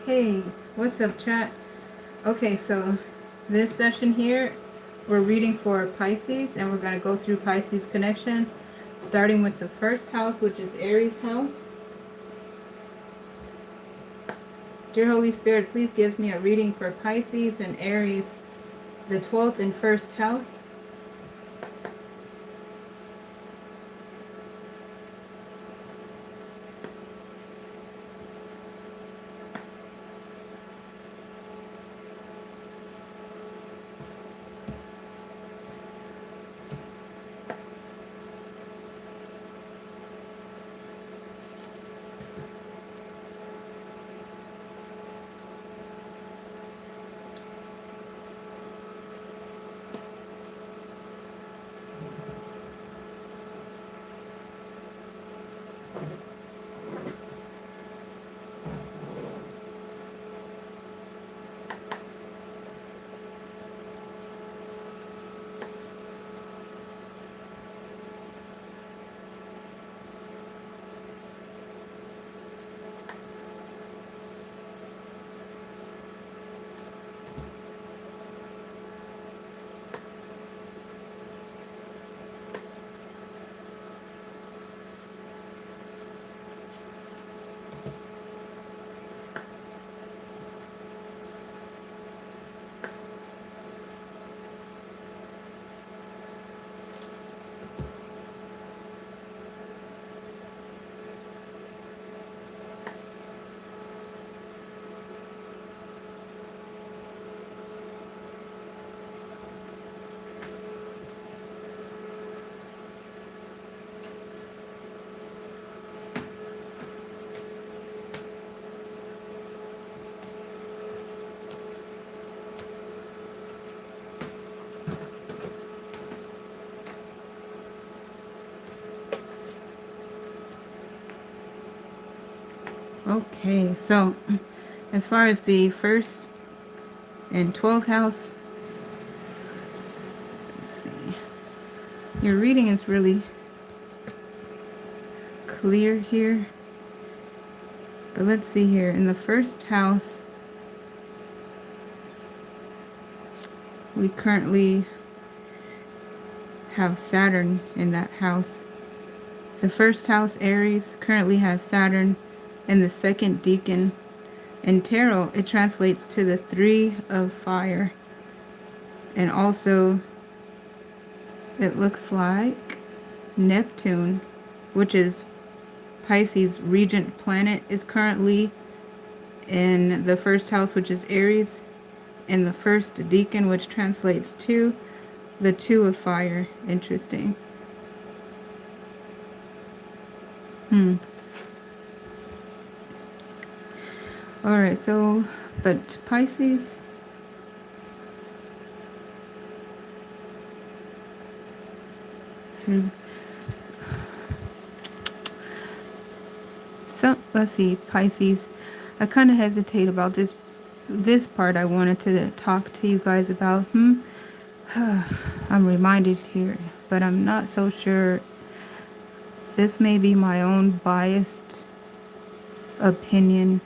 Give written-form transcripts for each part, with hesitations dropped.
Hey, what's up, chat? Okay, so this session here, we're reading for Pisces, and we're going to go through Pisces connection, starting with the first house, which is Aries house. Dear Holy Spirit, please give me a reading for Pisces and Aries, the 12th and first house. Okay, so as far as the first and 12th house, let's see. Your reading is really clear here. But let's see here. In the first house, we currently have Saturn in that house. The first house, Aries, currently has Saturn in the second decan. In tarot, it translates to the 3 of fire. And also, it looks like Neptune, which is Pisces' regent planet, is currently in the first house, which is Aries, in the first decan, which translates to the 2 of fire. Interesting. Alright, so, but Pisces, so let's see, Pisces, I kind of hesitate about this part I wanted to talk to you guys about. I'm reminded here, but I'm not so sure. This may be my own biased opinion.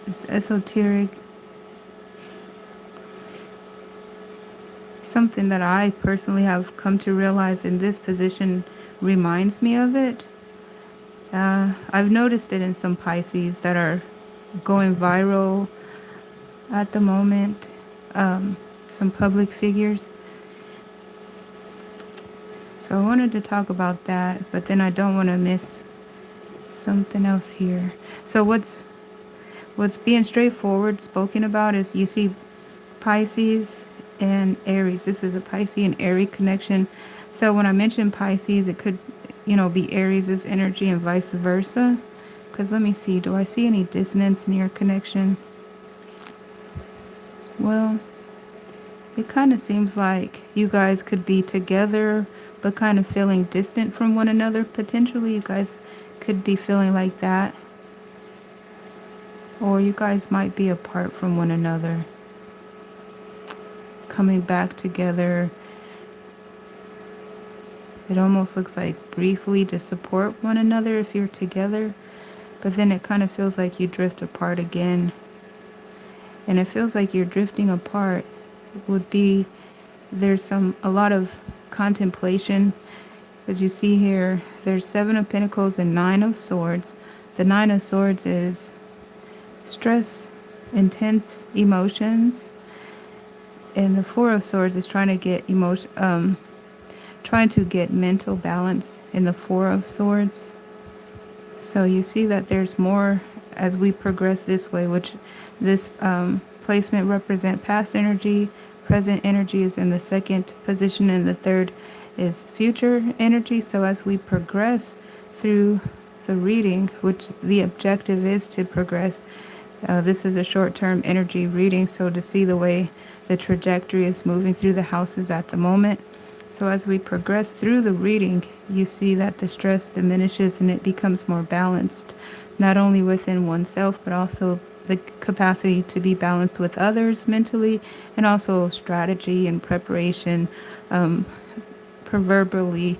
It's esoteric. Something that I personally have come to realize in this position reminds me of it. I've noticed it in some Pisces that are going viral at the moment. Some public figures. So I wanted to talk about that, but then I don't want to miss something else here. So what's being straightforward spoken about is, you see Pisces and Aries. This is a Pisces and Aries connection. So when I mention Pisces, it could, be Aries' energy and vice versa. Because let me see, do I see any dissonance in your connection? Well, it kind of seems like you guys could be together, but kind of feeling distant from one another. Potentially, you guys could be feeling like that. Or you guys might be apart from one another, coming back together. It almost looks like briefly to support one another if you're together. but then it kind of feels like you drift apart again. And it feels like you're drifting apart would be there's a lot of contemplation. As you see here, there's 7 of Pentacles and 9 of Swords. The 9 of Swords is stress, intense emotions, and the 4 of Swords is trying to get trying to get mental balance in the 4 of Swords. So you see that there's more as we progress this way, which this placement represent past energy, present energy is in the second position, and the third is future energy. So as we progress through the reading, which the objective is to progress, this is a short-term energy reading, so to see the way the trajectory is moving through the houses at the moment. So as we progress through the reading, you see that the stress diminishes and it becomes more balanced, not only within oneself, but also the capacity to be balanced with others mentally, and also strategy and preparation, proverbially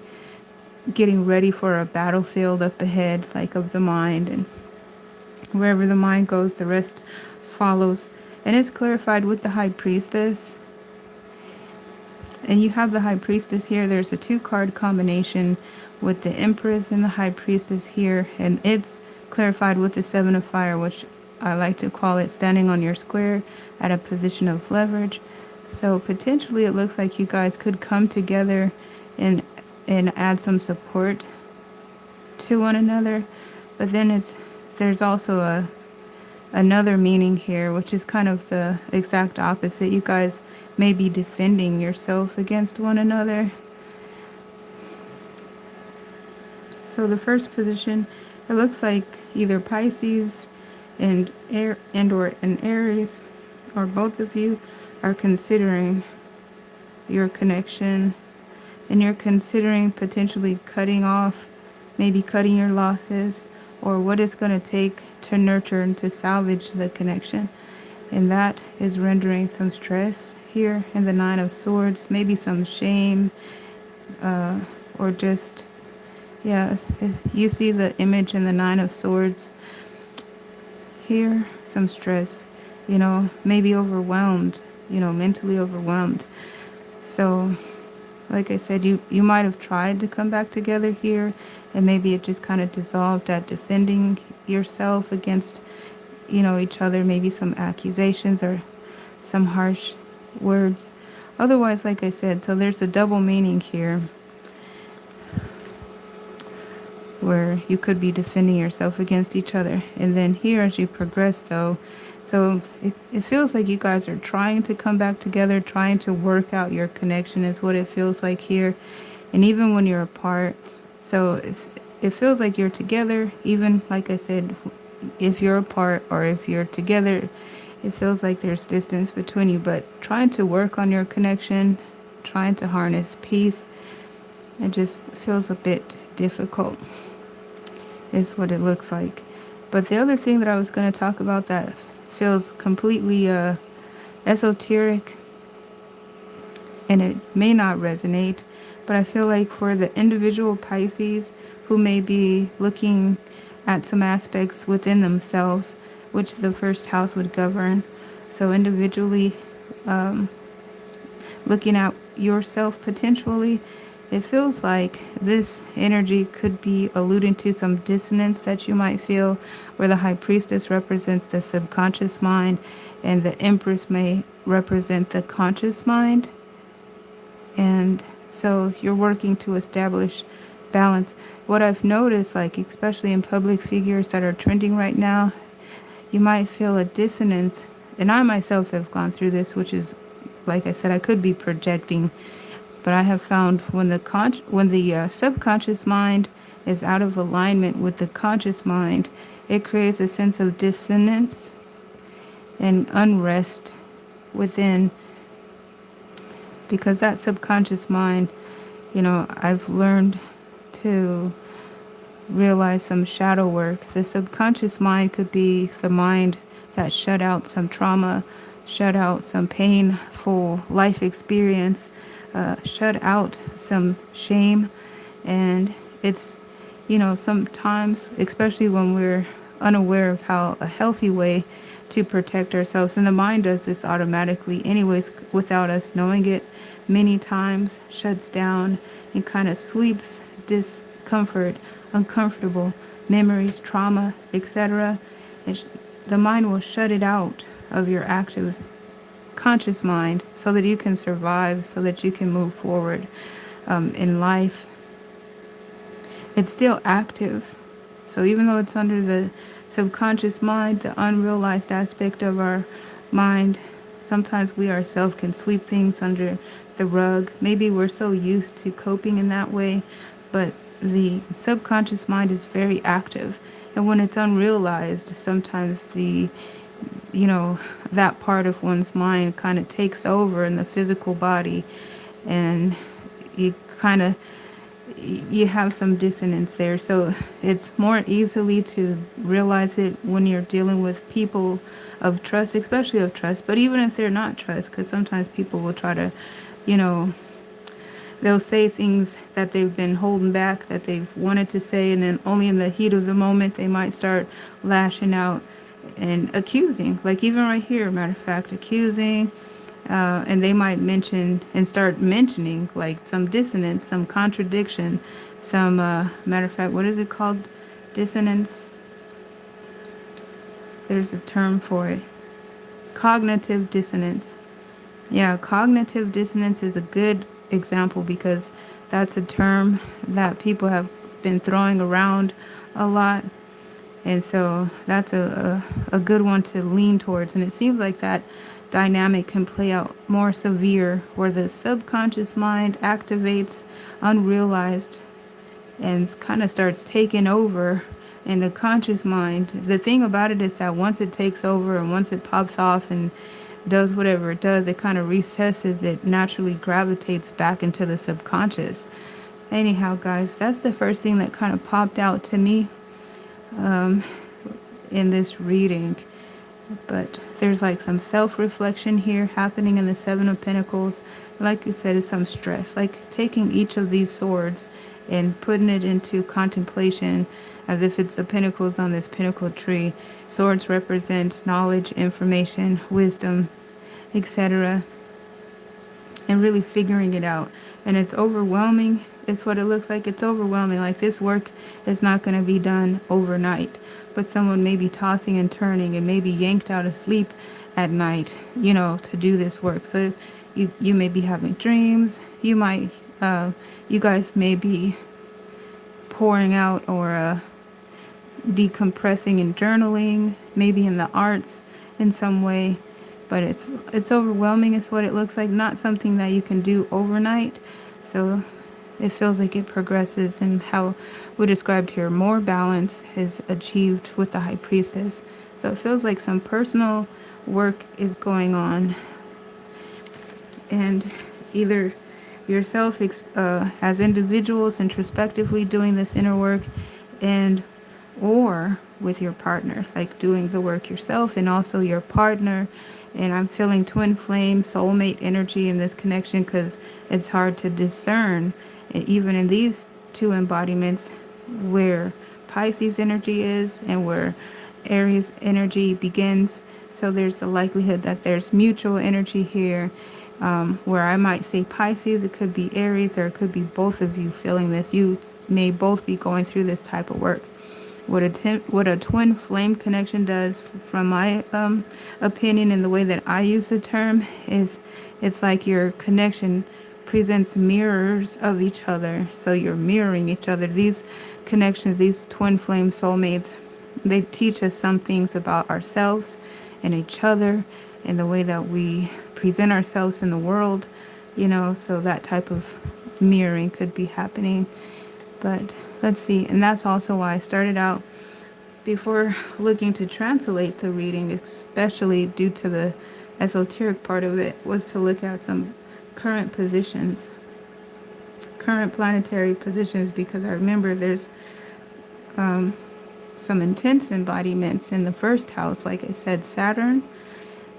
getting ready for a battlefield up ahead, like of the mind, and wherever the mind goes, the rest follows. And it's clarified with the High Priestess. And you have the High Priestess here. There's a 2-card combination with the Empress and the High Priestess here. And it's clarified with the 7 of Fire, which I like to call it standing on your square at a position of leverage. So potentially it looks like you guys could come together and add some support to one another. But then there's also another meaning here, which is kind of the exact opposite. You guys may be defending yourself against one another. So the first position, it looks like either Pisces and or an Aries, or both of you are considering your connection, and you're considering potentially cutting off, maybe cutting your losses, or what it's going to take to nurture and to salvage the connection. And that is rendering some stress here in the 9 of Swords, maybe some shame, or just, yeah, if you see the image in the 9 of Swords here, some stress, maybe overwhelmed, mentally overwhelmed. So like I said, you might have tried to come back together here, and maybe it just kind of dissolved at defending yourself against, each other, maybe some accusations or some harsh words. Otherwise, like I said, so there's a double meaning here where you could be defending yourself against each other. And then here, as you progress, though, so it feels like you guys are trying to come back together, trying to work out your connection is what it feels like here. And even when you're apart, so it feels like you're together, even like I said, if you're apart or if you're together, it feels like there's distance between you. But trying to work on your connection, trying to harness peace, it just feels a bit difficult, is what it looks like. But the other thing that I was going to talk about that feels completely esoteric, and it may not resonate, but I feel like for the individual Pisces who may be looking at some aspects within themselves, which the first house would govern, so individually looking at yourself potentially, it feels like this energy could be alluding to some dissonance that you might feel, where the High Priestess represents the subconscious mind and the Empress may represent the conscious mind. And so you're working to establish balance. What I've noticed, like especially in public figures that are trending right now, you might feel a dissonance. And I myself have gone through this, which is, like I said, I could be projecting. But I have found when the subconscious mind is out of alignment with the conscious mind, it creates a sense of dissonance and unrest within. Because that subconscious mind, I've learned to realize some shadow work. The subconscious mind could be the mind that shut out some trauma, shut out some painful life experience, shut out some shame. And it's, sometimes, especially when we're unaware of how a healthy way to protect ourselves. And the mind does this automatically, anyways, without us knowing it. Many times shuts down and kind of sweeps discomfort, uncomfortable memories, trauma, etc. The mind will shut it out of your active conscious mind so that you can survive, so that you can move forward in life. It's still active. So even though it's under the subconscious mind, the unrealized aspect of our mind, sometimes we ourselves can sweep things under the rug. Maybe we're so used to coping in that way, but the subconscious mind is very active. And when it's unrealized, sometimes that part of one's mind kind of takes over in the physical body, and you kind of you have some dissonance there. So it's more easily to realize it when you're dealing with people of trust, especially of trust, but even if they're not trust, because sometimes people will try to, you know, they'll say things that they've been holding back, that they've wanted to say, and then only in the heat of the moment they might start lashing out and accusing. Like even right here, matter of fact, accusing, and they might mention and start mentioning like some dissonance, some contradiction, some matter of fact, what is it called? Dissonance. There's a term for it. Cognitive dissonance. Yeah, cognitive dissonance is a good example because that's a term that people have been throwing around a lot. And so that's a good one to lean towards. And it seems like that dynamic can play out more severe where the subconscious mind activates unrealized and kind of starts taking over in the conscious mind. The thing about it is that once it takes over and once it pops off and does whatever it does, it kind of recesses, it naturally gravitates back into the subconscious. Anyhow, guys, that's the first thing that kind of popped out to me in this reading. But there's like some self-reflection here happening in the Seven of Pentacles. Like I said, it's some stress, like taking each of these swords and putting it into contemplation as if it's the pentacles on this pentacle tree. Swords represent knowledge, information, wisdom, etc. And really figuring it out. And it's overwhelming. It's what it looks like. It's overwhelming. Like this work is not going to be done overnight. But someone may be tossing and turning and maybe yanked out of sleep at night, to do this work. So you may be having dreams. You guys may be pouring out or decompressing and journaling, maybe in the arts in some way. But it's overwhelming is what it looks like. Not something that you can do overnight. So it feels like it progresses, and how we described here, more balance is achieved with the High Priestess. So it feels like some personal work is going on, and either yourself as individuals introspectively doing this inner work, and or with your partner, like doing the work yourself and also your partner. And I'm feeling twin flame soulmate energy in this connection because it's hard to discern, even in these two embodiments, where Pisces energy is and where Aries energy begins. So there's a likelihood that there's mutual energy here, where I might say Pisces, it could be Aries, or it could be both of you feeling this. You may both be going through this type of work. What a twin flame connection does, from my opinion and the way that I use the term, is it's like your connection presents mirrors of each other. So you're mirroring each other. These connections, these twin flame soulmates, they teach us some things about ourselves and each other and the way that we present ourselves in the world, so that type of mirroring could be happening. But let's see. And that's also why I started out, before looking to translate the reading, especially due to the esoteric part of it, was to look at some current positions, current planetary positions, because I remember there's some intense embodiments in the first house. Like I said, Saturn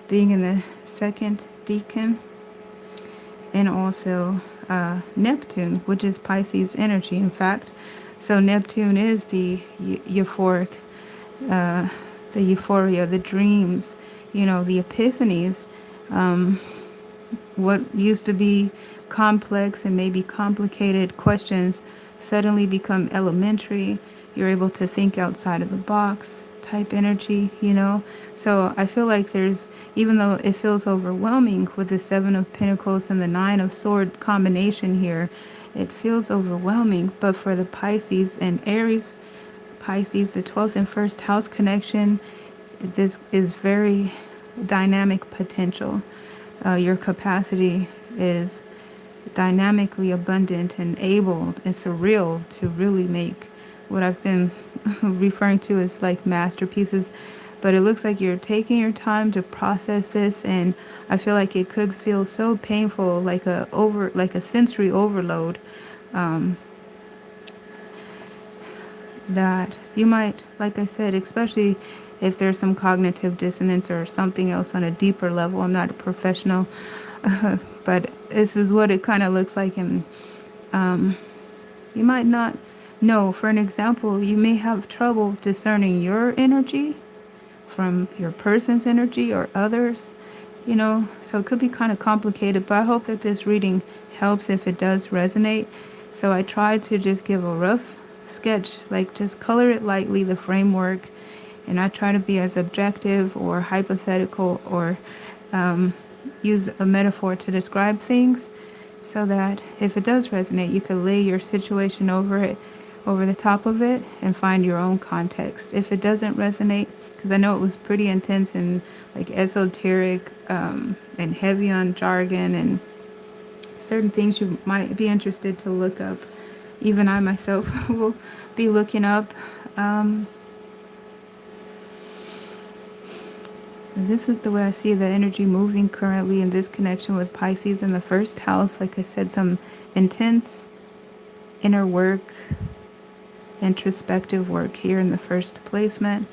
being in the second decan, and also Neptune, which is Pisces energy, in fact. So Neptune is the euphoric the euphoria, the dreams, the epiphanies. What used to be complex and maybe complicated questions suddenly become elementary. You're able to think outside of the box type energy. So I feel like even though it feels overwhelming with the Seven of Pentacles and the Nine of Sword combination here, it feels overwhelming. But for the Pisces and Aries, Pisces, the 12th and first house connection, this is very dynamic potential. Your capacity is dynamically abundant and able and surreal to really make what I've been referring to as like masterpieces. But it looks like you're taking your time to process this, and I feel like it could feel so painful, like a sensory overload, that you might, like I said, especially if there's some cognitive dissonance or something else on a deeper level. I'm not a professional, but this is what it kind of looks like. And you might not know. For an example, you may have trouble discerning your energy from your person's energy or others. So it could be kind of complicated, but I hope that this reading helps if it does resonate. So I try to just give a rough sketch, like just color it lightly, the framework, and I try to be as objective or hypothetical or use a metaphor to describe things, so that if it does resonate, you could lay your situation over the top of it, and find your own context. If it doesn't resonate, because I know it was pretty intense and like esoteric, and heavy on jargon and certain things you might be interested to look up. Even I myself will be looking up. And this is the way I see the energy moving currently in this connection with Pisces in the first house. Like I said, some intense inner work, introspective work here in the first placement.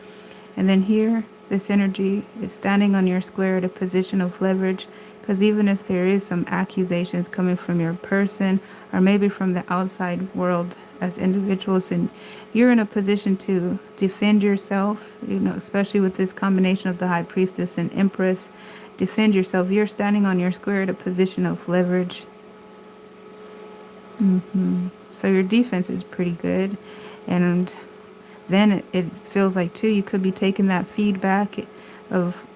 And then here, this energy is standing on your square at a position of leverage, because even if there is some accusations coming from your person or maybe from the outside world as individuals, and you're in a position to defend yourself, especially with this combination of the High Priestess and Empress, defend yourself. You're standing on your square at a position of leverage. So your defense is pretty good. And then it feels like too, you could be taking that feedback of,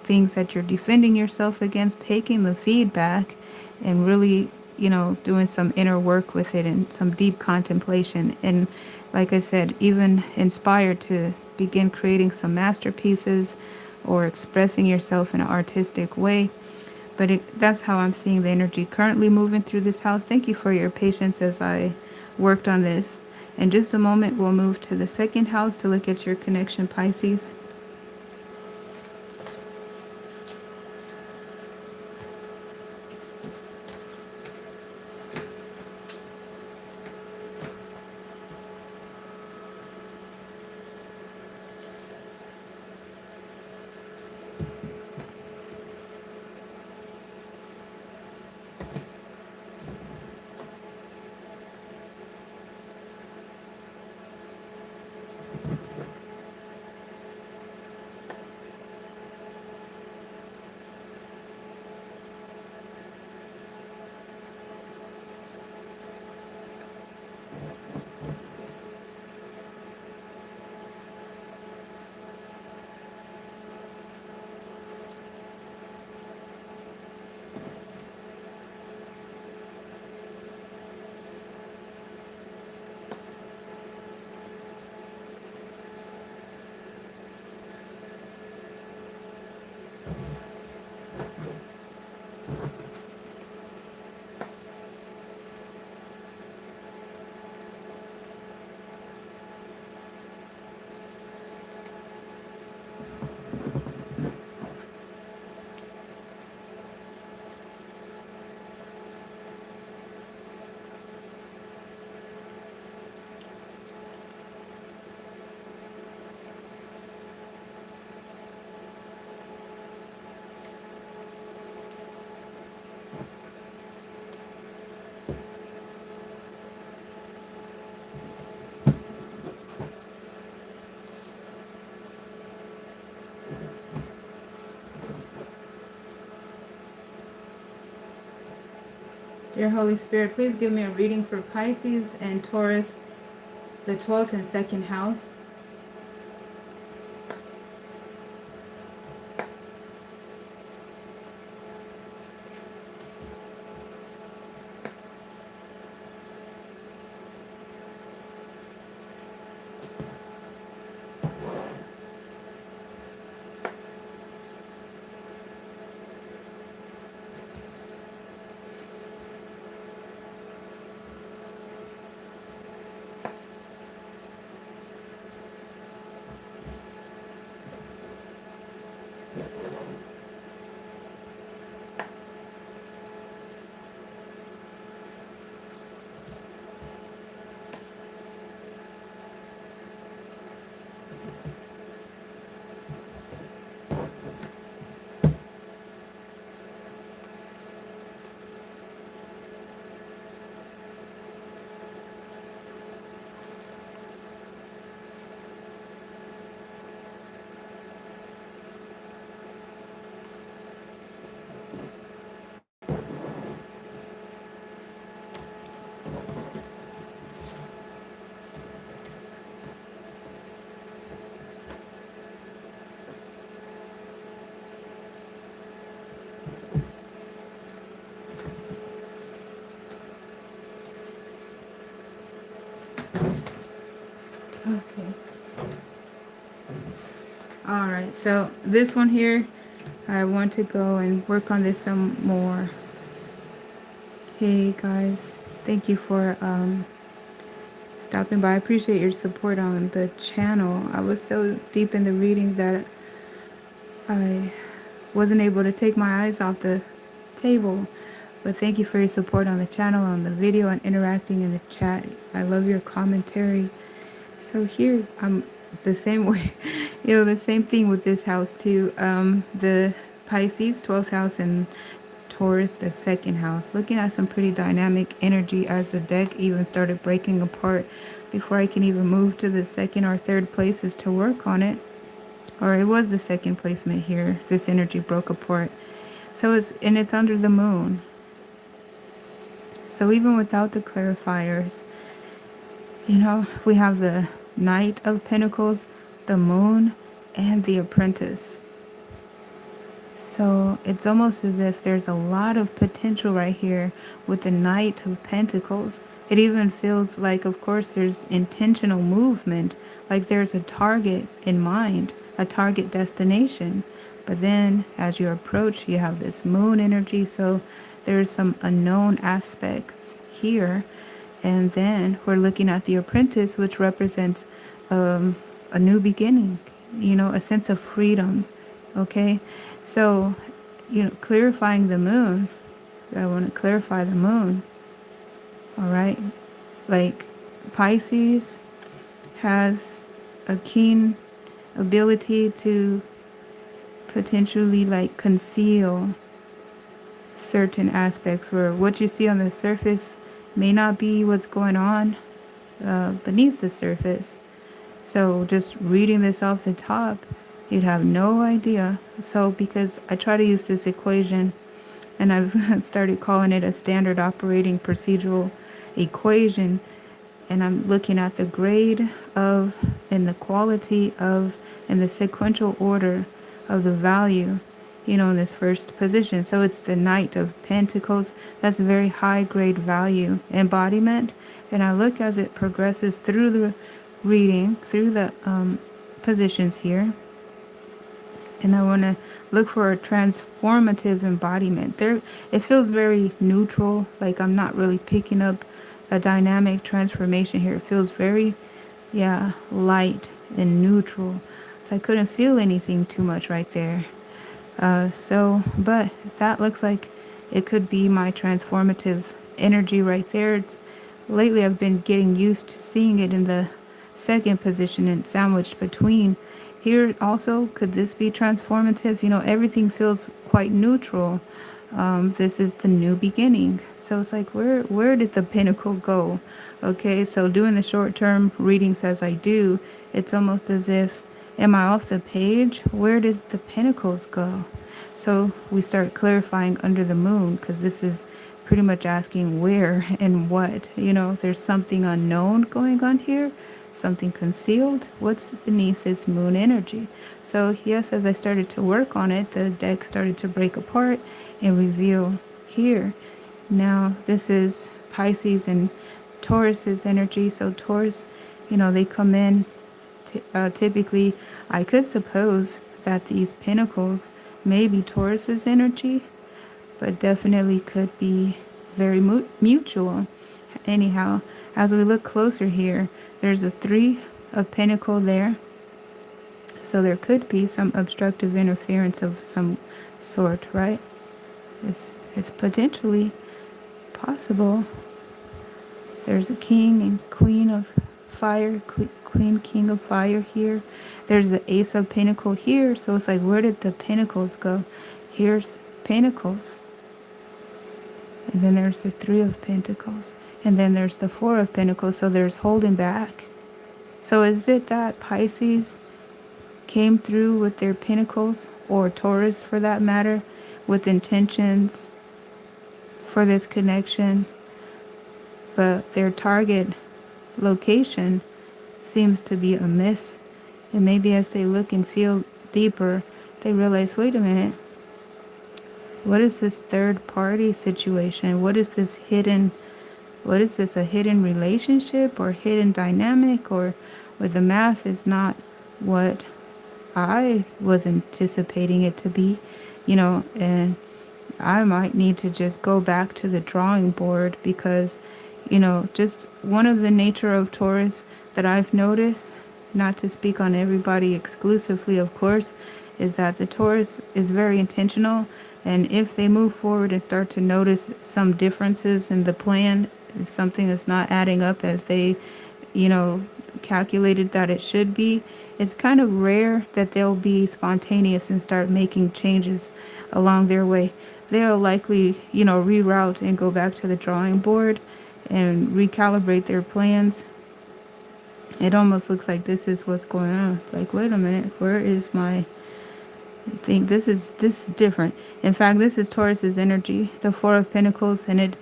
things that you're defending yourself against, taking the feedback and really, doing some inner work with it and some deep contemplation. And like I said, even inspired to begin creating some masterpieces or expressing yourself in an artistic way. But that's how I'm seeing the energy currently moving through this house. Thank you for your patience as I worked on this. In just a moment, we'll move to the second house to look at your connection, Pisces. Dear Holy Spirit, please give me a reading for Pisces and Taurus, the 12th and 2nd house. Okay. All right. So this one here, I want to go and work on this some more. Hey guys, thank you for stopping by. I appreciate your support on the channel. I was so deep in the reading that I wasn't able to take my eyes off the table. But thank you for your support on the channel, on the video, and interacting in the chat. I love your commentary. So here, I'm the same way, the same thing with this house too. The Pisces, 12th house, and Taurus, the 2nd house. Looking at some pretty dynamic energy as the deck even started breaking apart before I can even move to the 2nd or 3rd places to work on it. Or it was the 2nd placement here. This energy broke apart. So it's under the moon. So even without the clarifiers, we have the Knight of Pentacles, the Moon, and the Apprentice. So it's almost as if there's a lot of potential right here with the Knight of Pentacles. It even feels like, of course, there's intentional movement, like there's a target in mind, a target destination. But then as you approach, you have this moon energy. So there's some unknown aspects here. And then we're looking at the Apprentice, which represents a new beginning, a sense of freedom. Okay, so, clarifying the moon, I want to clarify the moon. All right, like Pisces has a keen ability to potentially like conceal certain aspects where what you see on the surface may not be what's going on beneath the surface. So just reading this off the top, you'd have no idea. So because I try to use this equation, and I've started calling it a standard operating procedural equation, and I'm looking at the grade of and the quality of and the sequential order of the value, in this first position. So it's the Knight of Pentacles. That's a very high grade value embodiment. And I look as it progresses through the reading, through the positions here. And I want to look for a transformative embodiment. It feels very neutral, like I'm not really picking up a dynamic transformation here. It feels very, light and neutral. So I couldn't feel anything too much right there. But that looks like it could be my transformative energy right there. Lately I've been getting used to seeing it in the second position and sandwiched between. Here also, could this be transformative? Everything feels quite neutral. This is the new beginning. So it's like, where did the pinnacle go? Okay, so doing the short-term readings as I do, it's almost as if, am I off the page? Where did the pinnacles go? So we start clarifying under the moon, because this is pretty much asking where and what. There's something unknown going on here, something concealed. What's beneath this moon energy? So, yes, as I started to work on it, the deck started to break apart and reveal here. Now, this is Pisces and Taurus's energy. So, Taurus, they come in. Typically, I could suppose that these pentacles may be Taurus's energy, but definitely could be very mutual. Anyhow, as we look closer here, there's a 3 of Pentacles there. So there could be some obstructive interference of some sort, right? It's potentially possible. There's a King and Queen of Fire, Queen, King of Fire here. There's the Ace of Pentacles here. So it's like, where did the Pentacles go? Here's Pentacles. And then there's the 3 of Pentacles. And then there's the 4 of Pentacles. So there's holding back. So is it that Pisces came through with their Pentacles, or Taurus for that matter, with intentions for this connection, but their target location seems to be amiss? And maybe as they look and feel deeper, they realize, wait a minute, what is this third party situation? What is this, a hidden relationship or hidden dynamic, or with the math is not what I was anticipating it to be, and I might need to just go back to the drawing board, because, just one of the nature of Taurus that I've noticed, not to speak on everybody exclusively, of course, is that the Taurus is very intentional. And if they move forward and start to notice some differences in the plan, something is not adding up as they, calculated that it should be, it's kind of rare that they'll be spontaneous and start making changes along their way. They'll likely, reroute and go back to the drawing board and recalibrate their plans. It almost looks like this is what's going on. Like, wait a minute, where is my thing? This is different. In fact, this is Taurus's energy, the 4 of Pentacles, and it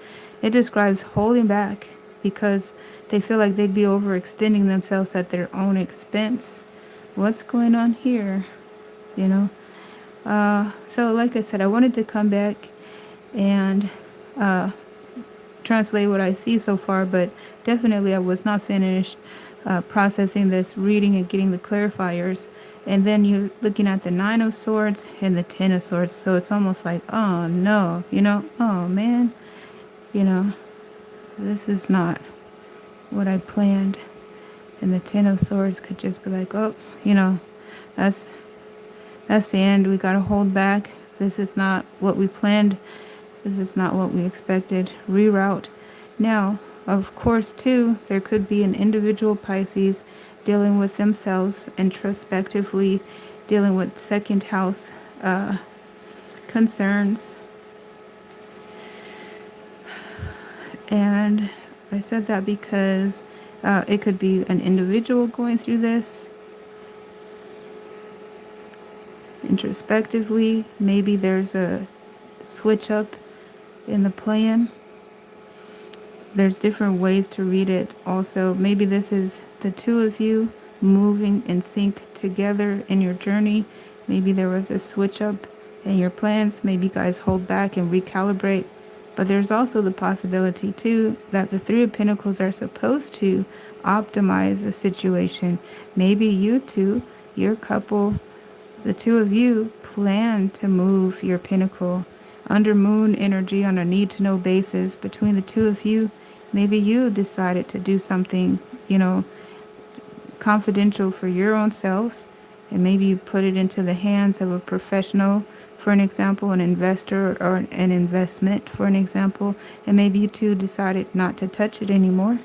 describes holding back because they feel like they'd be overextending themselves at their own expense. What's going on here? So like I said, I wanted to come back and translate what I see so far, but definitely I was not finished processing this reading and getting the clarifiers. And then you're looking at the 9 of Swords and the 10 of Swords. So it's almost like, oh no, oh man, this is not what I planned. And the 10 of Swords could just be like, oh, that's the end. We got to hold back. This is not what we planned. This is not what we expected. Reroute. Now, of course, too, there could be an individual Pisces dealing with themselves introspectively, dealing with second house concerns. And I said that because it could be an individual going through this introspectively. Maybe there's a switch up in the plan. There's different ways to read it. Also, maybe this is the 2 of you moving in sync together in your journey. Maybe there was a switch up in your plans. Maybe you guys hold back and recalibrate. But there's also the possibility too that the 3 of Pentacles are supposed to optimize a situation. Maybe you two, your couple, the 2 of you plan to move your pentacle under moon energy on a need-to-know basis between the 2 of you. Maybe you decided to do something, confidential for your own selves, and maybe you put it into the hands of a professional, for an example, an investor or an investment, for an example, and maybe you two decided not to touch it anymore.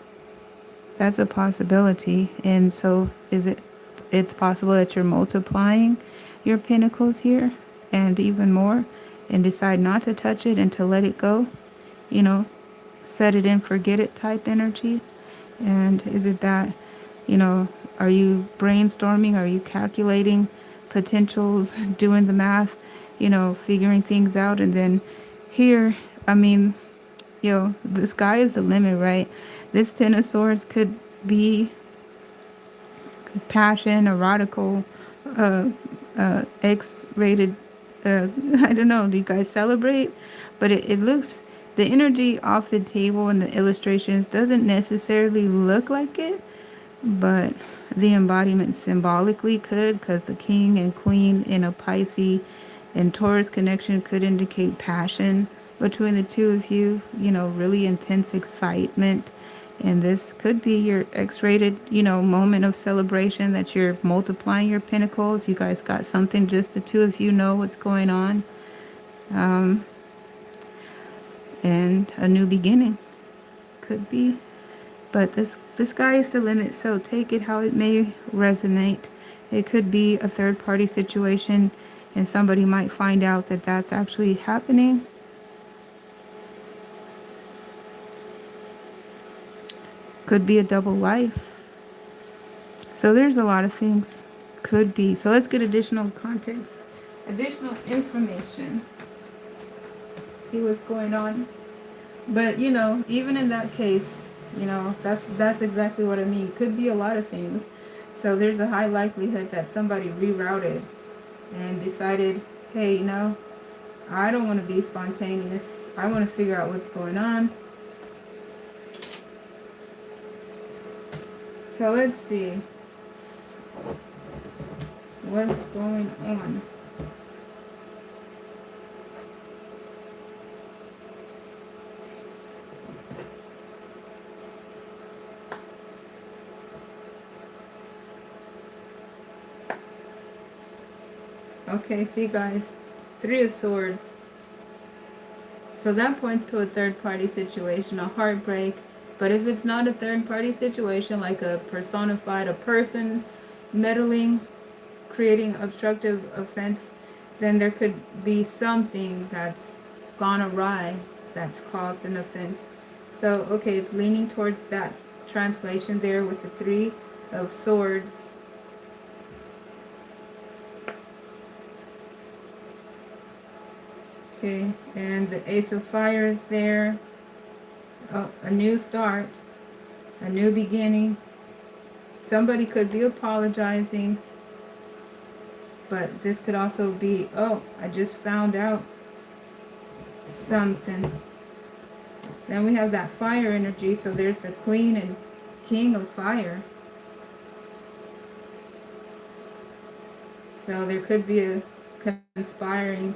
That's a possibility. And so it's possible that you're multiplying your pentacles here and even more, and decide not to touch it and to let it go, set it and forget it type energy. And is it that, are you brainstorming? Are you calculating potentials, doing the math, figuring things out? And then here, Yo, the sky is the limit, right? This Ten of Swords could be passion, erotical, X-rated. I don't know. Do you guys celebrate? But it looks, the energy off the table and the illustrations doesn't necessarily look like it, but the embodiment symbolically could, because the king and queen in a Pisces and Taurus connection could indicate passion between the two of you, really intense excitement. And this could be your X-rated, moment of celebration that you're multiplying your pentacles. You guys got something, just the two of you know what's going on. And a new beginning could be. But this guy is the limit, so take it how it may resonate. It could be a third party situation, and somebody might find out that that's actually happening. Could be a double life. So there's a lot of things. Could be. So let's get additional context, additional information. See what's going on. But even in that case, that's exactly what I mean. Could be a lot of things. So there's a high likelihood that somebody rerouted and decided, hey, I don't want to be spontaneous. I want to figure out what's going on. So let's see what's going on. Okay, see guys, Three of Swords. So that points to a third party situation, a heartbreak. But if it's not a third party situation, like a personified, a person meddling, creating obstructive offense, then there could be something that's gone awry that's caused an offense. So, okay, it's leaning towards that translation there with the Three of Swords. Okay, and the Ace of Fire is there. Oh, a new start, a new beginning. Somebody could be apologizing, but this could also be, oh, I just found out something. Then we have that fire energy, so there's the Queen and King of Fire. So there could be a conspiring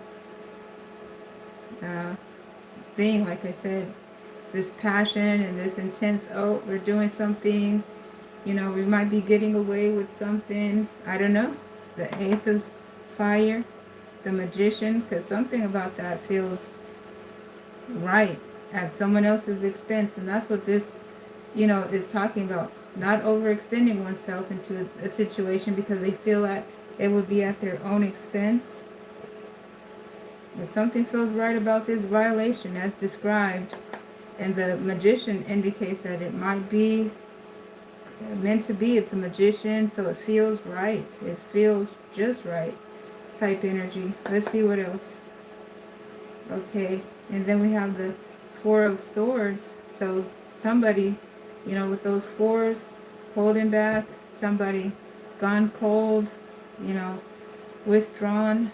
thing, like I said, this passion and this intense, oh, we're doing something, we might be getting away with something. I don't know. The Ace of Fire, the Magician, because something about that feels right at someone else's expense. And that's what this, is talking about. Not overextending oneself into a situation because they feel that it would be at their own expense. If something feels right about this violation as described, and the Magician indicates that it might be meant to be. It's a magician, so it feels right. It feels just right type energy. Let's see what else. Okay, and then we have the Four of Swords. So somebody, with those fours holding back, somebody gone cold, withdrawn.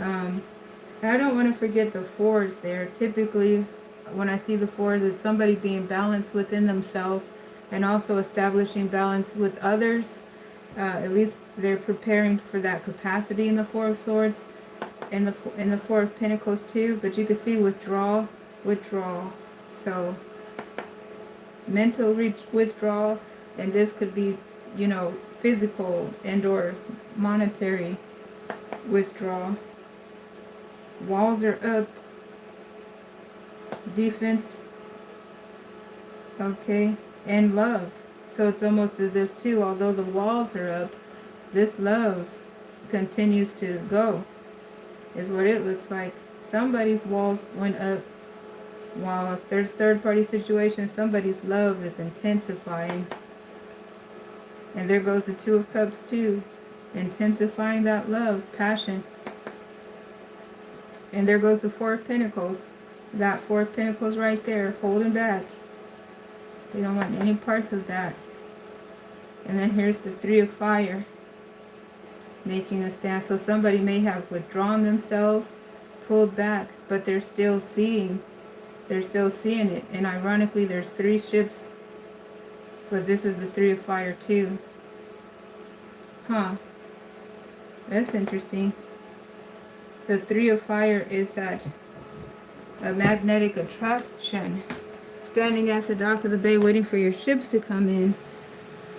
I don't want to forget the fours there. Typically, when I see the fours, it's somebody being balanced within themselves and also establishing balance with others. At least they're preparing for that capacity in the Four of Swords and in the Four of Pentacles too. But you can see withdrawal. So mental withdrawal, and this could be, physical and or monetary withdrawal. Walls are up. Defense. Okay. And love. So it's almost as if too, although the walls are up, this love continues to go, is what it looks like. Somebody's walls went up, while if there's third party situation, somebody's love is intensifying. And there goes the Two of Cups too, intensifying that love, passion. And there goes the Four of Pentacles. That Four of Pentacles right there, holding back. They don't want any parts of that. And then here's the Three of Fire, making a stand. So somebody may have withdrawn themselves, pulled back, but they're still seeing it. And ironically, there's 3 ships, but this is the Three of Fire too. Huh. That's interesting. The Three of Fire is that a magnetic attraction, standing at the dock of the bay waiting for your ships to come in.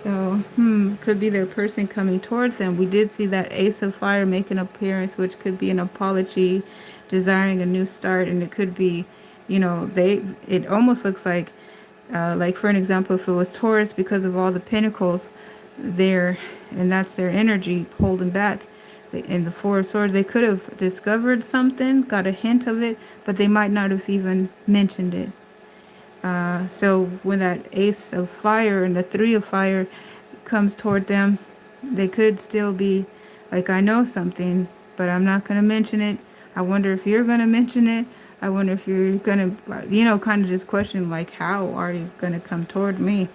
So, could be their person coming towards them. We did see that Ace of Fire make an appearance, which could be an apology, desiring a new start, and it could be, it almost looks like for an example, if it was Taurus, because of all the pentacles there, and that's their energy holding back. In the Four of Swords, they could have discovered something, got a hint of it, but they might not have even mentioned it. So when that Ace of Fire and the Three of Fire comes toward them, they could still be like, I know something, but I'm not going to mention it. I wonder if you're going to mention it. I wonder if you're going to, kind of just question, like, how are you going to come toward me?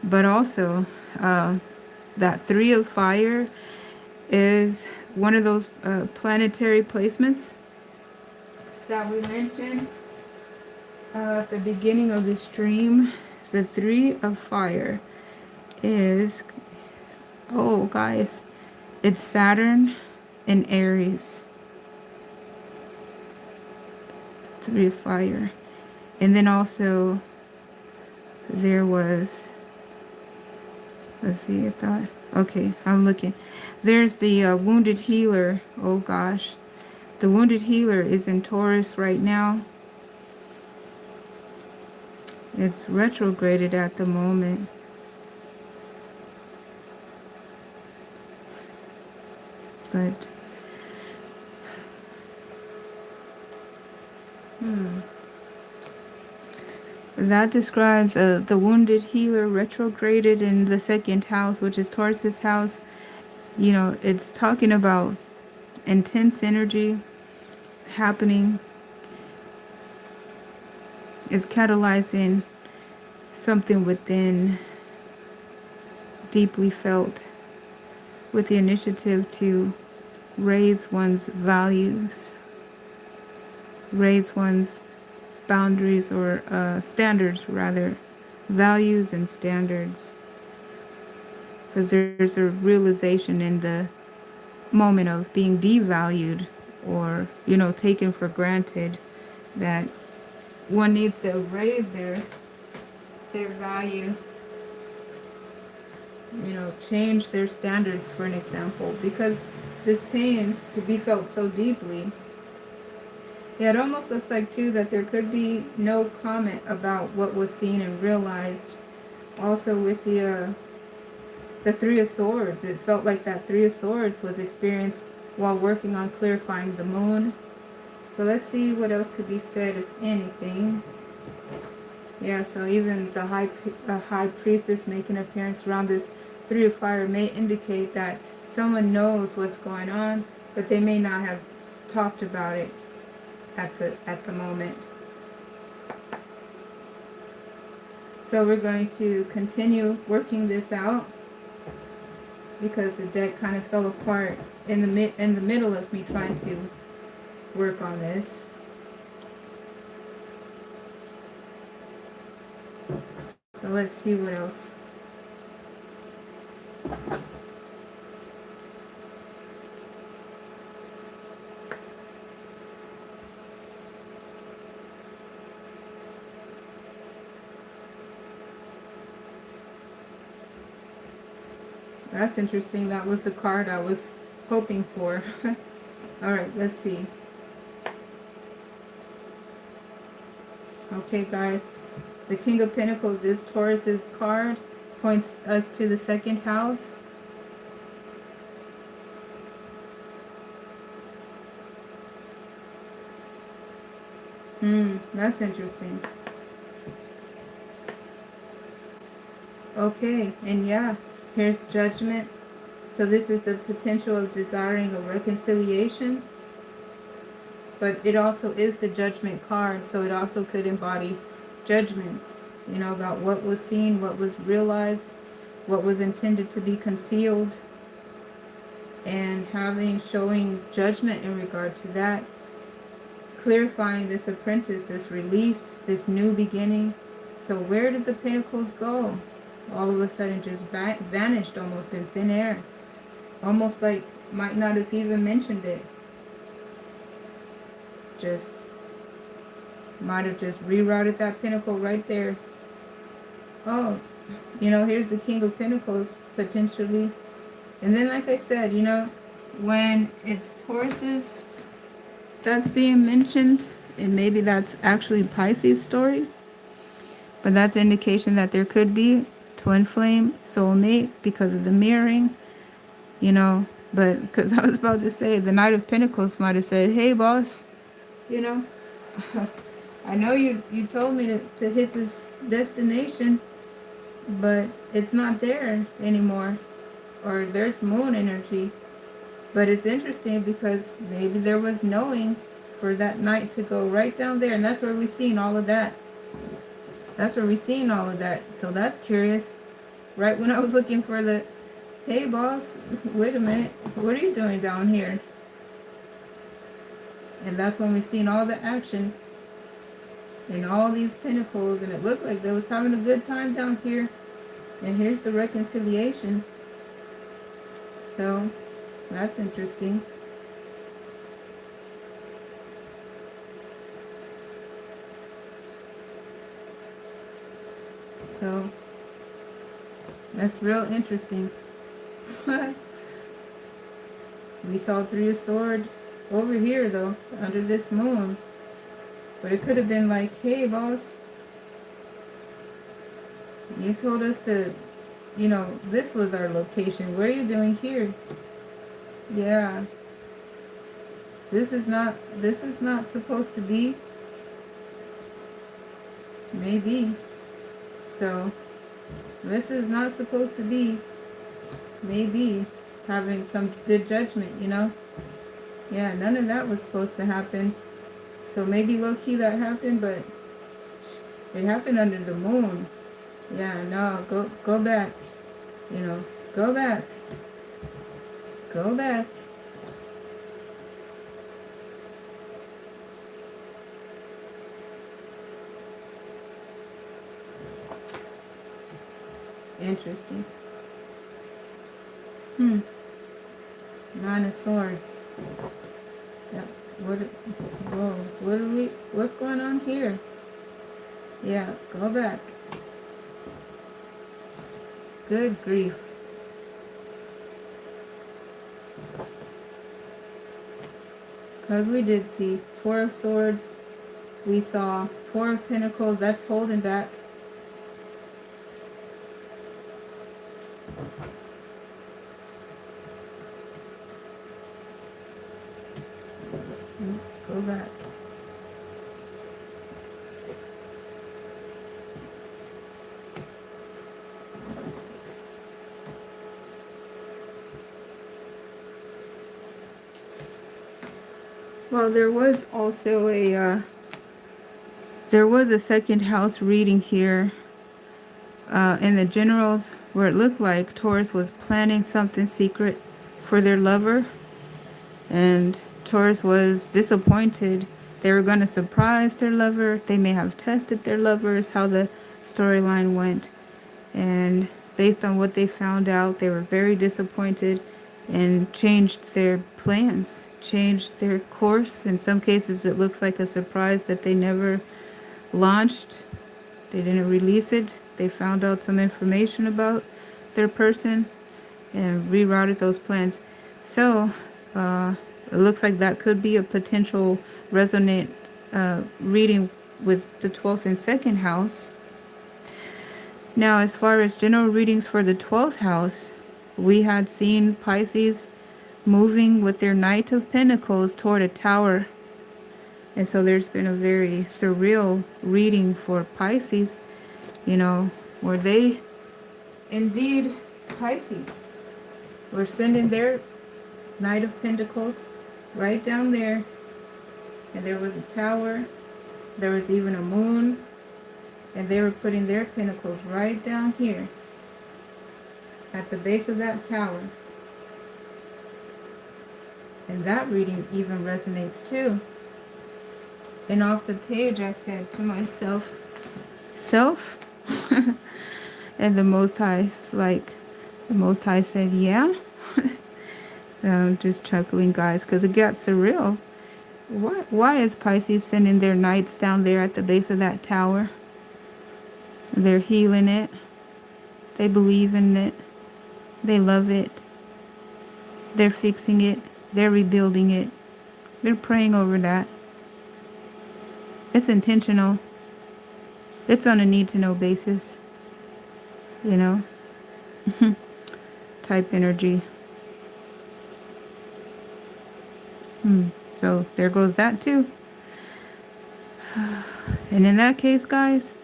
But also, that Three of Fire is one of those planetary placements that we mentioned at the beginning of the stream. The Three of Fire is, oh guys, it's Saturn and Aries. Three of Fire. And then also there was, let's see, I thought, okay, I'm looking. There's the Wounded Healer. Oh gosh. The Wounded Healer is in Taurus right now. It's retrograded at the moment. But that describes the Wounded Healer retrograded in the 2nd house, which is Taurus's house. It's talking about intense energy happening. Is catalyzing something within, deeply felt, with the initiative to raise one's values, raise one's boundaries, or standards rather, values and standards. Because there's a realization in the moment of being devalued or, taken for granted, that one needs to raise their value, change their standards, for an example, because this pain could be felt so deeply. Yeah, it almost looks like too that there could be no comment about what was seen and realized. Also with the Three of Swords, it felt like that Three of Swords was experienced while working on clarifying the moon. But let's see what else could be said, if anything. Yeah, so even the high priestess making an appearance around this Three of Fire may indicate that someone knows what's going on, but they may not have talked about it at the moment. So we're going to continue working this out, because the deck kind of fell apart in the middle of me trying to work on this. So let's see what else. That's interesting. That was the card I was hoping for. Alright, let's see. Okay, guys. The King of Pentacles is Taurus's card. Points us to the 2nd house. That's interesting. Okay, and yeah, here's Judgment. So this is the potential of desiring a reconciliation. but it also is the Judgment card, so it also could embody judgments, you know, about what was seen, what was realized, what was intended to be concealed, and showing judgment in regard to that, clarifying this apprentice, this release, this new beginning. So where did the pentacles go? All of a sudden just vanished almost in thin air. Almost like might not have even mentioned it. Just might have just rerouted that pentacle right there. Oh, you know, here's the King of Pentacles potentially. And then like I said, you know, when it's Tauruses that's being mentioned, and maybe that's actually Pisces story, but that's indication that there could be twin flame soulmate because of the mirroring, you know. But because I was about to say, the Knight of Pentacles might have said, hey boss, you know, I know you told me to hit this destination, but it's not there anymore, or there's moon energy. But it's interesting because maybe there was knowing for that knight to go right down there, and that's where we seen all of that. That's where we seen all of that. So that's curious. Right when I was looking for the, hey boss, wait a minute, what are you doing down here? And that's when we seen all the action in all these pentacles, and it looked like they was having a good time down here. And here's the reconciliation. So that's interesting. So that's real interesting. We saw Three of Swords over here though, under this moon. But it could have been like, hey boss, you told us to, you know, this was our location. What are you doing here? Yeah. This is not supposed to be. Maybe. So this is not supposed to be. Maybe having some good judgment, you know. Yeah, none of that was supposed to happen. So maybe low-key that happened, but it happened under the moon. Yeah, no, go back. You know, go back. Go back. Interesting. Nine of Swords. Yeah. What's going on here? Yeah, go back. Good grief. Because we did see Four of Swords. We saw Four of Pentacles. That's holding back. Go back. Well, there was also a second house reading here in the generals where it looked like Taurus was planning something secret for their lover, and Taurus was disappointed. They were going to surprise their lover. They may have tested their lovers, how the storyline went. And based on what they found out, they were very disappointed and changed their plans, changed their course. In some cases, it looks like a surprise that they never launched. They didn't release it. They found out some information about their person and rerouted those plans. So, it looks like that could be a potential resonant reading with the 12th and 2nd house. Now, as far as general readings for the 12th house, we had seen Pisces moving with their Knight of Pentacles toward a tower. And so there's been a very surreal reading for Pisces, you know, where they, indeed, Pisces, were sending their Knight of Pentacles right down there. And there was a tower. There was even a moon. And they were putting their pinnacles right down here at the base of that tower. And that reading even resonates too. And off the page I said to myself, self? And the Most High's like, the Most High said, yeah. I'm just chuckling, guys, because it got surreal. Why is Pisces sending their knights down there at the base of that tower? They're healing it. They believe in it. They love it. They're fixing it. They're rebuilding it. They're praying over that. It's intentional. It's on a need-to-know basis. You know? Type energy. So there goes that too. And in that case, guys,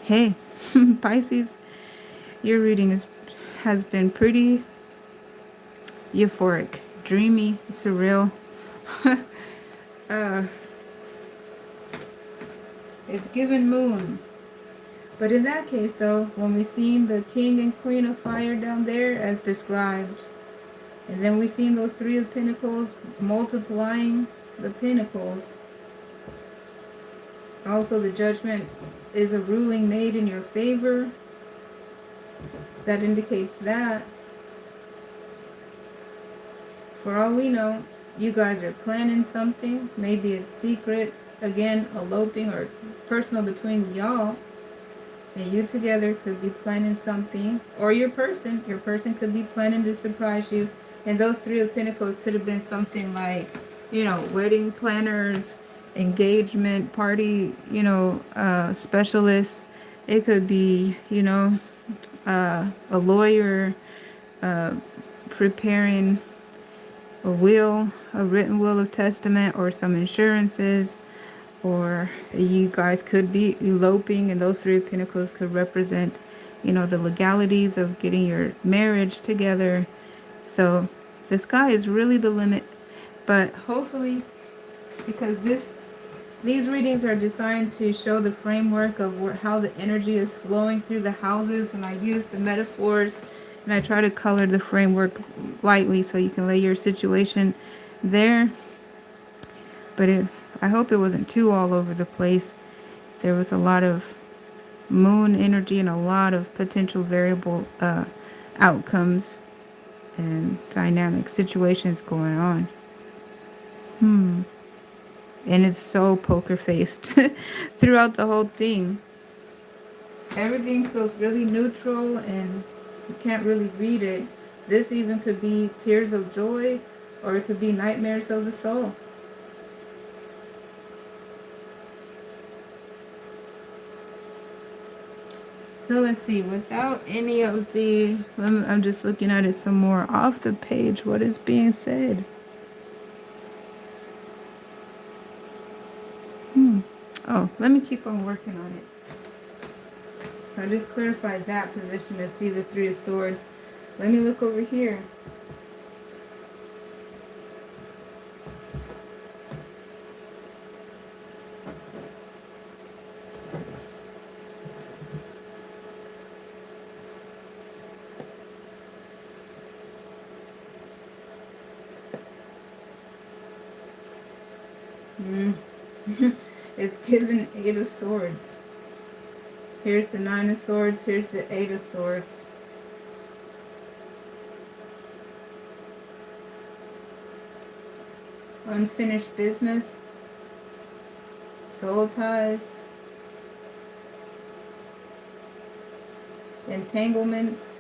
hey, Pisces, your reading has been pretty euphoric, dreamy, surreal. It's given moon. But in that case, though, when we seen the king and queen of fire down there as described, and then we seen those three of pentacles multiplying the pentacles, also the judgment is a ruling made in your favor. That indicates that, for all we know, you guys are planning something. Maybe it's secret, again, eloping or personal between y'all. And you together could be planning something. Or your person could be planning to surprise you. And those three of pentacles could have been something like, you know, wedding planners, engagement, party, you know, specialists. It could be, you know, a lawyer preparing a will, a written will of testament, or some insurances. Or you guys could be eloping, and those three of pentacles could represent, you know, the legalities of getting your marriage together. So the sky is really the limit. But hopefully, because these readings are designed to show the framework of how the energy is flowing through the houses, and I use the metaphors and I try to color the framework lightly so you can lay your situation there. But I hope it wasn't too all over the place. There was a lot of moon energy and a lot of potential variable outcomes and dynamic situations going on. And it's so poker faced throughout the whole thing. Everything feels really neutral and you can't really read it. This even could be tears of joy, or it could be nightmares of the soul. So let's see, without any of the, I'm just looking at it some more off the page, what is being said. Oh, let me keep on working on it. So I just clarified that position to see the Three of Swords. Let me look over here. It's given Eight of Swords. Here's the Nine of Swords. Here's the Eight of Swords. Unfinished business. Soul ties. Entanglements.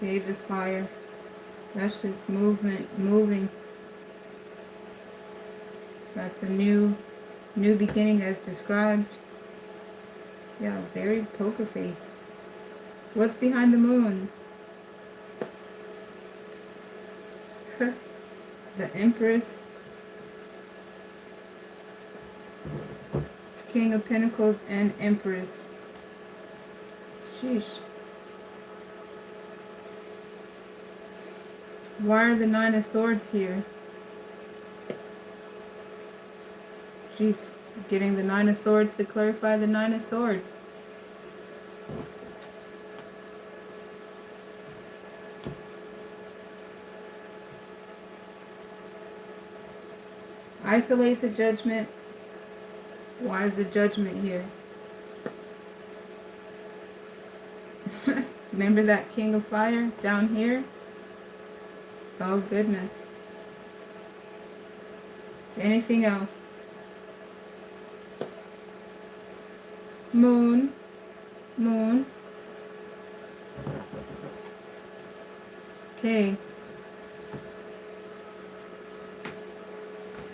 Page of Fire. That's just movement, moving. That's a new beginning as described. Yeah, very poker face. What's behind the moon? The Empress. King of Pentacles and Empress. Sheesh. Why are the Nine of Swords here? Jeez. Getting the Nine of Swords to clarify the Nine of Swords. Isolate the Judgment. Why is the Judgment here? Remember that King of Fire down here? Oh goodness. Anything else? Moon. Moon. Okay.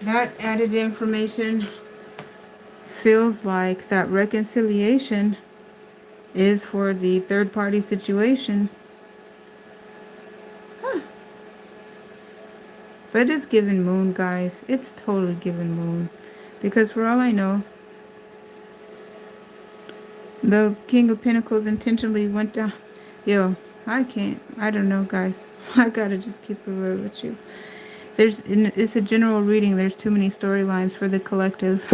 That added information feels like that reconciliation is for the third party situation. Huh. But it's given Moon, guys. It's totally given Moon. Because for all I know, the King of Pentacles intentionally went down. Yo, I don't know, guys. I gotta just keep it real with you. It's a general reading. There's too many storylines for the collective.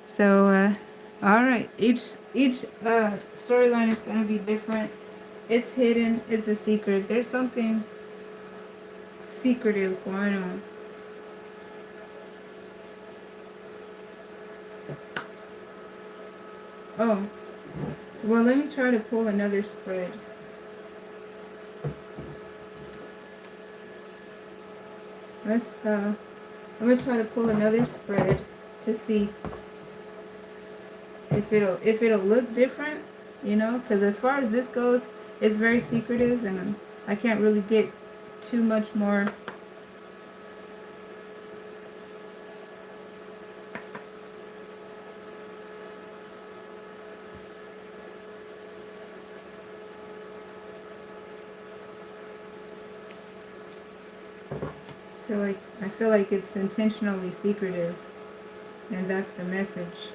So, all right. Each storyline is gonna be different. It's hidden. It's a secret. There's something secretive going on. Oh, well, let me try to pull another spread. I'm gonna try to pull another spread to see if it'll look different, you know, because as far as this goes, it's very secretive and I can't really get too much more. I feel like it's intentionally secretive, and that's the message.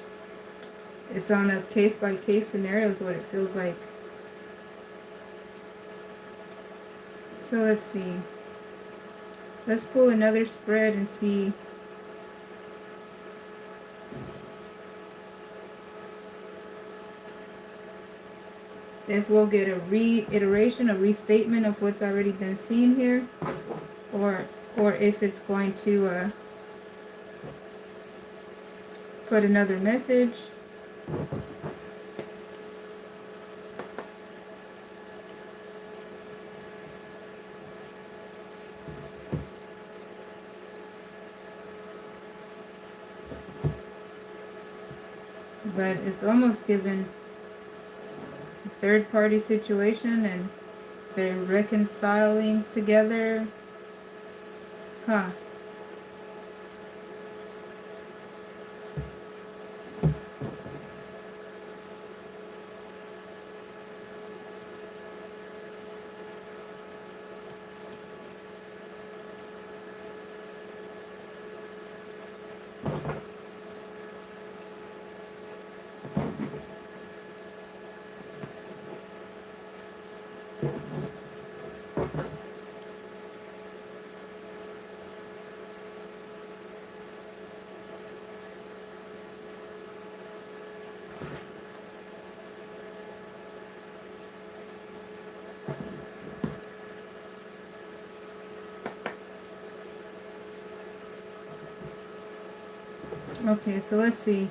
It's on a case-by-case scenario is what it feels like. So let's see. Let's pull another spread and see if we'll get a reiteration, a restatement of what's already been seen here, or if it's going to put another message. But it's almost given a third party situation and they're reconciling together. Huh. Okay, so let's see.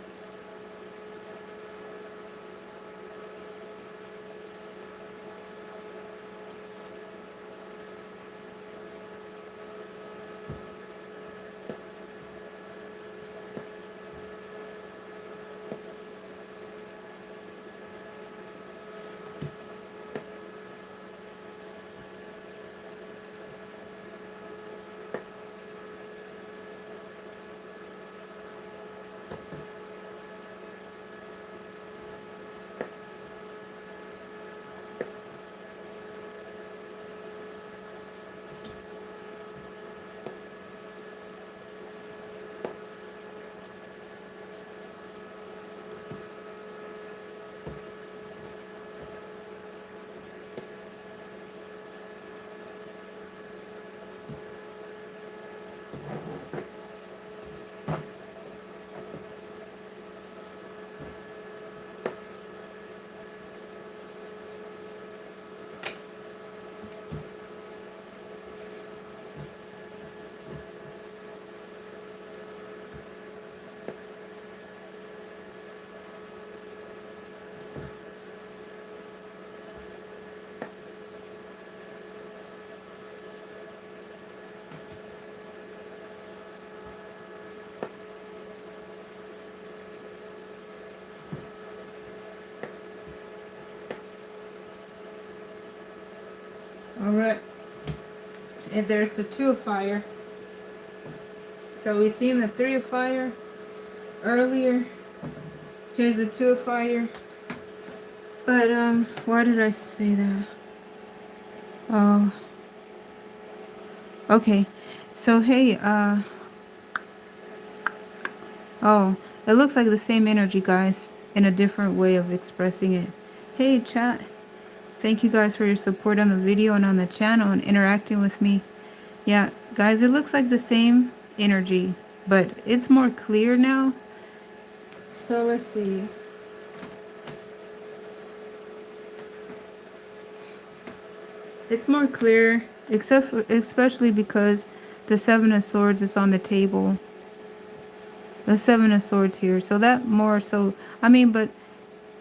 All right. And there's the 2 of fire. So we've seen the 3 of fire earlier. Here's the 2 of fire. But why did I say that? Oh, okay. So hey, oh, it looks like the same energy, guys, in a different way of expressing it. Hey, chat. Thank you guys for your support on the video and on the channel and interacting with me. Yeah, guys, it looks like the same energy, but it's more clear now. So let's see. It's more clear, especially because the 7 of Swords is on the table. The 7 of Swords here. So that more so, I mean, but,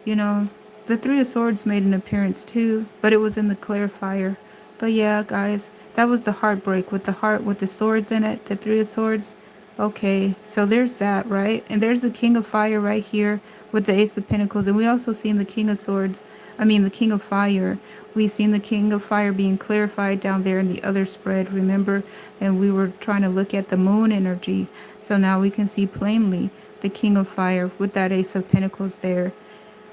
you know, the 3 of Swords made an appearance too, but it was in the clarifier. But yeah, guys, that was the heartbreak with the heart with the swords in it, the 3 of Swords. Okay, so there's that, right? And there's the King of Fire right here with the Ace of Pentacles. And we also seen the King of Swords, the King of Fire. We seen the King of Fire being clarified down there in the other spread, remember? And we were trying to look at the moon energy. So now we can see plainly the King of Fire with that Ace of Pentacles there.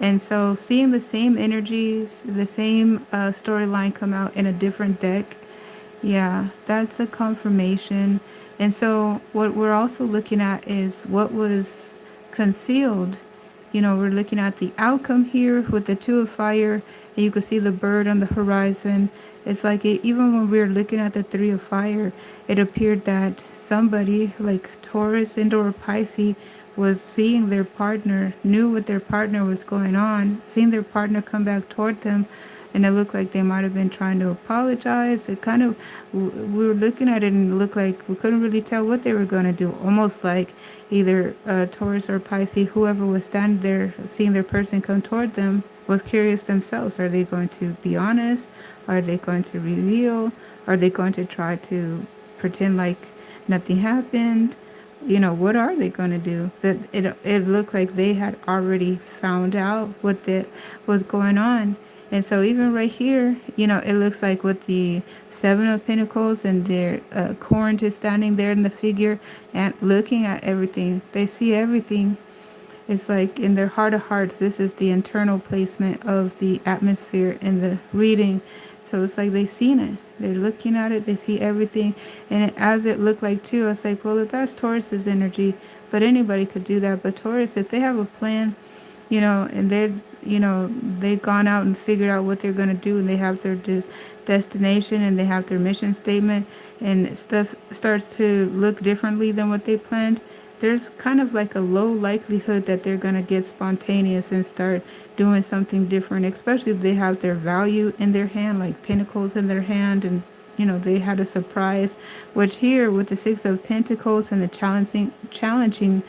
And so seeing the same energies, the same storyline come out in a different deck, yeah, that's a confirmation. And so what we're also looking at is what was concealed. You know, we're looking at the outcome here with the 2 of fire, and you can see the bird on the horizon. It's like even when we were looking at the 3 of fire, it appeared that somebody like Taurus, Indor, or Pisces was seeing their partner, knew what their partner was going on, seeing their partner come back toward them, and it looked like they might have been trying to apologize. It kind of, we were looking at it and it looked like we couldn't really tell what they were going to do. Almost like either Taurus or Pisces, whoever was standing there, seeing their person come toward them, was curious themselves. Are they going to be honest? Are they going to reveal? Are they going to try to pretend like nothing happened? You know, what are they going to do? That it looked like they had already found out what was going on. And so even right here, you know, it looks like with the 7 of Pentacles and their Corinth is standing there in the figure and looking at everything. They see everything. It's like in their heart of hearts, this is the internal placement of the atmosphere in the reading. So it's like they've seen it. They're looking at it. They see everything. And as it looked like too, I was like, well, if that's Taurus's energy, but anybody could do that. But Taurus, if they have a plan, you know, and they've gone out and figured out what they're going to do, and they have their destination and they have their mission statement, and stuff starts to look differently than what they planned, there's kind of like a low likelihood that they're going to get spontaneous and start doing something different, especially if they have their value in their hand, like pentacles in their hand, and you know, they had a surprise, which here with the 6 of Pentacles and the challenging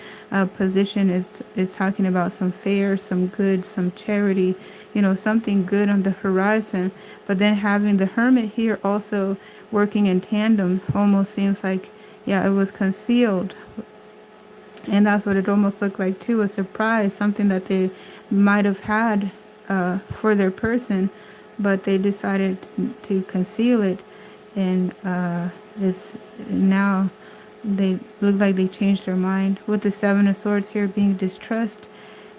position is talking about some fair, some good, some charity, you know, something good on the horizon. But then having the Hermit here also working in tandem almost seems like, yeah, it was concealed. And that's what it almost looked like too, a surprise, something that they might have had for their person, but they decided to conceal it. And it's now they look like they changed their mind with the 7 of Swords here being distrust,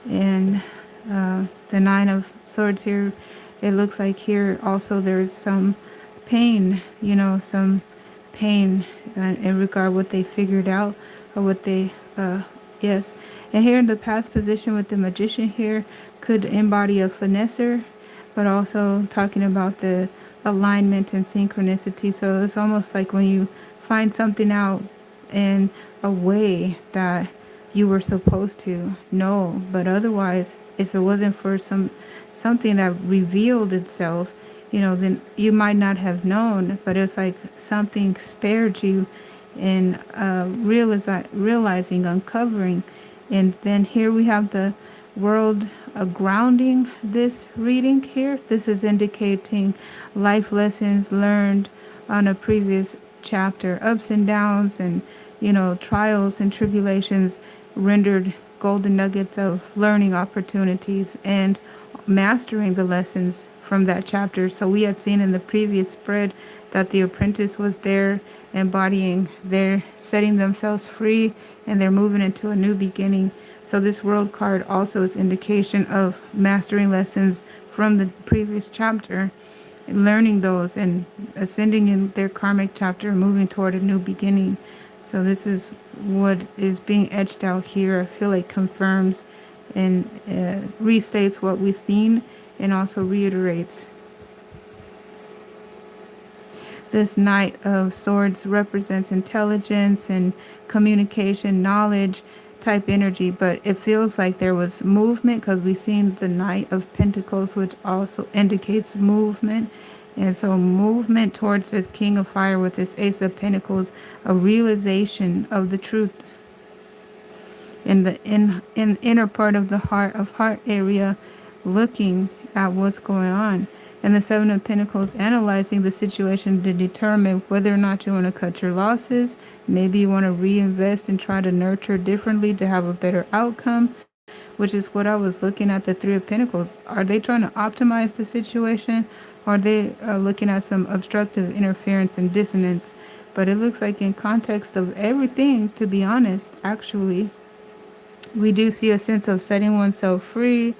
and the 9 of Swords here. It looks like here also there's some pain, you know, some pain in regard what they figured out or what they yes. And here in the past position with the Magician here could embody a finesser, but also talking about the alignment and synchronicity. So it's almost like when you find something out in a way that you were supposed to know, but otherwise, if it wasn't for something that revealed itself, you know, then you might not have known. But it's like something spared you in realizing, uncovering. And then here we have the world grounding this reading here. This is indicating life lessons learned on a previous chapter, ups and downs, and you know, trials and tribulations rendered golden nuggets of learning opportunities and mastering the lessons from that chapter. So we had seen in the previous spread that the apprentice was there embodying, they're setting themselves free and they're moving into a new beginning. So this world card also is indication of mastering lessons from the previous chapter, learning those and ascending in their karmic chapter, moving toward a new beginning. So this is what is being etched out here. I feel like confirms and restates what we've seen and also reiterates. This Knight of Swords represents intelligence and communication, knowledge type energy, but it feels like there was movement because we've seen the Knight of Pentacles, which also indicates movement. And so movement towards this King of Fire with this Ace of Pentacles, a realization of the truth in the inner part of the heart area, looking at what's going on. And the Seven of Pentacles analyzing the situation to determine whether or not you want to cut your losses. Maybe you want to reinvest and try to nurture differently to have a better outcome, which is what I was looking at the Three of Pentacles. Are they trying to optimize the situation? Or are they looking at some obstructive interference and dissonance? But it looks like in context of everything, to be honest, actually, we do see a sense of setting oneself free.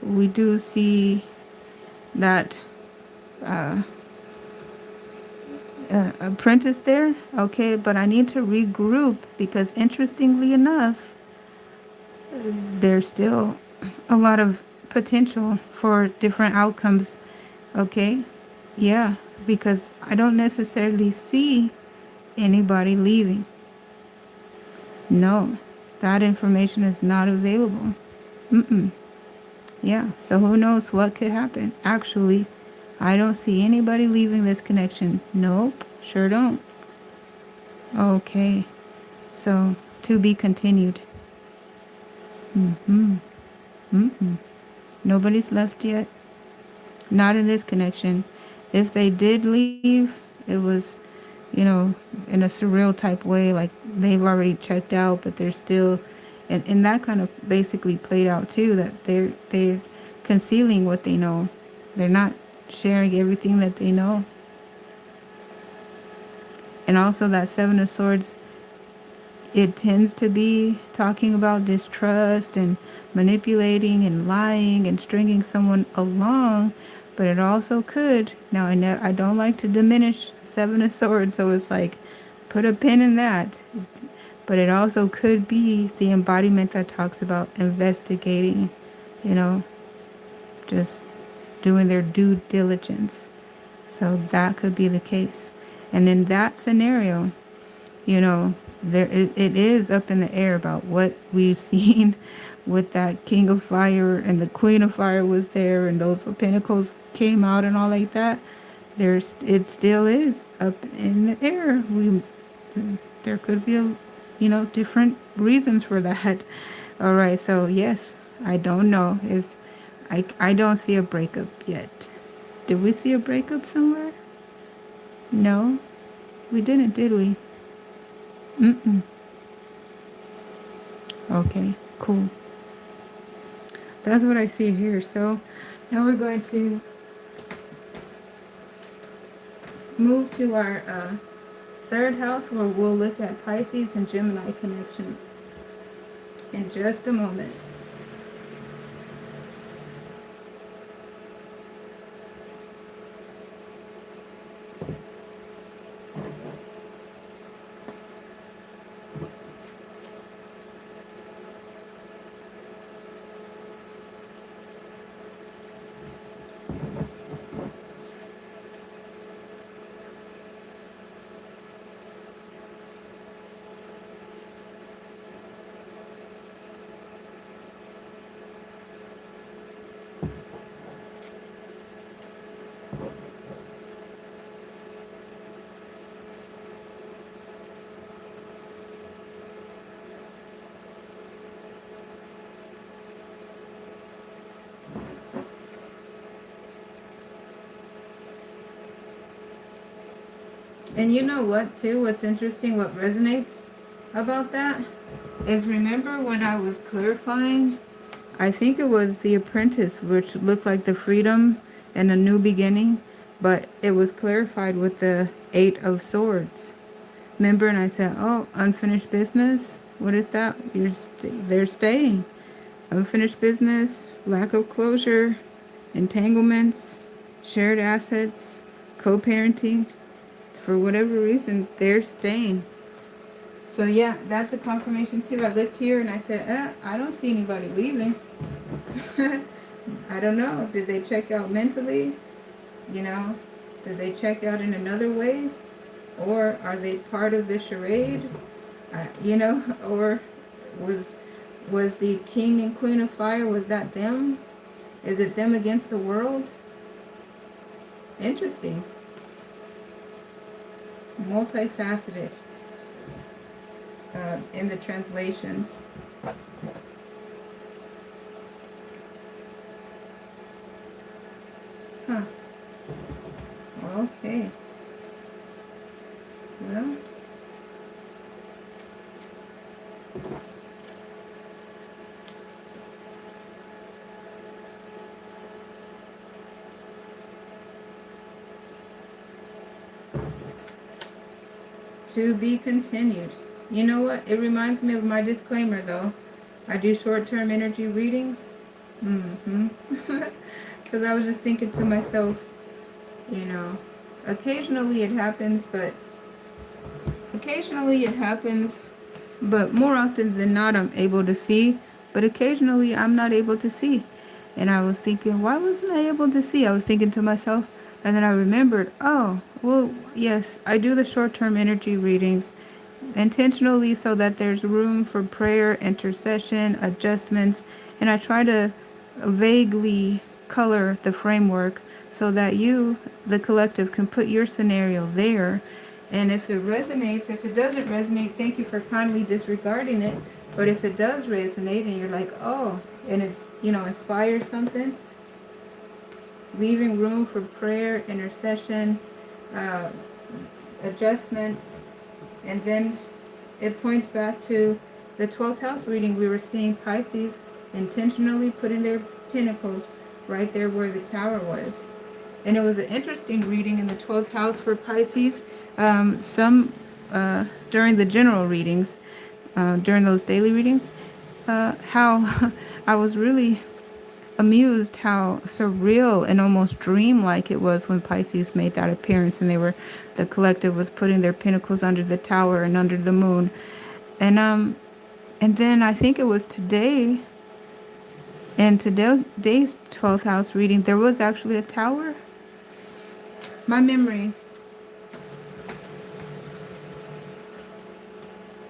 We do see that apprentice there. Okay, but I need to regroup because interestingly enough, there's still a lot of potential for different outcomes. Okay, yeah, because I don't necessarily see anybody leaving. No, that information is not available. Yeah, so who knows what could happen. Actually, I don't see anybody leaving this connection. Nope, sure don't. Okay, so to be continued. Nobody's left yet. Not in this connection. If they did leave, it was, in a surreal type way, like they've already checked out, but they're still, and that kind of basically played out too, that they're concealing what they know. They're not sharing everything that they know. And also that Seven of Swords, it tends to be talking about distrust and manipulating and lying and stringing someone along, but it also could. Now, I don't like to diminish Seven of Swords, so it's like, put a pin in that. But it also could be the embodiment that talks about investigating, just doing their due diligence. So that could be the case. And in that scenario, it is up in the air about what we've seen with that King of Fire and the Queen of Fire was there and those pentacles came out and all like that. It still is up in the air. There could be different reasons for that. All right, so yes, I don't know if I don't see a breakup yet. Did we see a breakup somewhere? No, we didn't, did we? Okay, cool. That's what I see here. So now we're going to move to our third house where we'll look at Pisces and Gemini connections in just a moment. And you know what, too? What's interesting, what resonates about that? is remember when I was clarifying, I think it was The Apprentice, which looked like the freedom and a new beginning, but it was clarified with the Eight of Swords. Remember, and I said, "Oh, unfinished business. What is that? They're staying. Unfinished business, lack of closure, entanglements, shared assets, co-parenting. For whatever reason, they're staying." So yeah, that's a confirmation too. I looked here and I said, I don't see anybody leaving. I don't know. Did they check out mentally? You know, did they check out in another way? Or are they part of the charade? You know, or was was the king and queen of fire, was that them? Is it them against the world? Interesting. Multifaceted in the translations. Huh. Okay. Well, to be continued. You know what? It reminds me of my disclaimer though. I do short-term energy readings. Because I was just thinking to myself, you know, occasionally it happens, but more often than not I'm able to see, but occasionally I'm not able to see. And I was thinking, why wasn't I able to see? I was thinking to myself, and then I remembered, oh, well, yes, I do the short-term energy readings intentionally so that there's room for prayer, intercession, adjustments, and I try to vaguely color the framework so that you, the collective, can put your scenario there. And if it resonates, if it doesn't resonate, thank you for kindly disregarding it. But if it does resonate and you're like, oh, and it's, you know, inspires something, leaving room for prayer, intercession, uh, adjustments, and then it points back to the 12th house reading. We were seeing Pisces intentionally putting their pinnacles right there where the tower was. And it was an interesting reading in the 12th house for Pisces. Some during the general readings, during those daily readings, how I was really amused how surreal and almost dreamlike it was when Pisces made that appearance and the collective was putting their pinnacles under the tower and under the moon. And then I think it was today, in today's 12th house reading, there was actually a tower. My memory,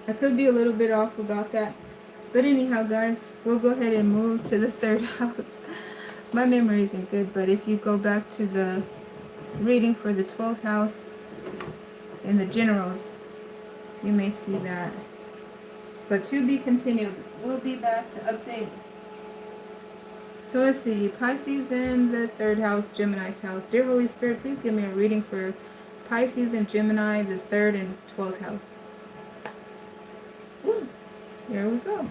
I could be a little bit off about that. But anyhow, guys, we'll go ahead and move to the 3rd house. My memory isn't good, but if you go back to the reading for the 12th house in the generals, you may see that. But to be continued. We'll be back to update. So let's see. Pisces in the 3rd house, Gemini's house. Dear Holy Spirit, please give me a reading for Pisces and Gemini, the 3rd and 12th house. Ooh, here we go.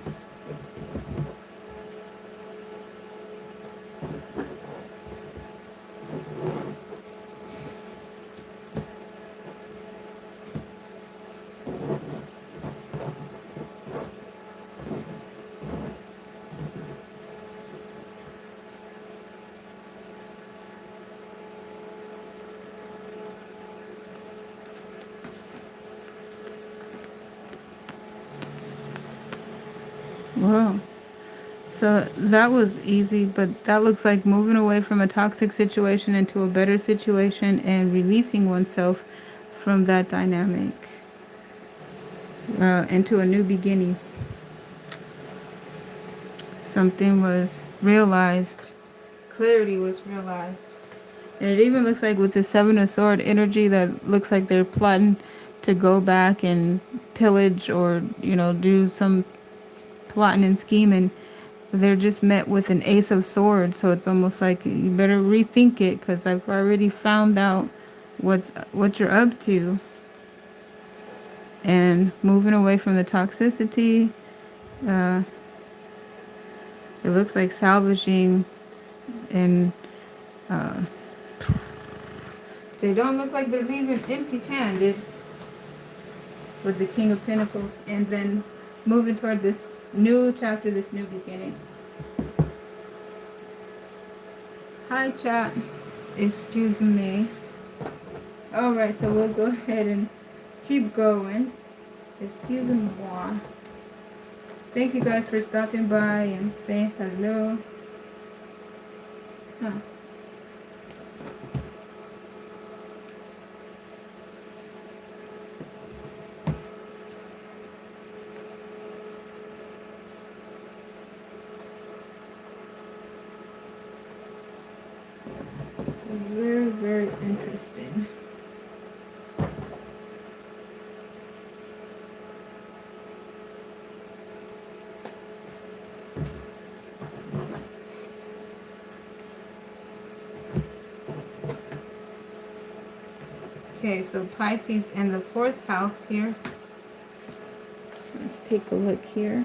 Whoa. So that was easy, but that looks like moving away from a toxic situation into a better situation and releasing oneself from that dynamic into a new beginning. Something was realized. Clarity was realized. And it even looks like with the 7 of Sword energy that looks like they're plotting to go back and pillage or, you know, do some plotting and scheming. They're just met with an Ace of Swords, so it's almost like you better rethink it because I've already found out what you're up to. And moving away from the toxicity Uh, it looks like salvaging, and they don't look like they're leaving empty-handed with the King of Pentacles, and then moving toward this new chapter, this new beginning. Hi, chat. Excuse me. Alright, so we'll go ahead and keep going. Excuse moi. Thank you guys for stopping by and saying hello. Huh. Very, very interesting. Okay, so Pisces in the 4th house here. Let's take a look here.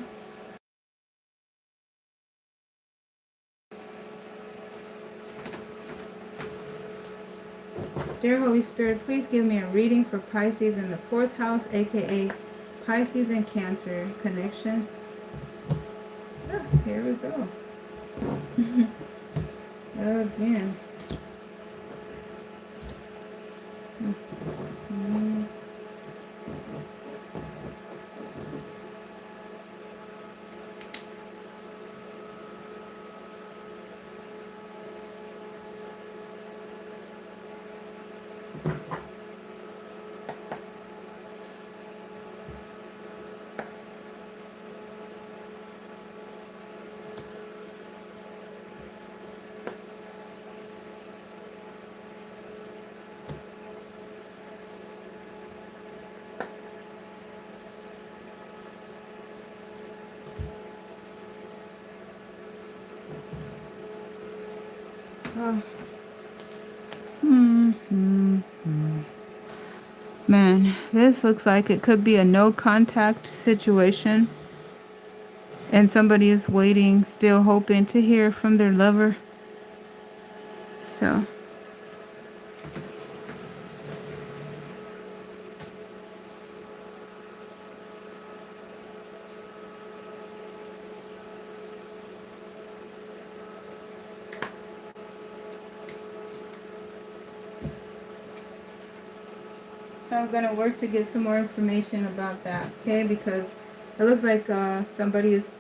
Dear Holy Spirit, please give me a reading for Pisces in the 4th house, aka Pisces and Cancer connection. Oh, here we go. Again. Oh. Man, this looks like it could be a no contact situation, and somebody is waiting, still hoping to hear from their lover. So I'm gonna work to get some more information about that, okay? Because it looks like somebody is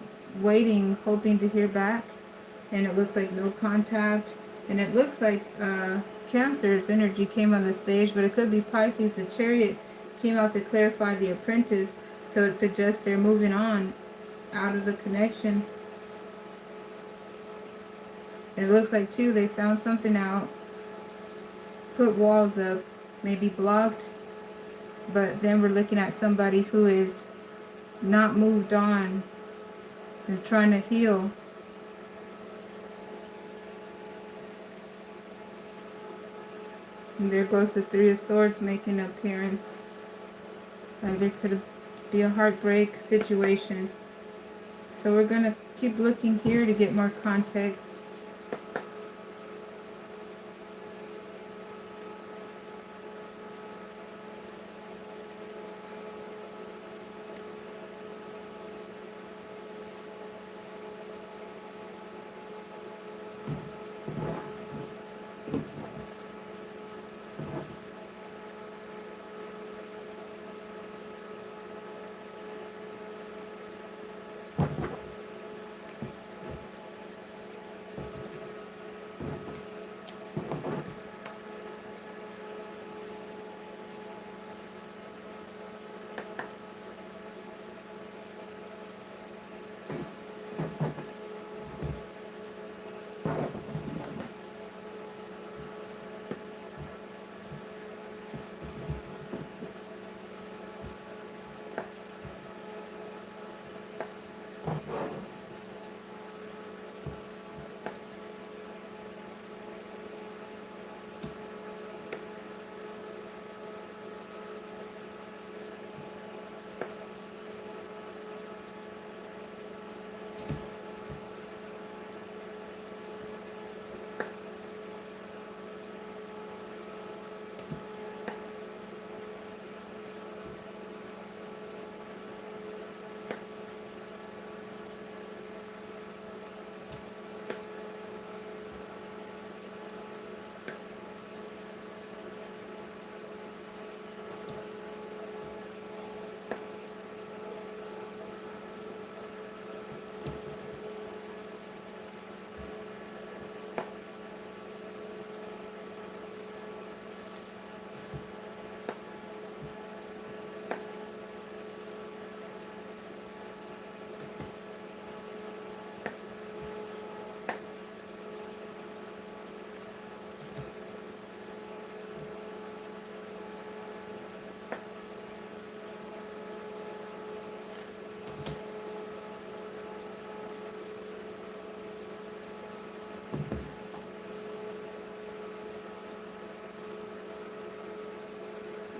waiting, hoping to hear back, and it looks like no contact, and it looks like Cancer's energy came on the stage, but it could be Pisces. The Chariot came out to clarify the Apprentice, so it suggests they're moving on out of the connection. It looks like too they found something out, put walls up, maybe blocked. But then we're looking at somebody who is not moved on and trying to heal. And there goes the Three of Swords making an appearance. Like there could be a heartbreak situation. So we're going to keep looking here to get more context.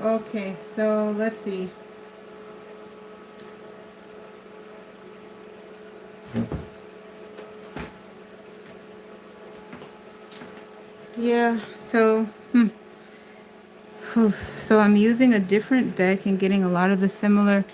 Okay, so let's see. Yeah, so so I'm using a different deck and getting a lot of the similar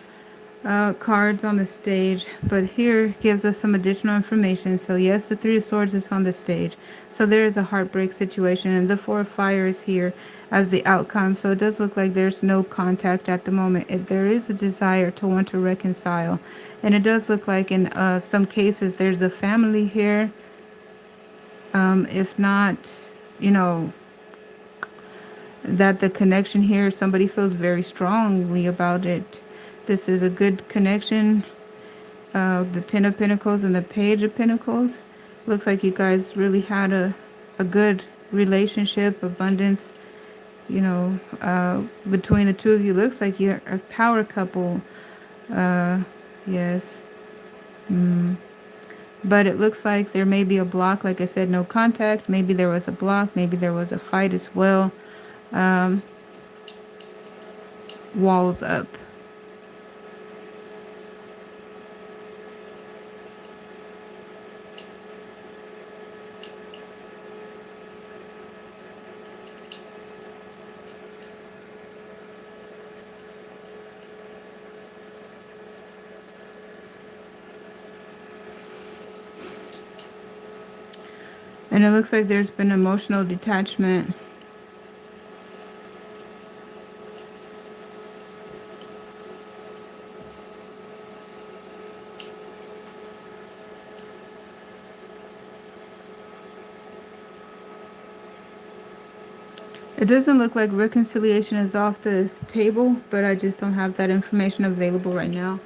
cards on the stage, but here gives us some additional information. So yes, the Three of Swords is on the stage. So there is a heartbreak situation, and the Four of Fire is here as the outcome. So it does look like there's no contact at the moment. There is a desire to want to reconcile, and it does look like in some cases there's a family here. If not, you know, that the connection here, somebody feels very strongly about it. This is a good connection. The Ten of Pentacles and the Page of Pentacles. Looks like you guys really had a good relationship, abundance, you know, between the two of you. Looks like you're a power couple. Yes. But it looks like there may be a block. Like I said, no contact. Maybe there was a block. Maybe there was a fight as well. Walls up. And it looks like there's been emotional detachment. It doesn't look like reconciliation is off the table, but I just don't have that information available right now.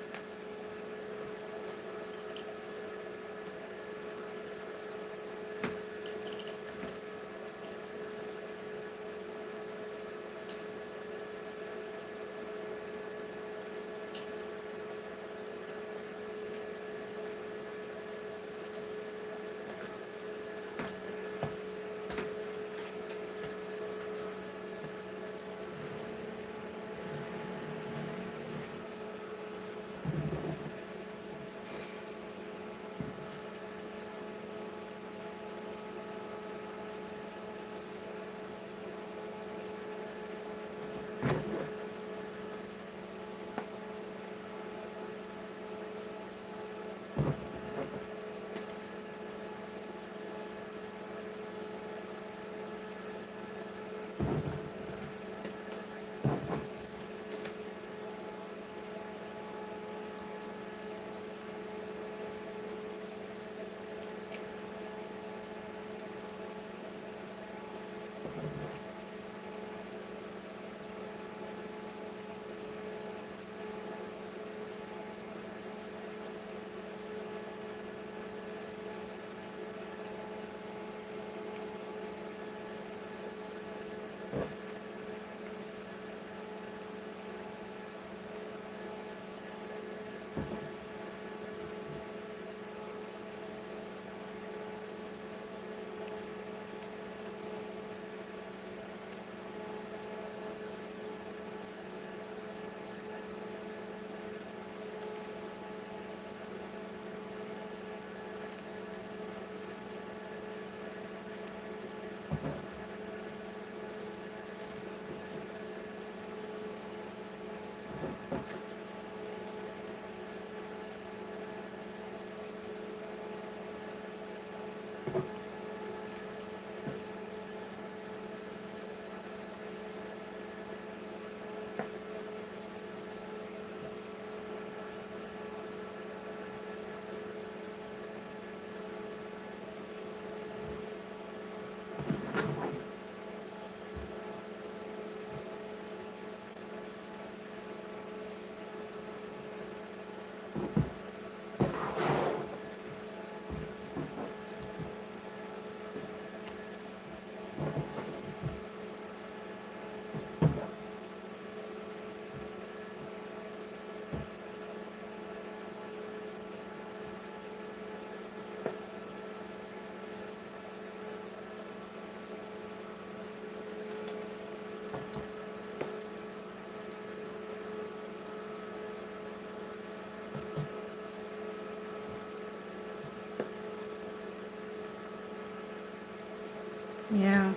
Yeah.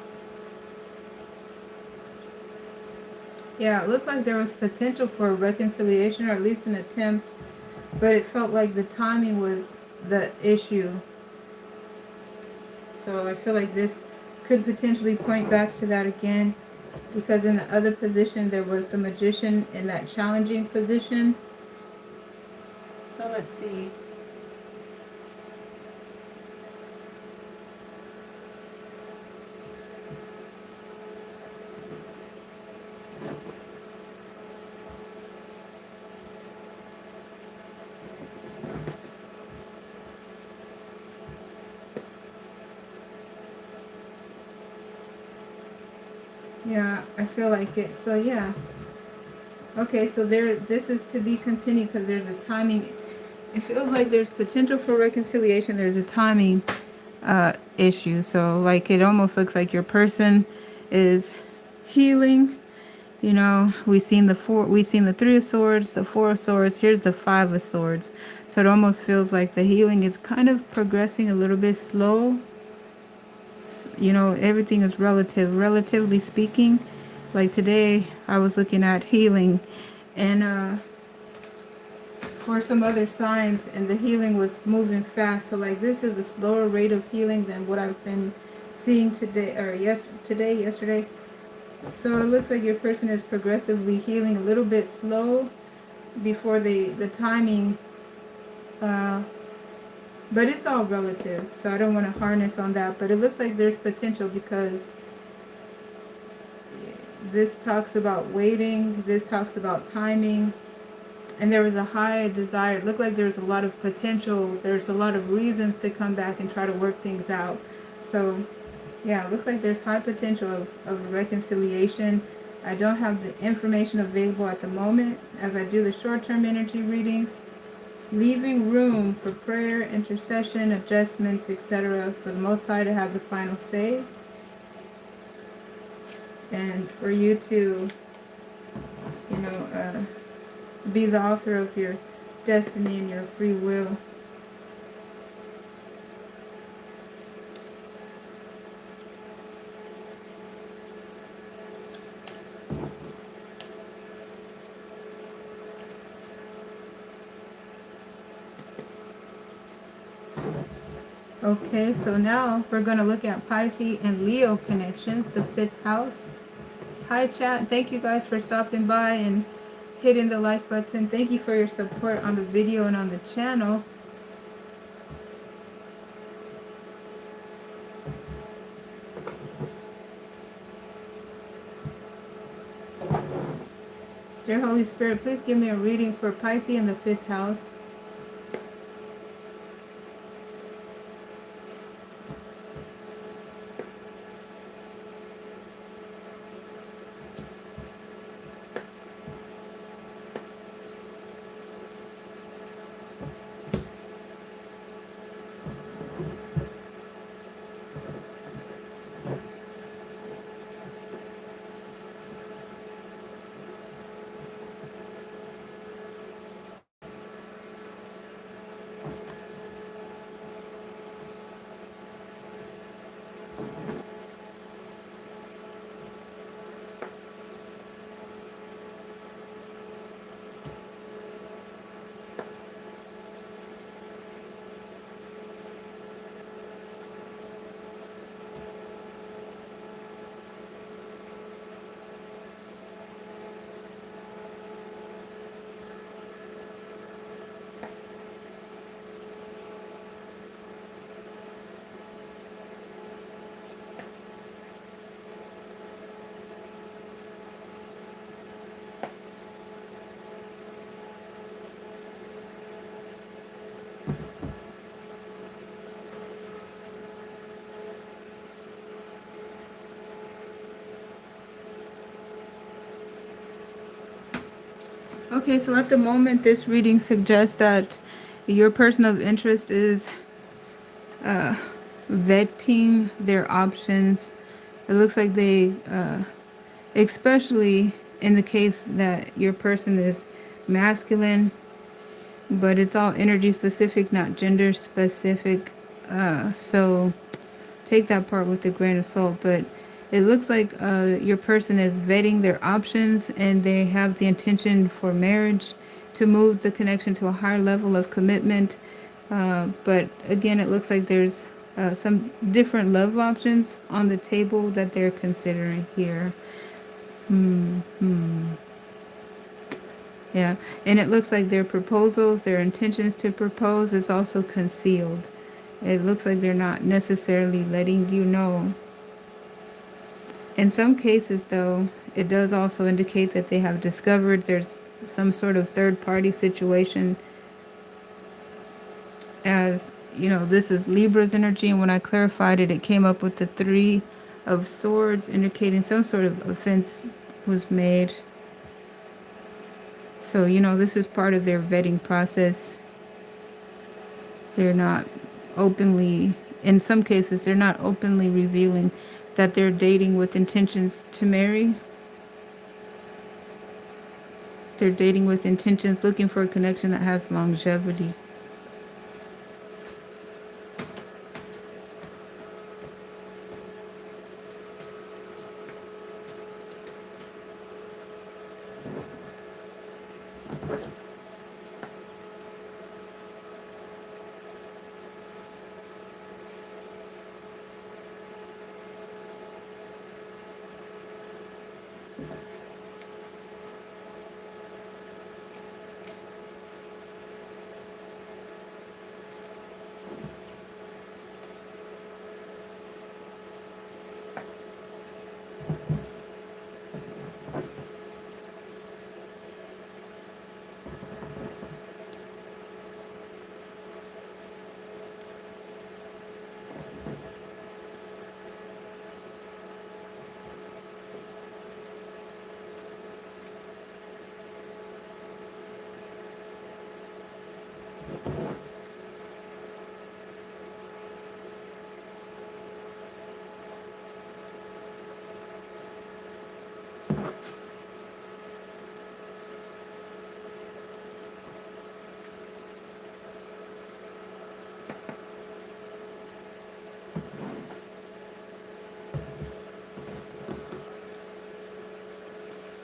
Yeah, it looked like there was potential for reconciliation, or at least an attempt, but it felt like the timing was the issue. So I feel like this could potentially point back to that again, because in the other position there was the magician in that challenging position. So let's see. Yeah, I feel like it. So yeah. Okay, so this is to be continued because there's a timing. It feels like there's potential for reconciliation. There's a timing issue. So like it almost looks like your person is healing. You know, we've seen the three of swords, the four of swords, here's the five of swords. So it almost feels like the healing is kind of progressing a little bit slow. You know, everything is relatively speaking. Like today I was looking at healing and for some other signs, and the healing was moving fast. So like this is a slower rate of healing than what I've been seeing today, or yesterday. So it looks like your person is progressively healing a little bit slow before the timing, uh, but it's all relative. So I don't want to harness on that. But it looks like there's potential because this talks about waiting. This talks about timing. And there was a high desire. It looked like there was a lot of potential. There's a lot of reasons to come back and try to work things out. So yeah, it looks like there's high potential of reconciliation. I don't have the information available at the moment as I do the short-term energy readings, leaving room for prayer, intercession, adjustments, etc. for the Most High to have the final say, and for you to, you know, be the author of your destiny and your free will. Okay, so now we're going to look at Pisces and Leo connections, the fifth house. Hi, chat. Thank you guys for stopping by and hitting the like button. Thank you for your support on the video and on the channel. Dear Holy Spirit, please give me a reading for Pisces in the fifth house. Okay, so at the moment, this reading suggests that your person of interest is vetting their options. It looks like they, especially in the case that your person is masculine, but it's all energy specific, not gender specific. So take that part with a grain of salt. But it looks like your person is vetting their options and they have the intention for marriage, to move the connection to a higher level of commitment. But again, it looks like there's some different love options on the table that they're considering here. Yeah, and it looks like their proposals, their intentions to propose is also concealed. It looks like they're not necessarily letting you know. In some cases, though, it does also indicate that they have discovered there's some sort of third party situation. As you know, this is Libra's energy, and when I clarified it, it came up with the Three of Swords, indicating some sort of offense was made. So, you know, this is part of their vetting process. They're not openly, in some cases, they're not openly revealing that they're dating with intentions to marry. They're dating with intentions, looking for a connection that has longevity.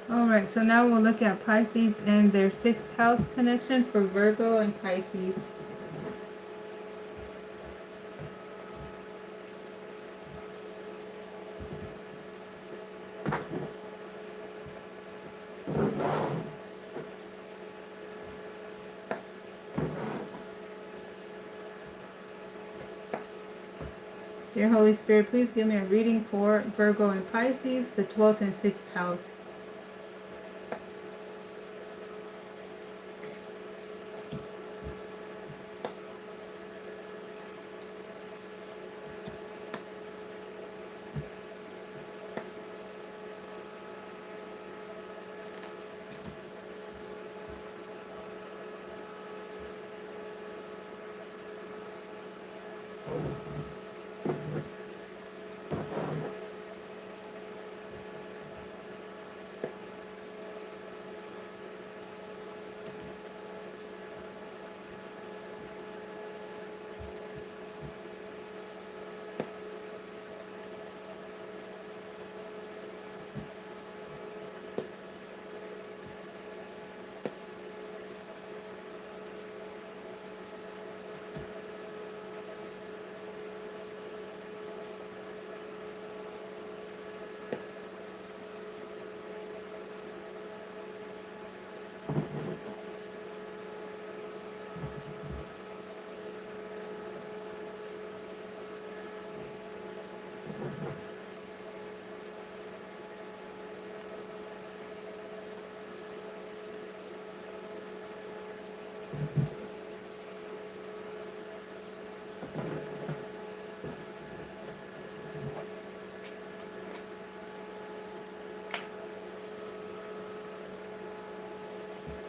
Alright, so now we'll look at Pisces and their 6th house connection for Virgo and Pisces. Dear Holy Spirit, please give me a reading for Virgo and Pisces, the 12th and 6th house.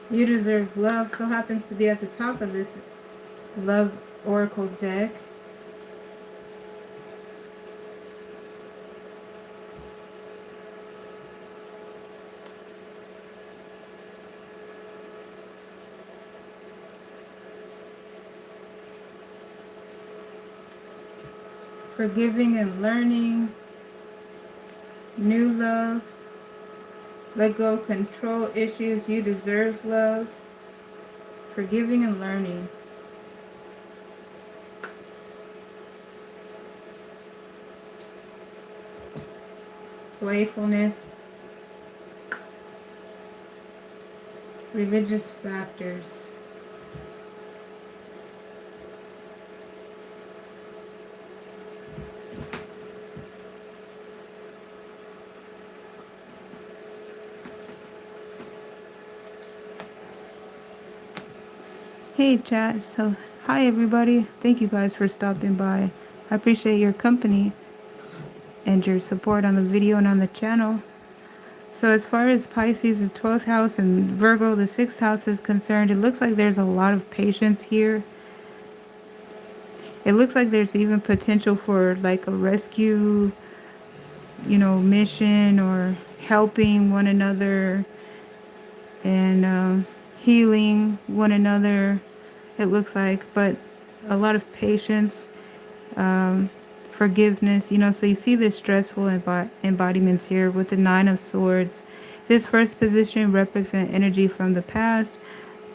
You Deserve Love so happens to be at the top of this Love Oracle deck. Forgiving and learning, new love, let go of control issues, you deserve love. Forgiving and learning. Playfulness, religious factors. Hey chat, so hi everybody. Thank you guys for stopping by. I appreciate your company and your support on the video and on the channel. So as far as Pisces, the 12th house, and Virgo, the 6th house is concerned, it looks like there's a lot of patience here. It looks like there's even potential for like a rescue, mission, or helping one another and healing one another, it looks like, but a lot of patience, forgiveness, so you see this stressful embodiments here with the 9 of Swords. This first position represents energy from the past,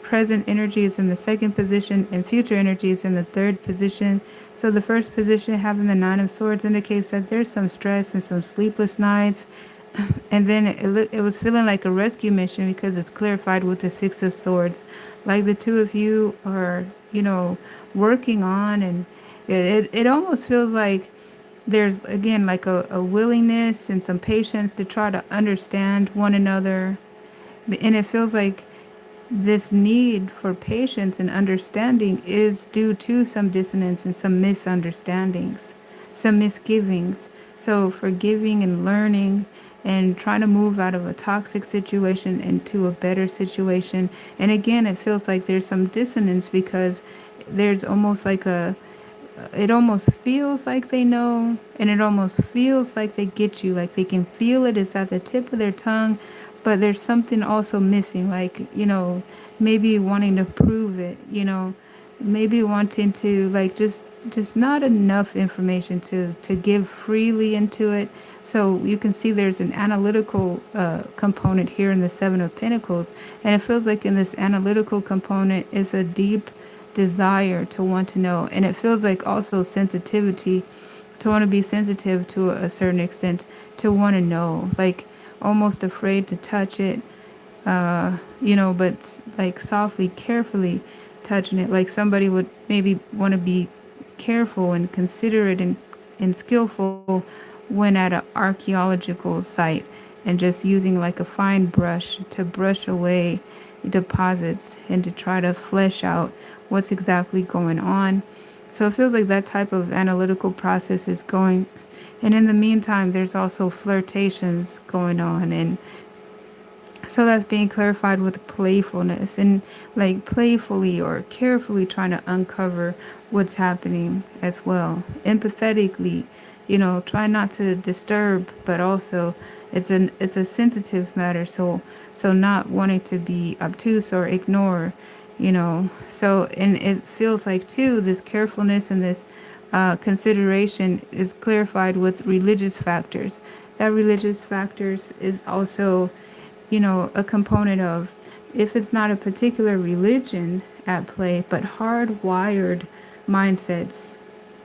present energy is in the second position, and future energy is in the third position. So the first position, having the 9 of Swords, indicates that there's some stress and some sleepless nights. And then it was feeling like a rescue mission because it's clarified with the 6 of Swords. Like the two of you are, working on, and it almost feels like there's, again, like a willingness and some patience to try to understand one another. And it feels like this need for patience and understanding is due to some dissonance and some misunderstandings, some misgivings. So forgiving and learning and trying to move out of a toxic situation into a better situation. And again, it feels like there's some dissonance because there's almost like it almost feels like they know, and it almost feels like they get you, like they can feel it, it's at the tip of their tongue, but there's something also missing, like, maybe wanting to prove it, maybe wanting to, like, just not enough information to give freely into it. So you can see there's an analytical component here in the 7 of Pentacles, and it feels like in this analytical component is a deep desire to want to know, and it feels like also sensitivity, to want to be sensitive to a certain extent, to want to know, like almost afraid to touch it, but like softly, carefully touching it, like somebody would maybe want to be careful and considerate and skillful when at an archaeological site, and just using like a fine brush to brush away deposits and to try to flesh out what's exactly going on. So it feels like that type of analytical process is going. And in the meantime, there's also flirtations going on. And so that's being clarified with playfulness, and like playfully or carefully trying to uncover what's happening as well. Empathetically, try not to disturb, but also it's a sensitive matter. So not wanting to be obtuse or ignore, So, and it feels like too, this carefulness and this consideration is clarified with religious factors. That religious factors is also, a component of, if it's not a particular religion at play, but hardwired mindsets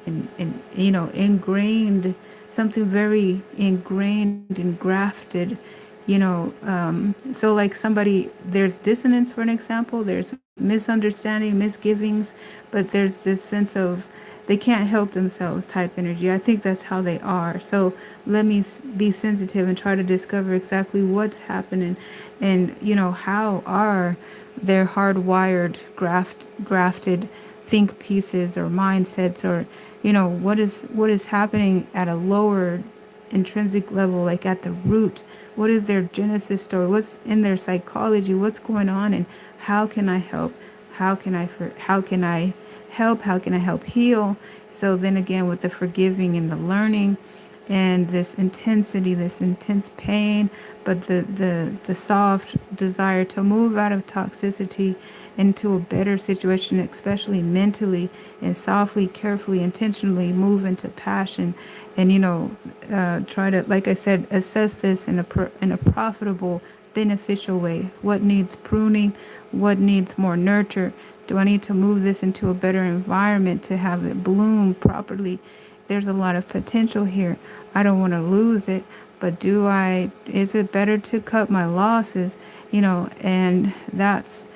and ingrained, something very ingrained and grafted, so like somebody, there's dissonance, for an example, there's misunderstanding, misgivings, but there's this sense of they can't help themselves type energy. I think that's how they are. So let me be sensitive and try to discover exactly what's happening, and how are their hardwired grafted think pieces or mindsets, or what is happening at a lower intrinsic level, like at the root. What is their genesis story? What's in their psychology? What's going on? And how can I help? How can I help? How can I help heal? So then again, with the forgiving and the learning and this intensity, this intense pain, but the soft desire to move out of toxicity into a better situation, especially mentally, and softly, carefully, intentionally move into passion, and try to, like I said, assess this in a profitable, beneficial way. What needs pruning? What needs more nurture? Do I need to move this into a better environment to have it bloom properly? There's a lot of potential here. I don't want to lose it, but is it better to cut my losses? And that's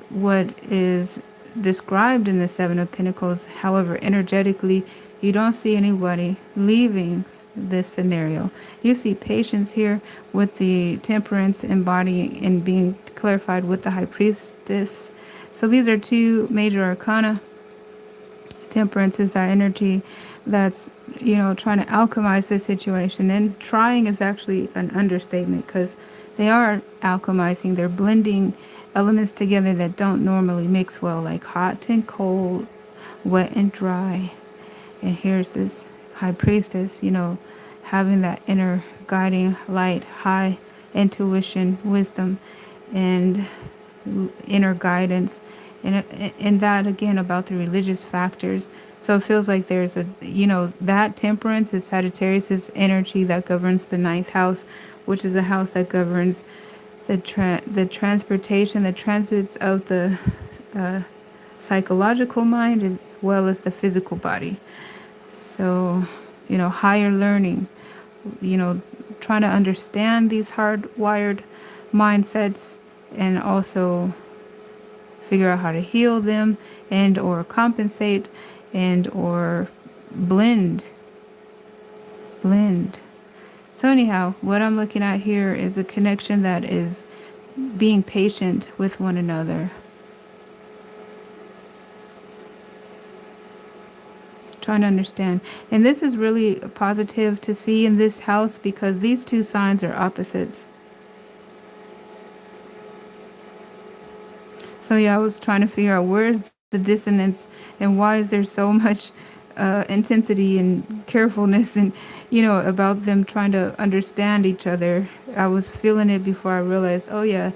what is described in the Seven of Pentacles. However, energetically, you don't see anybody leaving this scenario. You see patience here with the Temperance embodying and being clarified with the High Priestess. So these are two major arcana. Temperance is that energy that's trying to alchemize the situation, and trying is actually an understatement because they are alchemizing. They're blending elements together that don't normally mix well, like hot and cold, wet and dry. And here's this High Priestess, having that inner guiding light, high intuition, wisdom, and inner guidance, and that again about the religious factors. So it feels like there's that Temperance is Sagittarius's energy that governs the ninth house, which is a house that governs the transportation, the transits of the psychological mind as well as the physical body. So higher learning, trying to understand these hardwired mindsets, and also figure out how to heal them and or compensate and or blend. So anyhow, what I'm looking at here is a connection that is being patient with one another, trying to understand. And this is really positive to see in this house because these two signs are opposites. So yeah, I was trying to figure out where's the dissonance and why is there so much intensity and carefulness and about them trying to understand each other. I was feeling it before I realized, oh yeah,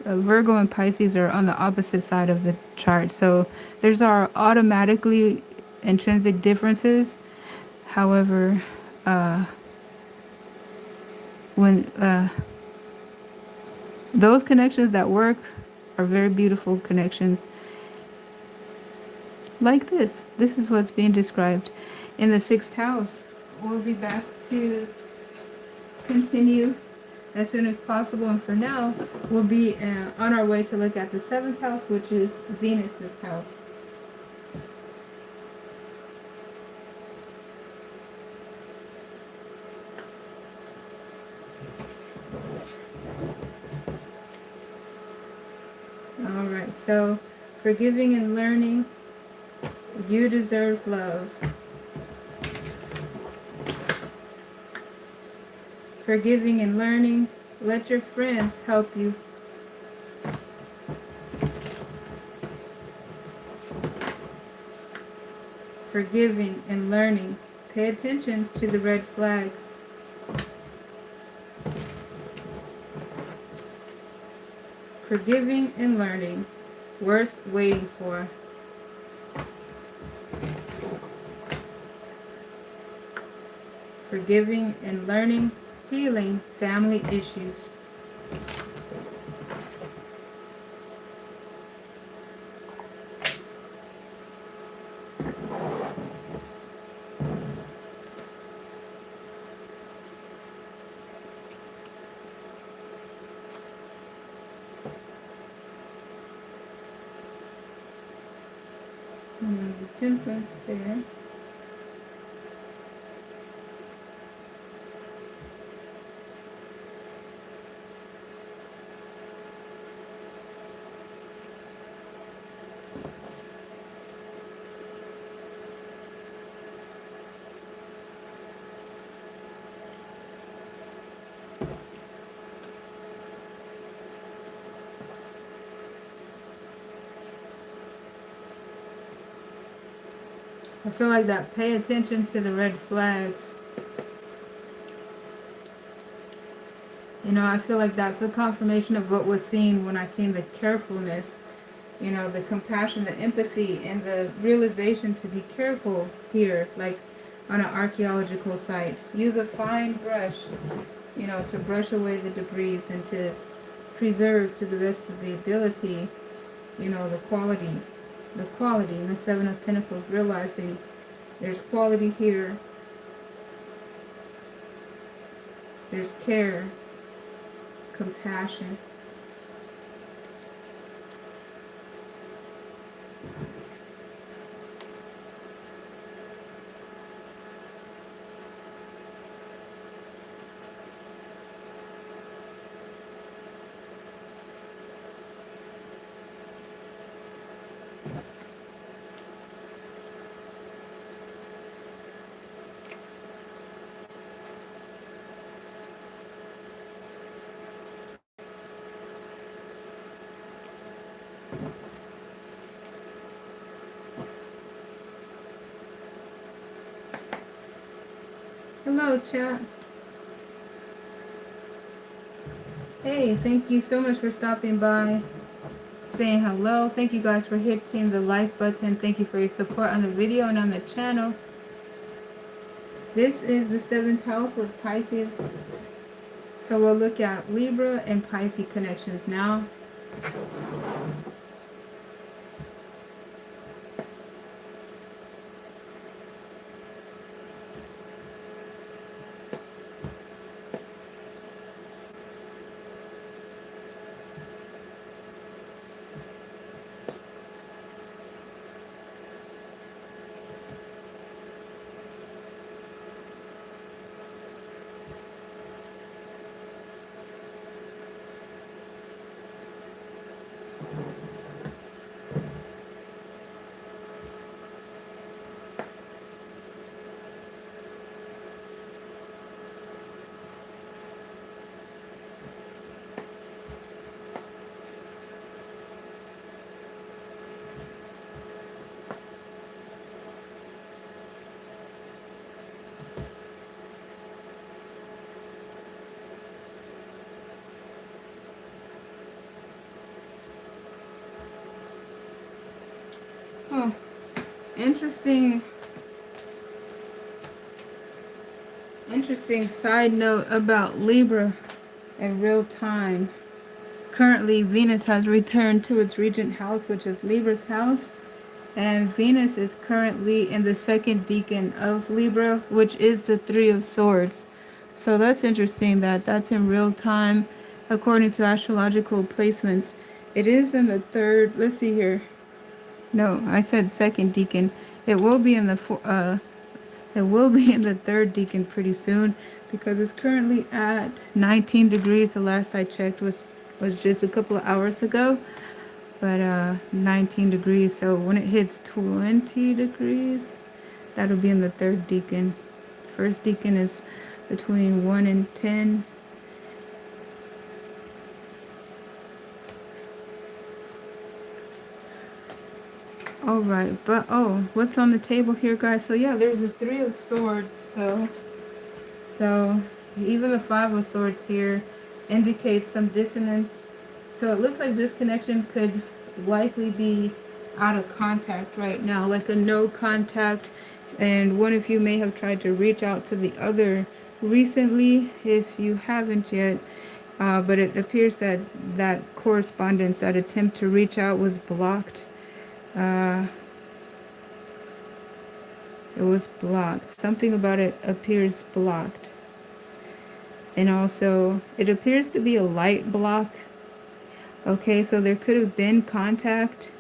Virgo and Pisces are on the opposite side of the chart. So there's our automatically intrinsic differences. However, when those connections that work are very beautiful connections. Like this. This is what's being described in the sixth house. We'll be back to continue as soon as possible. And for now, we'll be on our way to look at the seventh house, which is Venus's house. All right. So, forgiving and learning. You deserve love. Forgiving and learning. Let your friends help you. Forgiving and learning. Pay attention to the red flags. Forgiving and learning. Worth waiting for. Forgiving and learning. Healing family issues. And the Temperance there. I feel like that pay attention to the red flags. I feel like that's a confirmation of what was seen when I seen the carefulness. You know, the compassion, the empathy, and the realization to be careful here, like on an archaeological site. Use a fine brush, you know, to brush away the debris and to preserve to the best of the ability, you know, the quality. The quality in the Seven of Pentacles, realizing there's quality here, there's care, compassion. Hello, chat. Hey, thank you so much for stopping by, saying hello. Thank you guys for hitting the like button. Thank you for your support on the video and on the channel. This is the 7th house with Pisces. So we'll look at Libra and Pisces connections now. Oh, interesting side note about Libra in real time. Currently, Venus has returned to its regent house, which is Libra's house. And Venus is currently in the 2nd decan of Libra, which is the 3 of Swords. So that's interesting that that's in real time, according to astrological placements. It is in the 3rd, let's see here. No, I said 2nd decan. It will be in the 3rd decan pretty soon, because it's currently at 19 degrees. The last I checked was just a couple of hours ago. But 19 degrees, so when it hits 20 degrees, that'll be in the 3rd decan. 1st decan is between 1 and 10. All right, but what's on the table here, guys? So yeah, there's a 3 of Swords. So even the 5 of Swords here indicates some dissonance. So it looks like this connection could likely be out of contact right now, like a no contact. And one of you may have tried to reach out to the other recently, if you haven't yet. But it appears that that correspondence, that attempt to reach out, was blocked. It was blocked. Something about it appears blocked. And also, it appears to be a light block. Okay, so there could have been contact,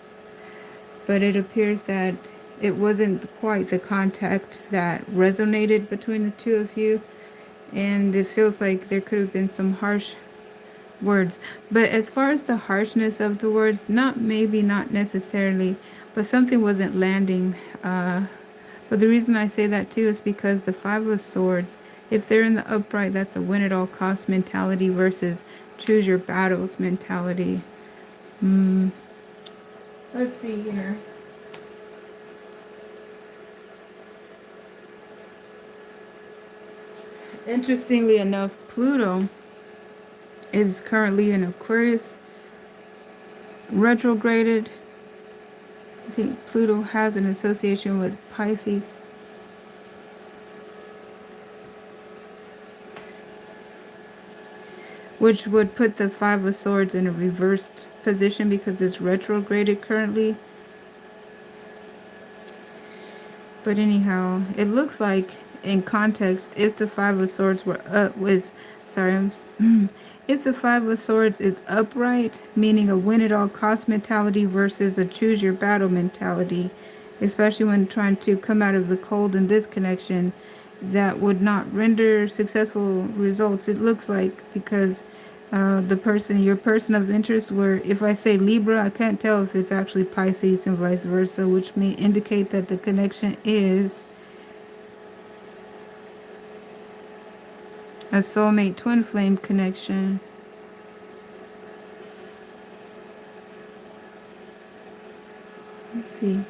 but it appears that it wasn't quite the contact that resonated between the two of you. And it feels like there could have been some harsh words. But as far as the harshness of the words, not necessarily, but something wasn't landing. But the reason I say that too is because the 5 of Swords, if they're in the upright, that's a win at all cost mentality versus choose your battles mentality. Let's see here. Interestingly enough, Pluto is currently in Aquarius, retrograded, I think Pluto has an association with Pisces. Which would put the Five of Swords in a reversed position because it's retrograded currently. But anyhow, it looks like in context, if the Five of Swords were if the Five of Swords is upright, meaning a win at all cost mentality versus a choose your battle mentality, especially when trying to come out of the cold in this connection, that would not render successful results. It looks like because your person of interest, where if I say Libra, I can't tell if it's actually Pisces and vice versa, which may indicate that the connection is a soulmate twin flame connection. Let's see.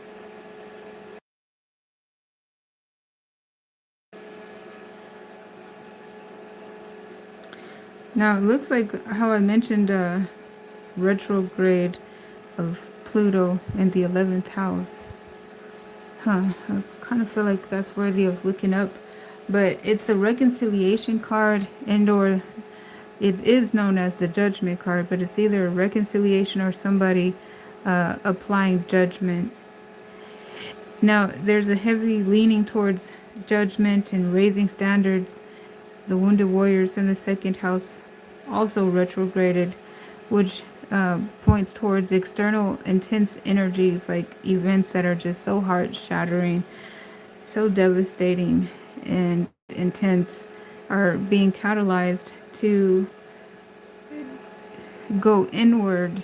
Now it looks like how I mentioned retrograde of Pluto in the 11th house. I kind of feel like that's worthy of looking up. But it's the reconciliation card, and/or it is known as the judgment card, but it's either a reconciliation or somebody applying judgment. Now, there's a heavy leaning towards judgment and raising standards. The Wounded Warriors in the second house also retrograded, which points towards external intense energies like events that are just so heart shattering, so devastating and intense, are being catalyzed to go inward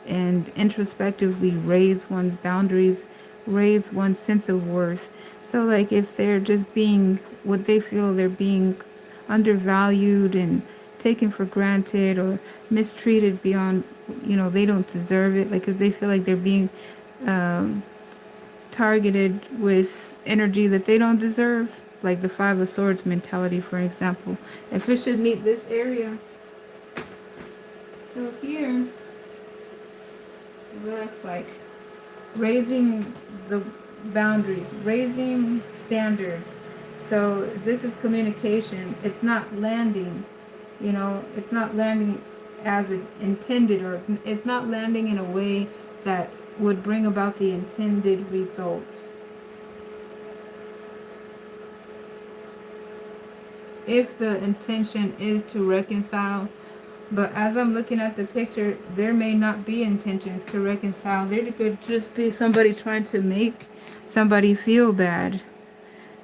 and introspectively raise one's boundaries, raise one's sense of worth. So, like, if they're just being what they feel they're being undervalued and taken for granted or mistreated beyond, they don't deserve it. Like, if they feel like they're being targeted with energy that they don't deserve, like the Five of Swords mentality, for example. If it should meet this area, so here, it looks like raising the boundaries, raising standards. So this is communication. It's not landing, it's not landing as it intended, or it's not landing in a way that would bring about the intended results. If the intention is to reconcile, but as I'm looking at the picture, there may not be intentions to reconcile. There could just be somebody trying to make somebody feel bad.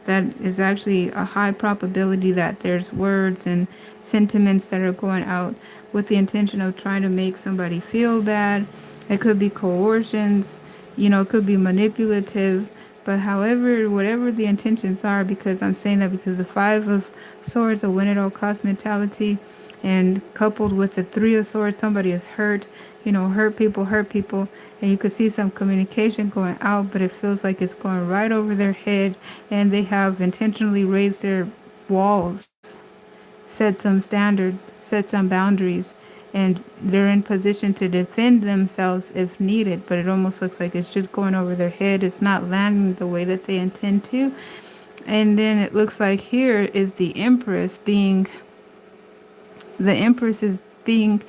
That is actually a high probability that there's words and sentiments that are going out with the intention of trying to make somebody feel bad. It could be coercions, it could be manipulative. But however, whatever the intentions are, because I'm saying that because the Five of Swords, a win at all cost mentality, and coupled with the Three of Swords, somebody is hurt, hurt people, and you could see some communication going out, but it feels like it's going right over their head, and they have intentionally raised their walls, set some standards, set some boundaries, and they're in position to defend themselves if needed, but it almost looks like it's just going over their head. It's not landing the way that they intend to. And then it looks like here is the Empress is being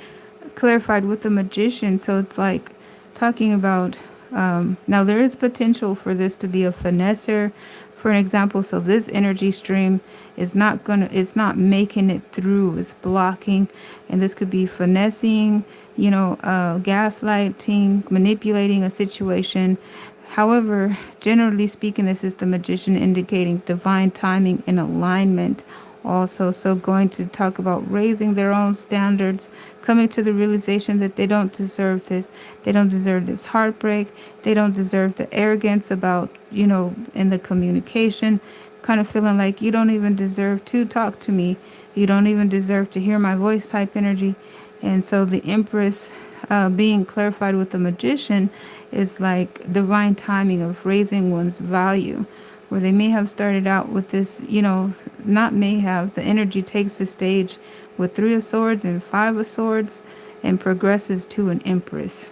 clarified with the Magician. So it's like talking about, now there is potential for this to be a finesser, for an example. So this energy stream is it's not making it through, it's blocking. And this could be finessing, gaslighting, manipulating a situation. However, generally speaking, this is the Magician indicating divine timing and alignment also. So going to talk about raising their own standards, coming to the realization that they don't deserve this. They don't deserve this heartbreak. They don't deserve the arrogance about, in the communication, kind of feeling like you don't even deserve to talk to me. You don't even deserve to hear my voice type energy. And so the Empress being clarified with the Magician is like divine timing of raising one's value, where they may have started out with this, not may have, the energy takes the stage with Three of Swords and Five of Swords and progresses to an Empress.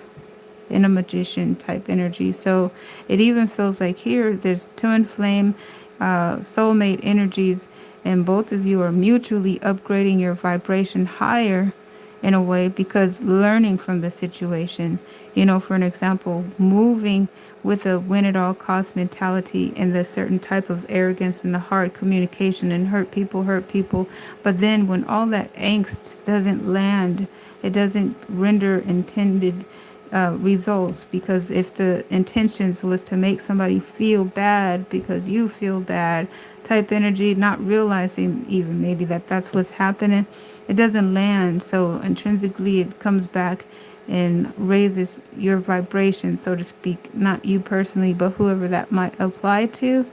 in a magician type energy. So it even feels like here there's twin flame, soulmate energies, and both of you are mutually upgrading your vibration higher in a way, because learning from the situation, for an example, moving with a win at all cost mentality and the certain type of arrogance and the hard communication and hurt people. But then when all that angst doesn't land, it doesn't render intended results, because if the intentions was to make somebody feel bad because you feel bad type energy, not realizing even maybe that that's what's happening, it doesn't land. So intrinsically it comes back and raises your vibration, so to speak, not you personally but whoever that might apply to.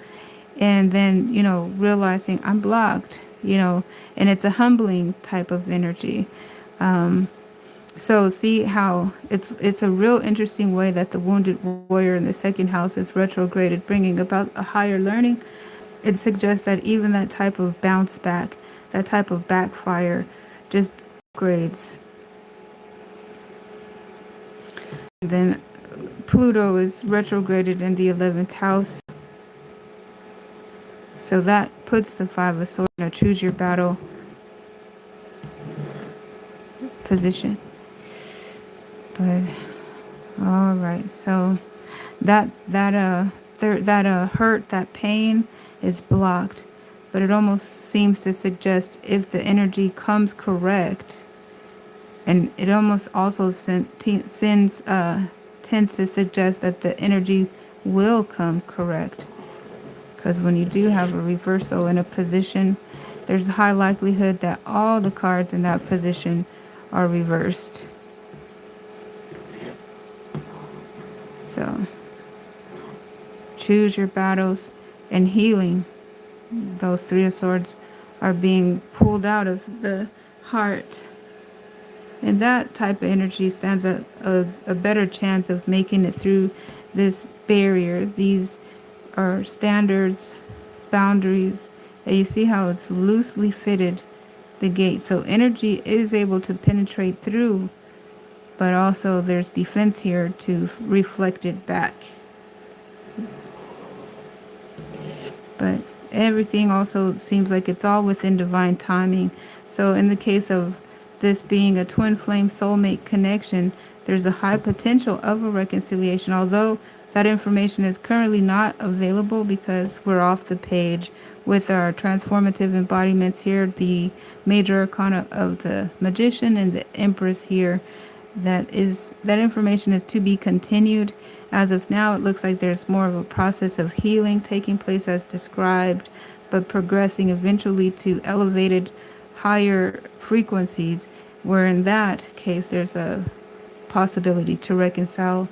And then realizing I'm blocked, and it's a humbling type of energy. So see how it's a real interesting way that the wounded warrior in the second house is retrograded, bringing about a higher learning. It suggests that even that type of bounce back, that type of backfire, just upgrades. And then Pluto is retrograded in the 11th house. So that puts the Five of Swords in a choose your battle position. But all right, so that hurt, that pain is blocked, but it almost seems to suggest if the energy comes correct, and it almost also tends to suggest that the energy will come correct, because when you do have a reversal in a position, there's a high likelihood that all the cards in that position are reversed. So choose your battles, and healing. Those Three of Swords are being pulled out of the heart. And that type of energy stands a better chance of making it through this barrier. These are standards, boundaries, and you see how it's loosely fitted, the gate. So energy is able to penetrate through, but also there's defense here to reflect it back. But everything also seems like it's all within divine timing. So in the case of this being a twin flame soulmate connection, there's a high potential of a reconciliation, although that information is currently not available because we're off the page with our transformative embodiments here, the major arcana of the magician and the empress here. That information is to be continued. As of now, it looks like there's more of a process of healing taking place as described, but progressing eventually to elevated higher frequencies, where in that case there's a possibility to reconcile.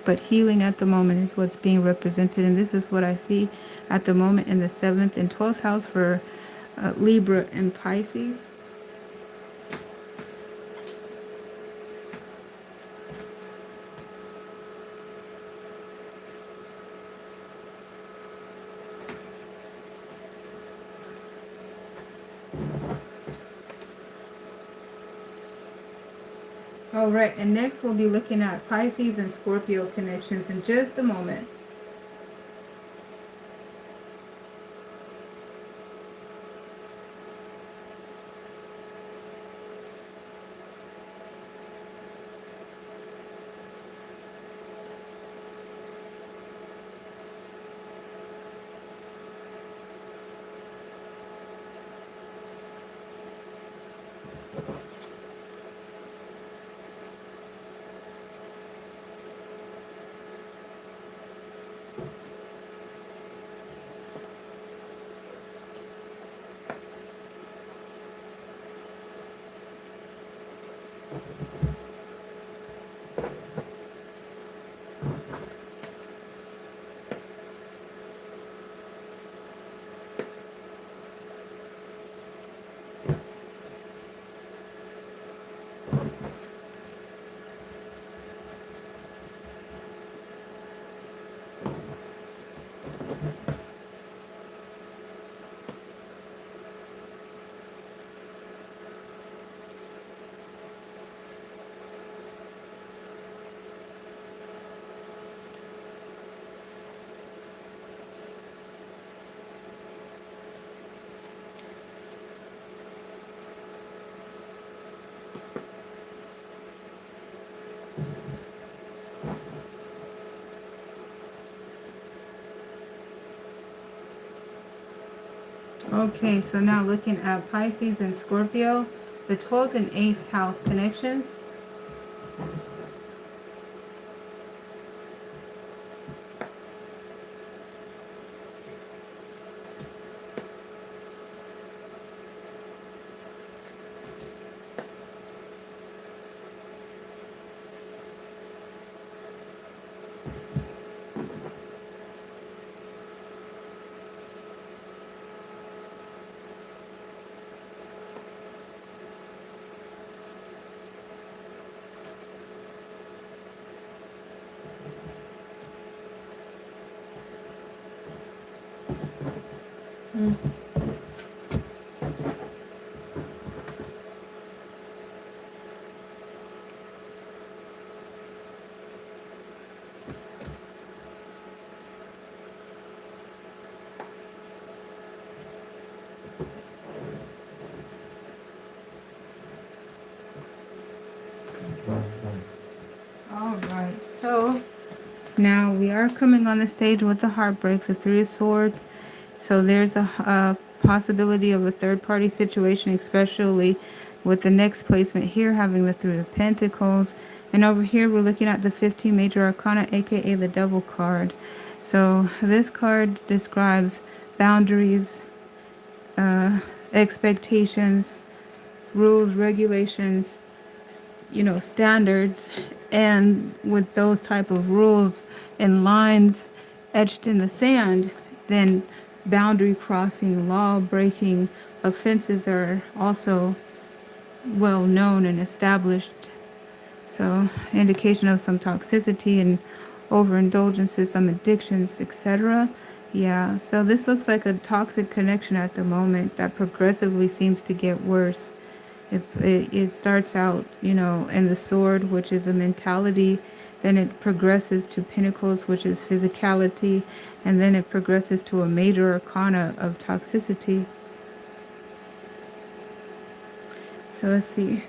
But healing at the moment is what's being represented, and this is what I see at the moment in the 7th and 12th house for Libra and Pisces. All right, and next we'll be looking at Pisces and Scorpio connections in just a moment. Okay, so now looking at Pisces and Scorpio, the 12th and 8th house connections. All right, so now we are coming on the stage with the heartbreak, the Three of Swords. So there's a possibility of a third party situation, especially with the next placement here having the Three of Pentacles. And over here we're looking at the 15 major arcana, aka the Devil card. So this card describes boundaries, expectations, rules, regulations, standards, and with those type of rules and lines etched in the sand, then boundary crossing, law breaking offenses are also well known and established. So indication of some toxicity and overindulgences, some addictions, etc. Yeah, so this looks like a toxic connection at the moment that progressively seems to get worse. It starts out, in the sword, which is a mentality. Then it progresses to pentacles, which is physicality. And then it progresses to a major arcana of toxicity. So let's see.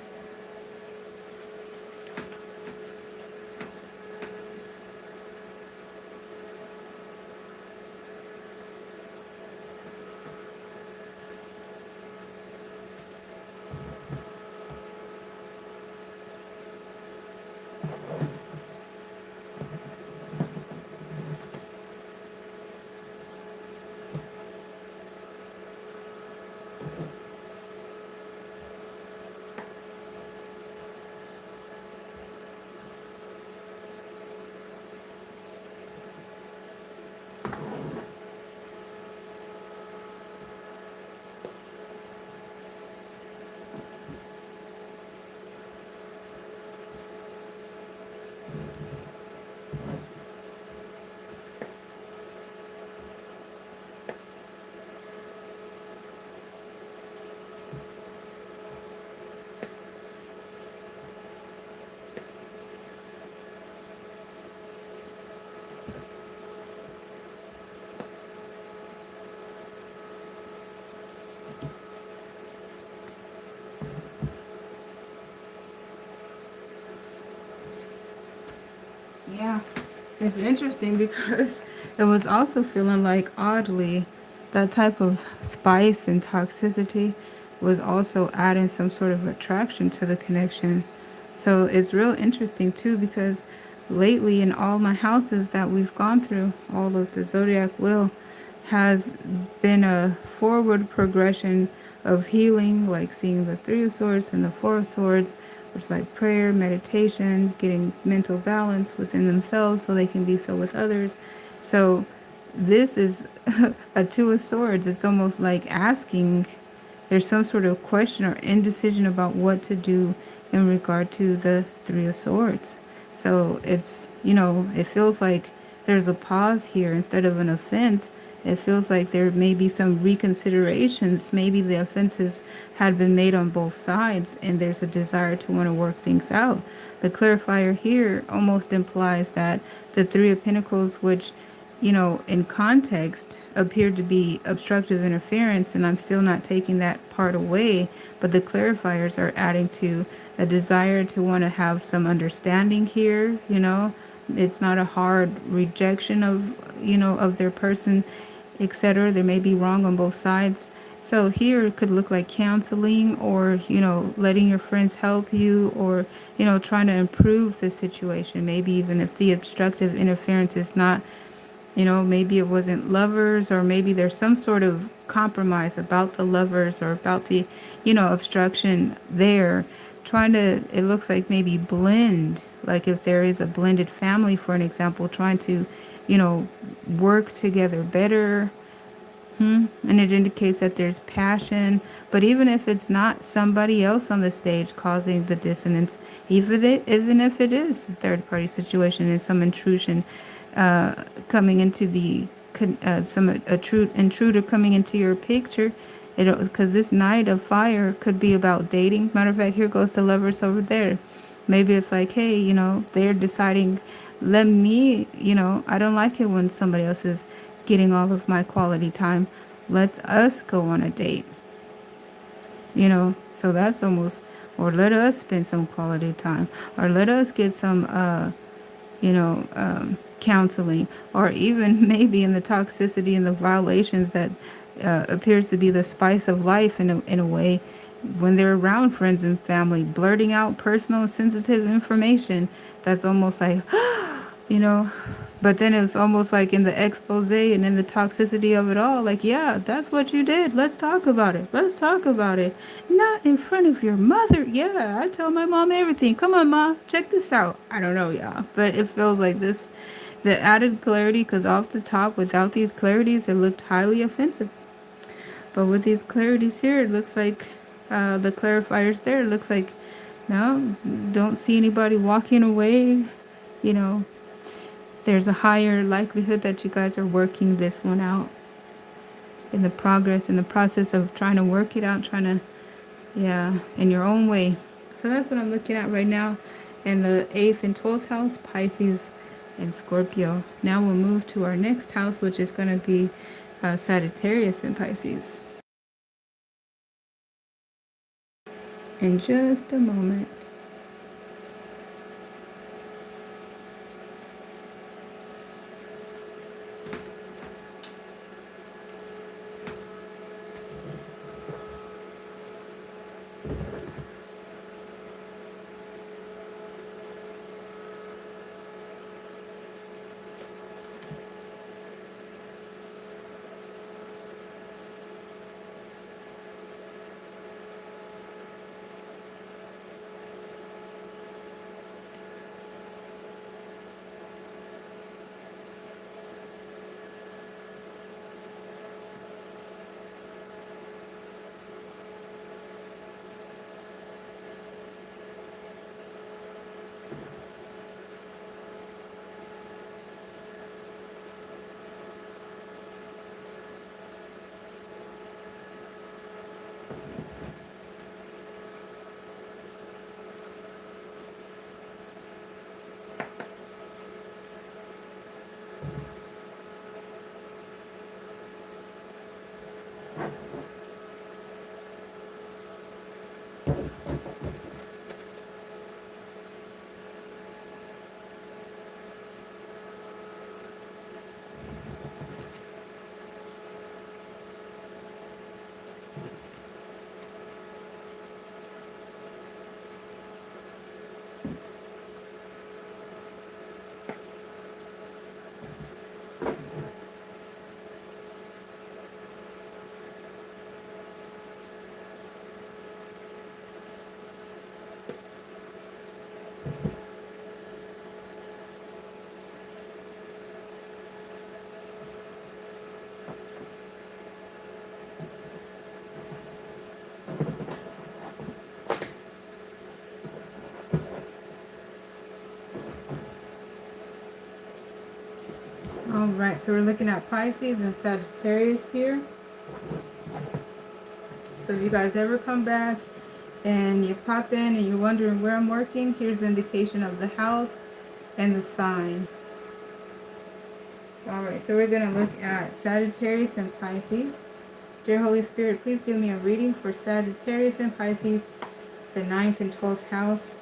Yeah, it's interesting because it was also feeling like, oddly, that type of spice and toxicity was also adding some sort of attraction to the connection. So it's real interesting too because lately in all my houses that we've gone through, all of the zodiac wheel has been a forward progression of healing, like seeing the Three of Swords and the Four of Swords, which is like prayer, meditation, getting mental balance within themselves so they can be so with others. So this is a Two of Swords. It's almost like asking, there's some sort of question or indecision about what to do in regard to the Three of Swords. So it's, it feels like there's a pause here instead of an offense. It feels like there may be some reconsiderations. Maybe the offenses had been made on both sides and there's a desire to want to work things out. The clarifier here almost implies that the Three of Pentacles, which in context appeared to be obstructive interference, and I'm still not taking that part away, but the clarifiers are adding to a desire to want to have some understanding here. It's not a hard rejection of their person, etc. They may be wrong on both sides, So here it could look like counseling, or, letting your friends help you, or, trying to improve the situation. Maybe even if the obstructive interference is not, maybe it wasn't lovers, or maybe there's some sort of compromise about the lovers, or about the, obstruction there. Trying to, it looks like maybe blend, like if there is a blended family, for an example, trying to, work together better. And it indicates that there's passion. But even if it's not somebody else on the stage causing the dissonance, even if it is a third party situation and some intrusion coming into the intruder coming into your picture, because this Knight of Fire could be about dating. Matter of fact, here goes the Lovers over there. Maybe it's like, hey, they're deciding, let me, I don't like it when somebody else is getting all of my quality time. Let's us go on a date. So that's almost, or let us spend some quality time, or let us get some, counseling, or even maybe in the toxicity and the violations that appears to be the spice of life in a way, when they're around friends and family, blurting out personal sensitive information that's almost like, you know, but then it was almost like in the expose and in the toxicity of it all, like, yeah, that's what you did. Let's talk about it. Let's talk about it. Not in front of your mother. Yeah, I tell my mom everything. Come on, Ma, check this out. I don't know, y'all, but it feels like this, the added clarity, because off the top, without these clarities, it looked highly offensive. But with these clarities here, it looks like the clarifiers there, it looks like, no, don't see anybody walking away, you know, there's a higher likelihood that you guys are working this one out in the process of trying to work it out, trying to, yeah, in your own way. So that's what I'm looking at right now in the 8th and 12th house, Pisces and Scorpio. Now we'll move to our next house, which is going to be Sagittarius and Pisces. In just a moment. All right, so we're looking at Pisces and Sagittarius here. So if you guys ever come back and you pop in and you're wondering where I'm working, here's the indication of the house and the sign. All right, so we're going to look at Sagittarius and Pisces. Dear Holy Spirit, please give me a reading for Sagittarius and Pisces, the 9th and 12th house.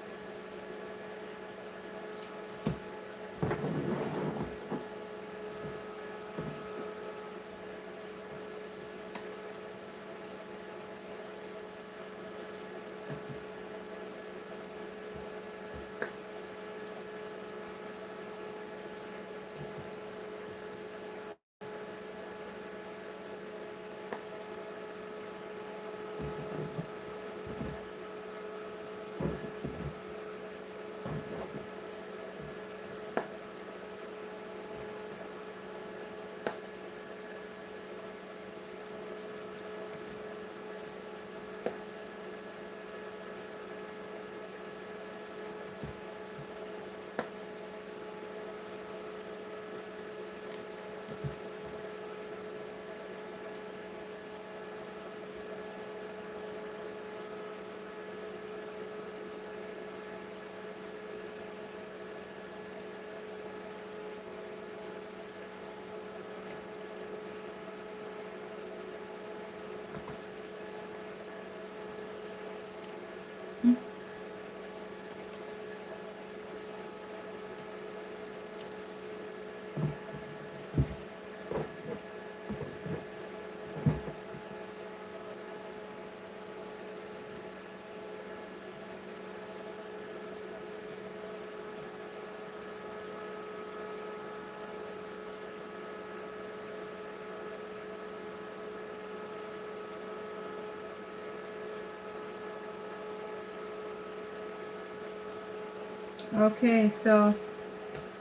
Okay, so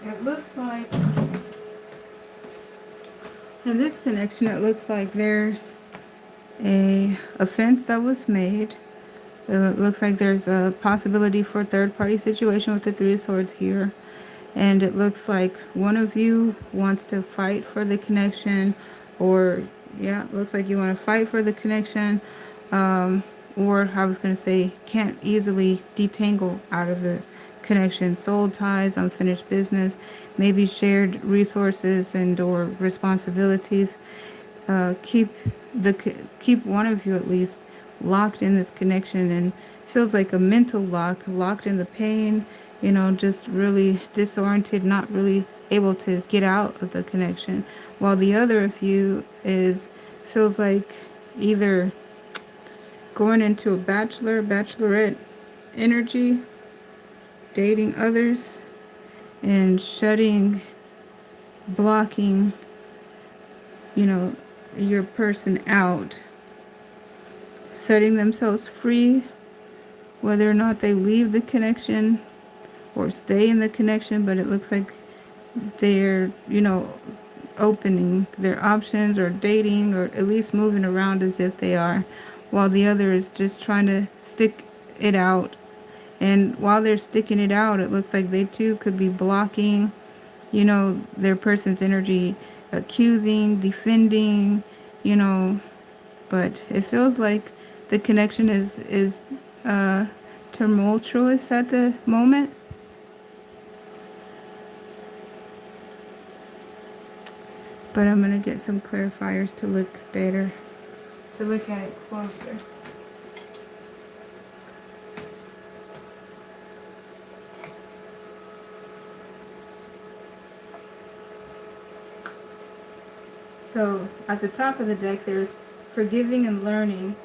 it looks like in this connection, it looks like there's a offense that was made. It looks like there's a possibility for a third party situation with the Three of Swords here. And it looks like one of you wants to fight for the connection, or yeah, it looks like you want to fight for the connection, or I was going to say can't easily detangle out of the connection. Soul ties, unfinished business, maybe shared resources and or responsibilities. Keep keep one of you at least locked in this connection, and feels like a mental locked in the pain, just really disoriented, not really able to get out of the connection, while the other of you is feels like either going into a bachelorette energy, dating others, and blocking, you know, your person out, setting themselves free, whether or not they leave the connection or stay in the connection. But it looks like they're, opening their options or dating or at least moving around as if they are, while the other is just trying to stick it out. And while they're sticking it out, it looks like they too could be blocking, their person's energy, accusing, defending, you know, but it feels like the connection is tumultuous at the moment. But I'm gonna get some clarifiers to look better, to look at it closer. So at the top of the deck, there's forgiving and learning.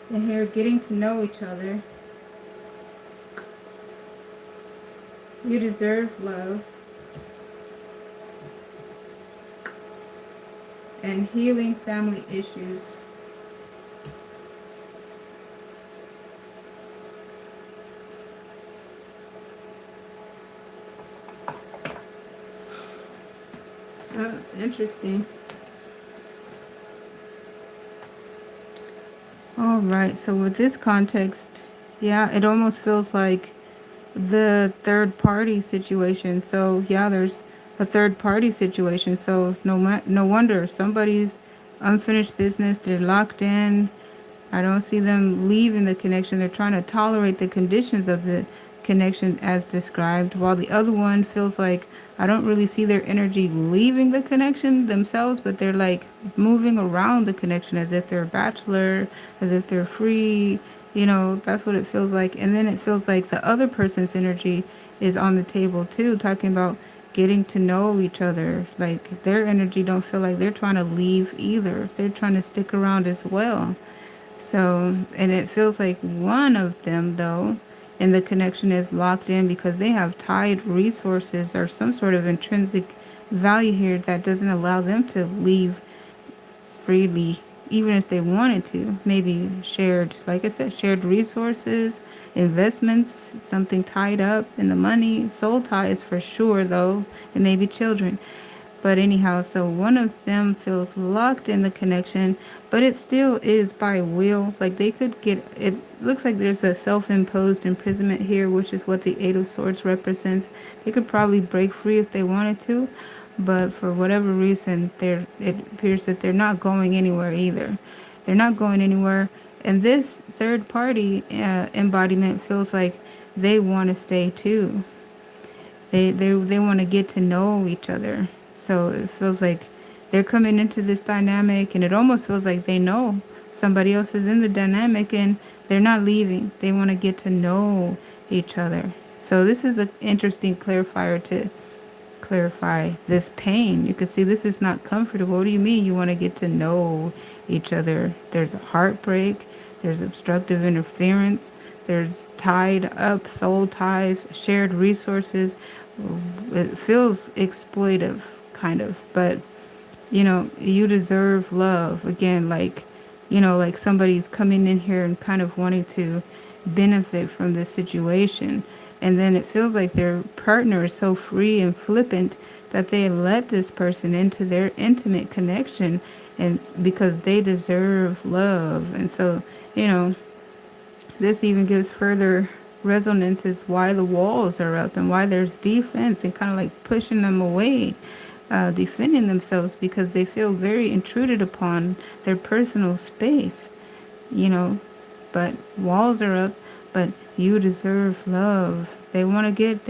And here, getting to know each other. You deserve love. And healing family issues. That's interesting. All right, so with this context, yeah, it almost feels like the third party situation. So yeah, there's a third party situation. So no wonder somebody's unfinished business. They're locked in. I don't see them leaving the connection. They're trying to tolerate the conditions of the connection as described, while the other one feels like I don't really see their energy leaving the connection themselves, but they're like moving around the connection as if they're a bachelor, as if they're free. That's what it feels like. And then it feels like the other person's energy is on the table too, talking about getting to know each other. Like their energy don't feel like they're trying to leave either. They're trying to stick around as well. So, and it feels like one of them, though, and the connection is locked in because they have tied resources or some sort of intrinsic value here that doesn't allow them to leave freely, even if they wanted to. Maybe shared, like I said, shared resources, investments, something tied up in the money. Soul ties for sure, though, and maybe children. But anyhow, so one of them feels locked in the connection, but it still is by will. Like they could get, it looks like there's a self-imposed imprisonment here, which is what the Eight of Swords represents. They could probably break free if they wanted to, but for whatever reason, it appears that they're not going anywhere either. They're not going anywhere. And this third party embodiment feels like they want to stay too. They want to get to know each other. So it feels like they're coming into this dynamic, and it almost feels like they know somebody else is in the dynamic, and They're not leaving. They want to get to know each other. So this is an interesting clarifier to clarify this pain. You can see this is not comfortable. What do you mean you want to get to know each other? There's a heartbreak, there's obstructive interference, there's tied up soul ties, shared resources. It feels exploitive, kind of, but you deserve love. Again, like, like somebody's coming in here and kind of wanting to benefit from this situation. And then it feels like their partner is so free and flippant that they let this person into their intimate connection, and because they deserve love. And so, you know, this even gives further resonance is why the walls are up and why there's defense and kind of like pushing them away, defending themselves because they feel very intruded upon their personal space, you know. But walls are up, but you deserve love. They want to get,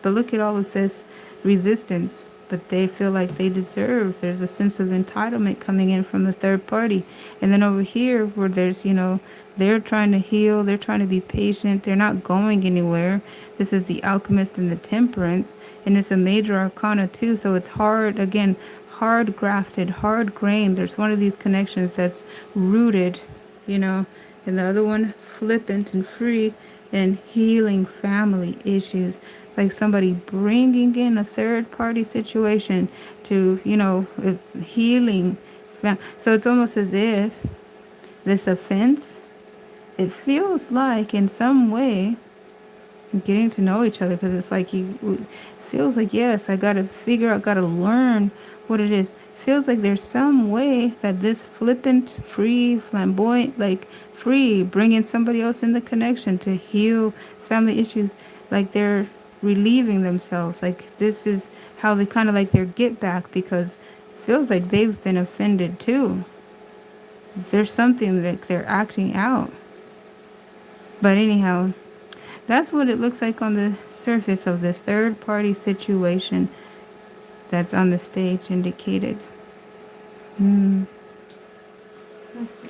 but look at all of this resistance. But they feel like they deserve. There's a sense of entitlement coming in from the third party. And then over here, where there's, they're trying to heal, they're trying to be patient, they're not going anywhere. This is the alchemist and the temperance, and it's a major arcana too. So it's hard, again, hard grafted, hard grained. There's one of these connections that's rooted, you know, and the other one flippant and free and healing family issues. It's like somebody bringing in a third party situation to, healing. So it's almost as if this offense, it feels like in some way getting to know each other, because it's like you feels like, yes, I gotta figure out, gotta learn what it is. Feels like there's some way that this flippant, free, flamboyant, like free, bringing somebody else in the connection to heal family issues, like they're relieving themselves. Like this is how they kind of like their get back, because it feels like they've been offended too. There's something that they're acting out. But anyhow, that's what it looks like on the surface of this third party situation that's on the stage indicated. Let's see.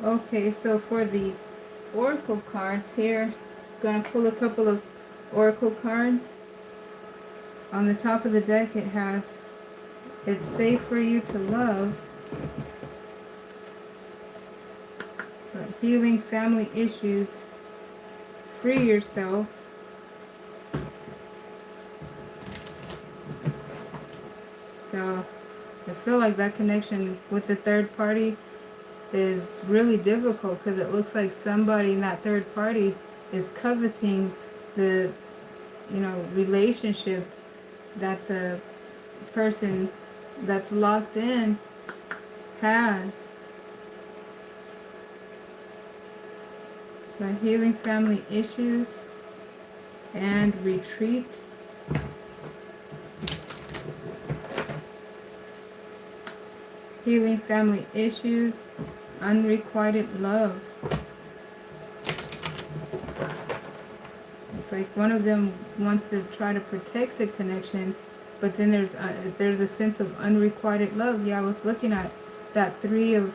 Okay, so for the oracle cards here, gonna pull a couple of oracle cards. On the top of the deck it has, it's safe for you to love, but healing family issues, free yourself. So I feel like that connection with the third party is really difficult, because it looks like somebody in that third party is coveting the relationship that the person that's locked in has. By healing family issues and retreat. Healing family issues, unrequited love. It's like one of them wants to try to protect the connection, But then there's a sense of unrequited love. Yeah, I was looking at that Three of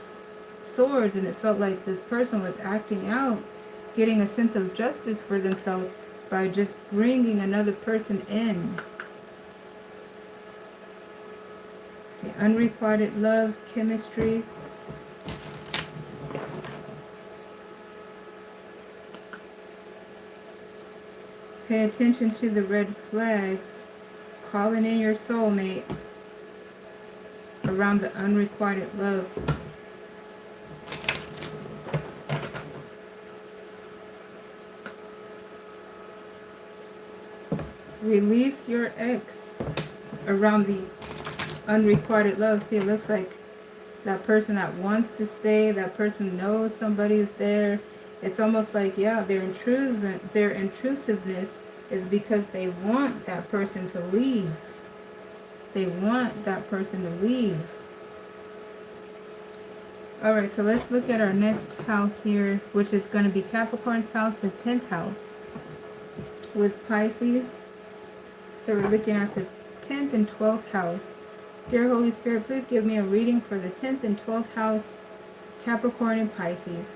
Swords, and it felt like this person was acting out, getting a sense of justice for themselves by just bringing another person in. See, unrequited love, chemistry. Pay attention to the red flags. Calling in your soulmate around the unrequited love. Release your ex around the unrequited love. See, it looks like that person that wants to stay, that person knows somebody's there. It's almost like, yeah, their intrusiveness is because they want that person to leave. They want that person to leave. Alright, so let's look at our next house here, which is going to be Capricorn's house, the 10th house, with Pisces. So we're looking at the 10th and 12th house. Dear Holy Spirit, please give me a reading for the 10th and 12th house, Capricorn and Pisces.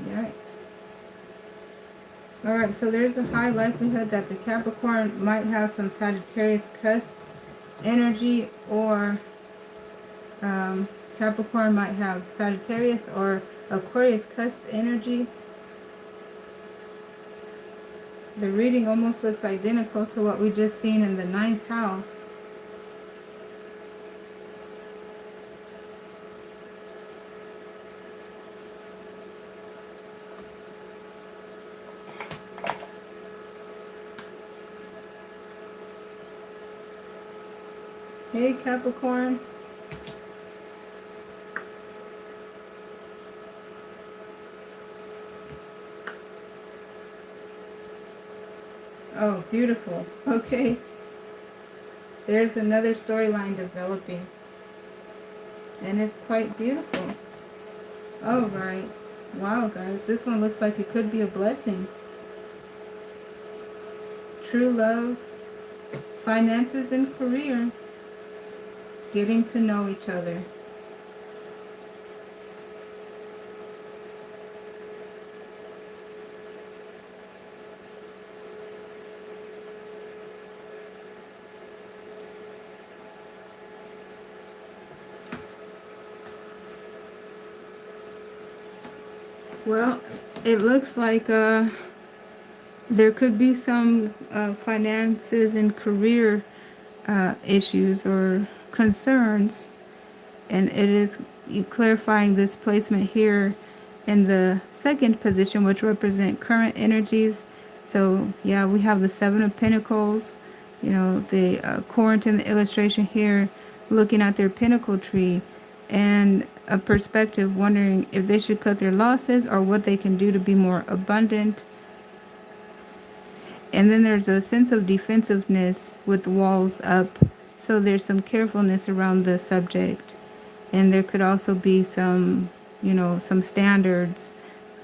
Yikes. Alright, so there's a high likelihood that the Capricorn might have some Sagittarius cusp energy, or Capricorn might have Sagittarius or Aquarius cusp energy. The reading almost looks identical to what we just seen in the 9th house. Hey Capricorn. Oh, beautiful. Okay. There's another storyline developing. And it's quite beautiful. Alright. Wow, guys. This one looks like it could be a blessing. True love, finances and career. Getting to know each other. Well, it looks like there could be some finances and career issues or concerns, and it is clarifying this placement here in the second position, which represent current energies. So yeah, we have the Seven of Pentacles, you know, the Corinth in the illustration here, looking at their pentacle tree, and a perspective wondering if they should cut their losses or what they can do to be more abundant. And then there's a sense of defensiveness with walls up, so there's some carefulness around the subject. And there could also be some, you know, some standards,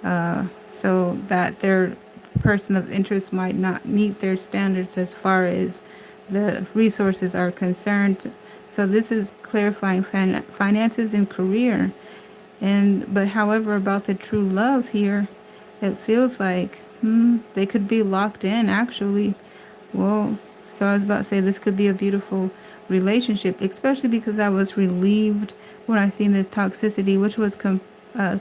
so that their person of interest might not meet their standards as far as the resources are concerned. So this is clarifying finances and career. But however, about the true love here, it feels like they could be locked in actually. Well, so I was about to say this could be a beautiful relationship, especially because I was relieved when I seen this toxicity, which was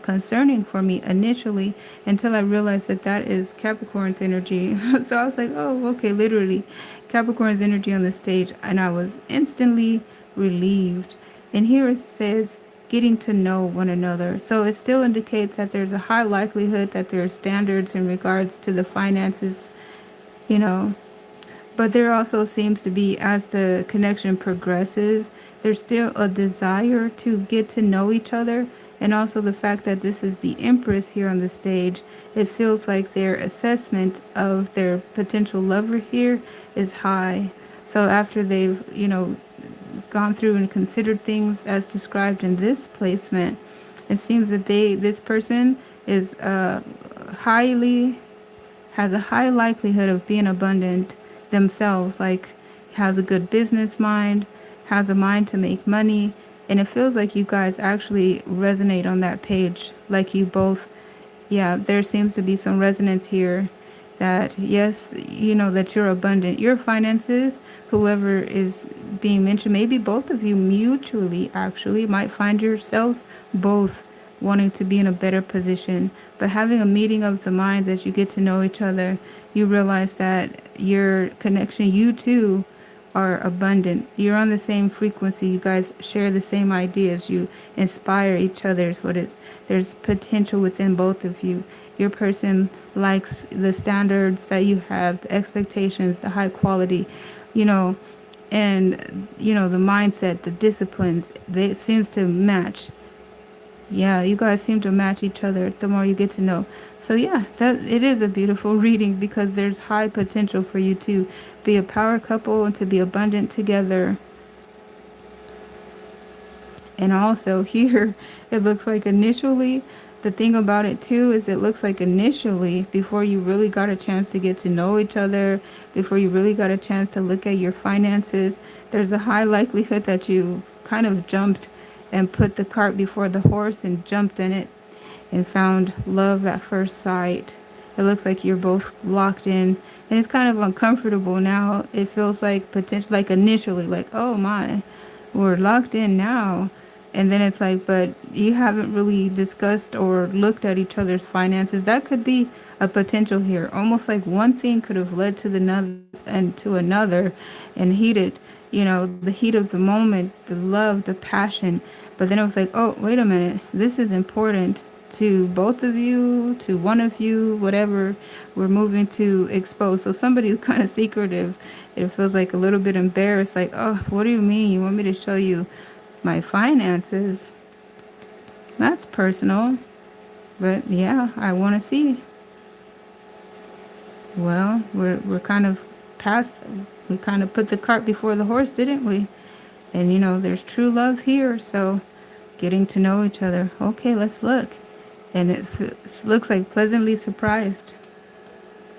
concerning for me initially until I realized that that is Capricorn's energy. So I was like, oh, okay, literally Capricorn's energy on the stage. And I was instantly relieved. And here it says, getting to know one another. So it still indicates that there's a high likelihood that there are standards in regards to the finances, you know, but there also seems to be, as the connection progresses, there's still a desire to get to know each other. And also the fact that this is the Empress here on the stage, it feels like their assessment of their potential lover here is high. So after they've, gone through and considered things as described in this placement, it seems that this person is highly has a high likelihood of being abundant themselves, like has a good business mind, has a mind to make money, and it feels like you guys actually resonate on that page. Like you both, yeah, there seems to be some resonance here that yes, that you're abundant. Your finances, whoever is being mentioned, maybe both of you mutually actually might find yourselves both wanting to be in a better position. But having a meeting of the minds as you get to know each other, you realize that your connection, you too, are abundant. You're on the same frequency. You guys share the same ideas. You inspire each other. Is what it's. There's potential within both of you. Your person likes the standards that you have, the expectations, the high quality, you know, and the mindset, the disciplines. It seems to match. Yeah, you guys seem to match each other the more you get to know. So yeah, that it is a beautiful reading because there's high potential for you to be a power couple and to be abundant together. And also here, it looks like initially, the thing about it too is it looks like initially, before you really got a chance to get to know each other, before you really got a chance to look at your finances, there's a high likelihood that you kind of jumped and put the cart before the horse and jumped in it and found love at first sight. It looks like you're both locked in, and it's kind of uncomfortable now. It feels like potential, like initially, like, oh my, we're locked in now. And then it's like, but you haven't really discussed or looked at each other's finances. That could be a potential here. Almost like one thing could have led to the another and to another and heated, the heat of the moment, the love, the passion. But then it was like, oh, wait a minute. This is important to both of you, to one of you, whatever we're moving to expose. So somebody's kind of secretive. It feels like a little bit embarrassed, like, oh, what do you mean? You want me to show you my finances? That's personal. But yeah, I want to see. Well, we're kind of past, we kind of put the cart before the horse, didn't we? And there's true love here, so getting to know each other. Okay, let's look. And it looks like pleasantly surprised,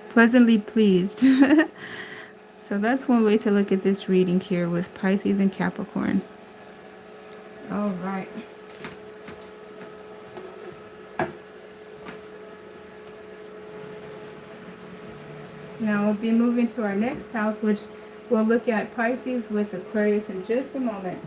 pleasantly pleased. So that's one way to look at this reading here with Pisces and Capricorn. All right. Now we'll be moving to our next house, which we'll look at Pisces with Aquarius in just a moment.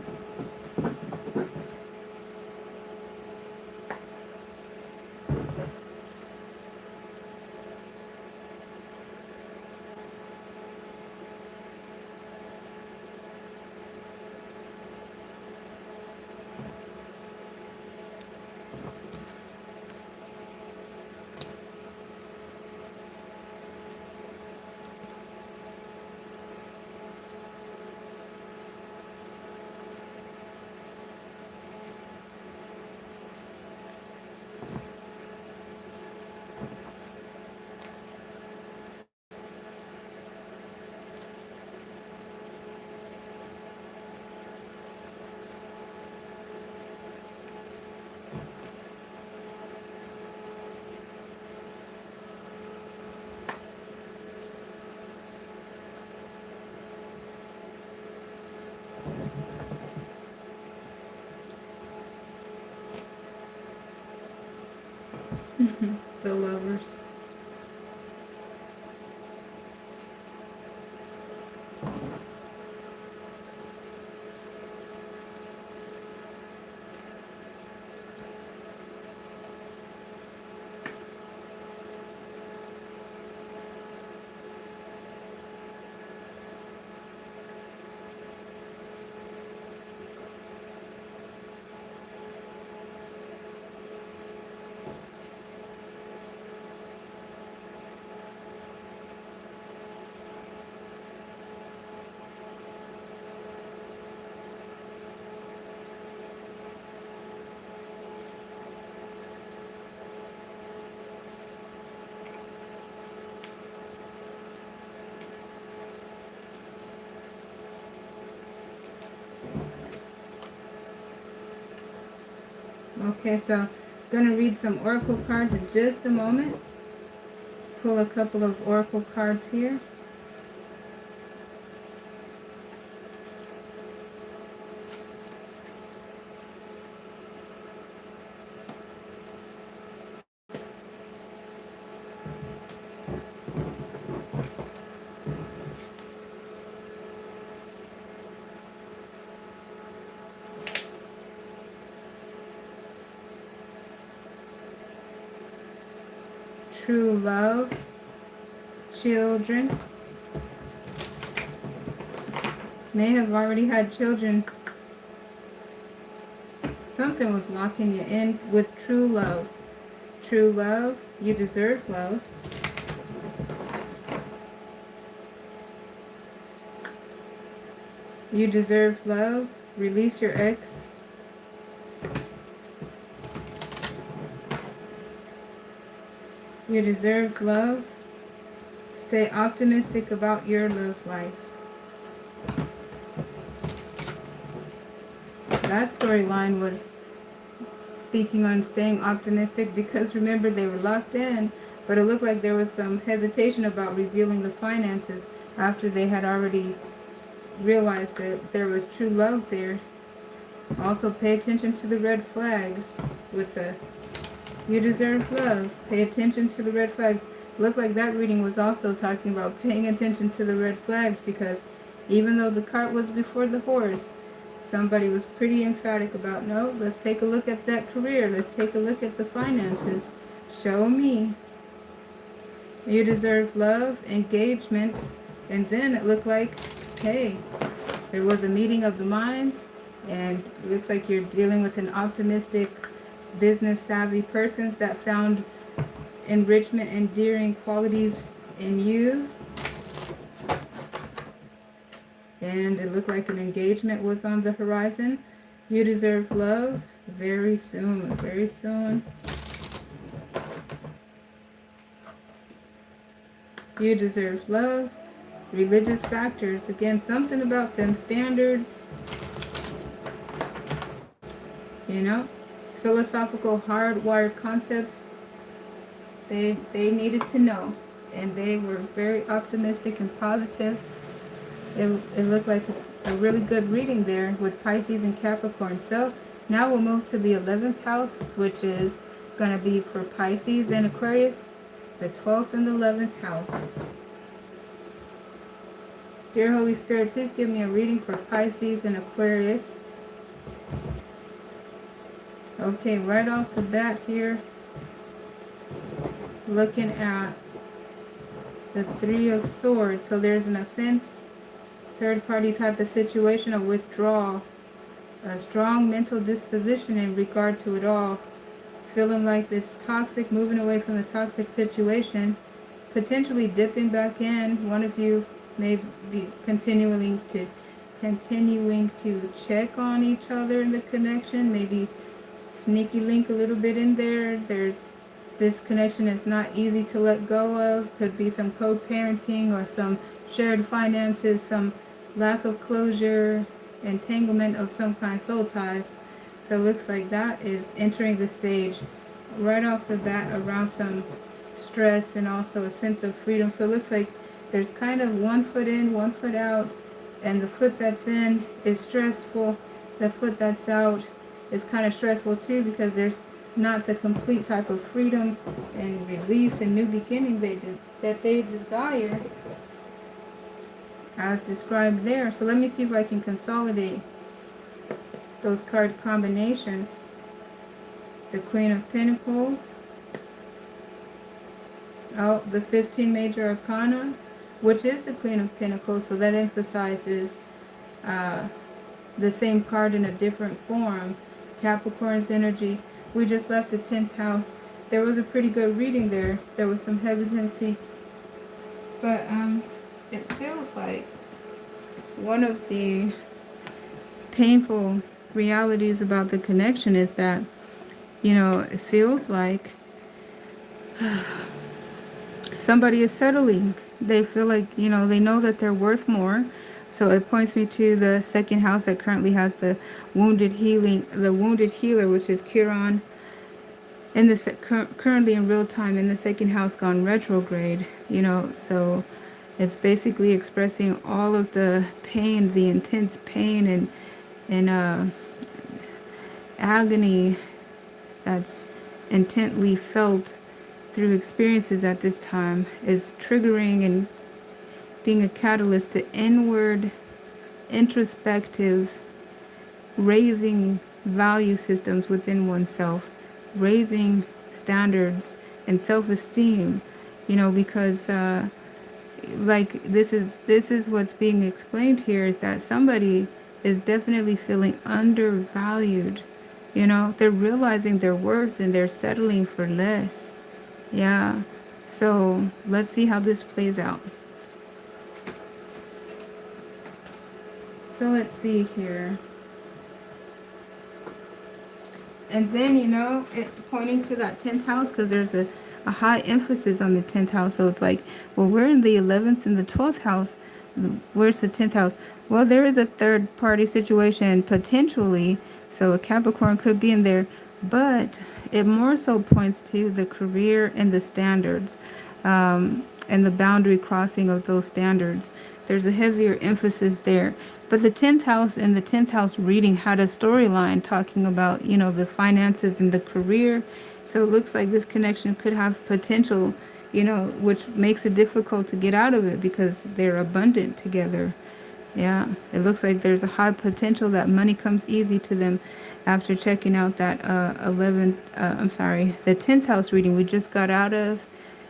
The lovers. Okay, so I'm going to read some oracle cards in just a moment. Pull a couple of oracle cards here. True love, children. May have already had children. Something was locking you in with true love. True love, you deserve love. You deserve love. Release your ex. You deserve love. Stay optimistic about your love life. That storyline was speaking on staying optimistic because remember they were locked in, but it looked like there was some hesitation about revealing the finances after they had already realized that there was true love there. Also pay attention to the red flags with the you deserve love. Pay attention to the red flags. Looked like that reading was also talking about paying attention to the red flags because even though the cart was before the horse, somebody was pretty emphatic about, no, let's take a look at that career. Let's take a look at the finances. Show me. You deserve love, engagement. And then it looked like, hey, there was a meeting of the minds, and it looks like you're dealing with an optimistic, business savvy person that found enrichment, endearing qualities in you. And it looked like an engagement was on the horizon. You deserve love very soon, very soon. You deserve love. Religious factors, again, something about them standards, you know, philosophical hardwired concepts they needed to know, and they were very optimistic and positive. It looked like a really good reading there with Pisces and Capricorn. So now we'll move to the 11th house, which is going to be for Pisces and Aquarius, the 12th and the 11th house. Dear Holy Spirit, please give me a reading for Pisces and Aquarius. Okay, right off the bat here, looking at the Three of Swords. So there's an offense, third-party type of situation, a withdrawal, a strong mental disposition in regard to it all, feeling like this toxic, moving away from the toxic situation, potentially dipping back in. One of you may be continuing to check on each other in the connection, maybe sneaky link a little bit in there. There's this connection is not easy to let go of. Could be some co-parenting or some shared finances, some lack of closure, entanglement of some kind, soul ties. So it looks like that is entering the stage right off the bat around some stress and also a sense of freedom. So it looks like there's kind of one foot in, one foot out, and the foot that's in is stressful. The foot that's out is kind of stressful too because there's not the complete type of freedom and release and new beginning that they desire as described there. So let me see if I can consolidate those card combinations. The Queen of Pentacles. Oh, the 15 Major Arcana, which is the Queen of Pentacles, so that emphasizes the same card in a different form. Capricorn's energy. We just left the 10th house. There was a pretty good reading there. There was some hesitancy. But it feels like one of the painful realities about the connection is that, you know, it feels like somebody is settling. They feel like, you know, they know that they're worth more, So it points me to the second house that currently has the wounded healer, which is Chiron, and currently in real time in the second house gone retrograde. So it's basically expressing all of the pain, the intense pain and agony that's intently felt through experiences at this time is triggering and being a catalyst to inward, introspective, raising value systems within oneself, raising standards and self-esteem, because like this is what's being explained here, is that somebody is definitely feeling undervalued. They're realizing their worth and they're settling for less. Yeah. So let's see how this plays out. So let's see here. And then, it pointing to that 10th house, because there's a high emphasis on the 10th house. So it's like, well, we're in the 11th and the 12th house. Where's the 10th house? Well, there is a third party situation potentially. So a Capricorn could be in there. But it more so points to the career and the standards, and the boundary crossing of those standards. There's a heavier emphasis there. But the 10th house and the 10th house reading had a storyline talking about, the finances and the career. So it looks like this connection could have potential, which makes it difficult to get out of it because they're abundant together. Yeah, it looks like there's a high potential that money comes easy to them after checking out that the 10th house reading we just got out of.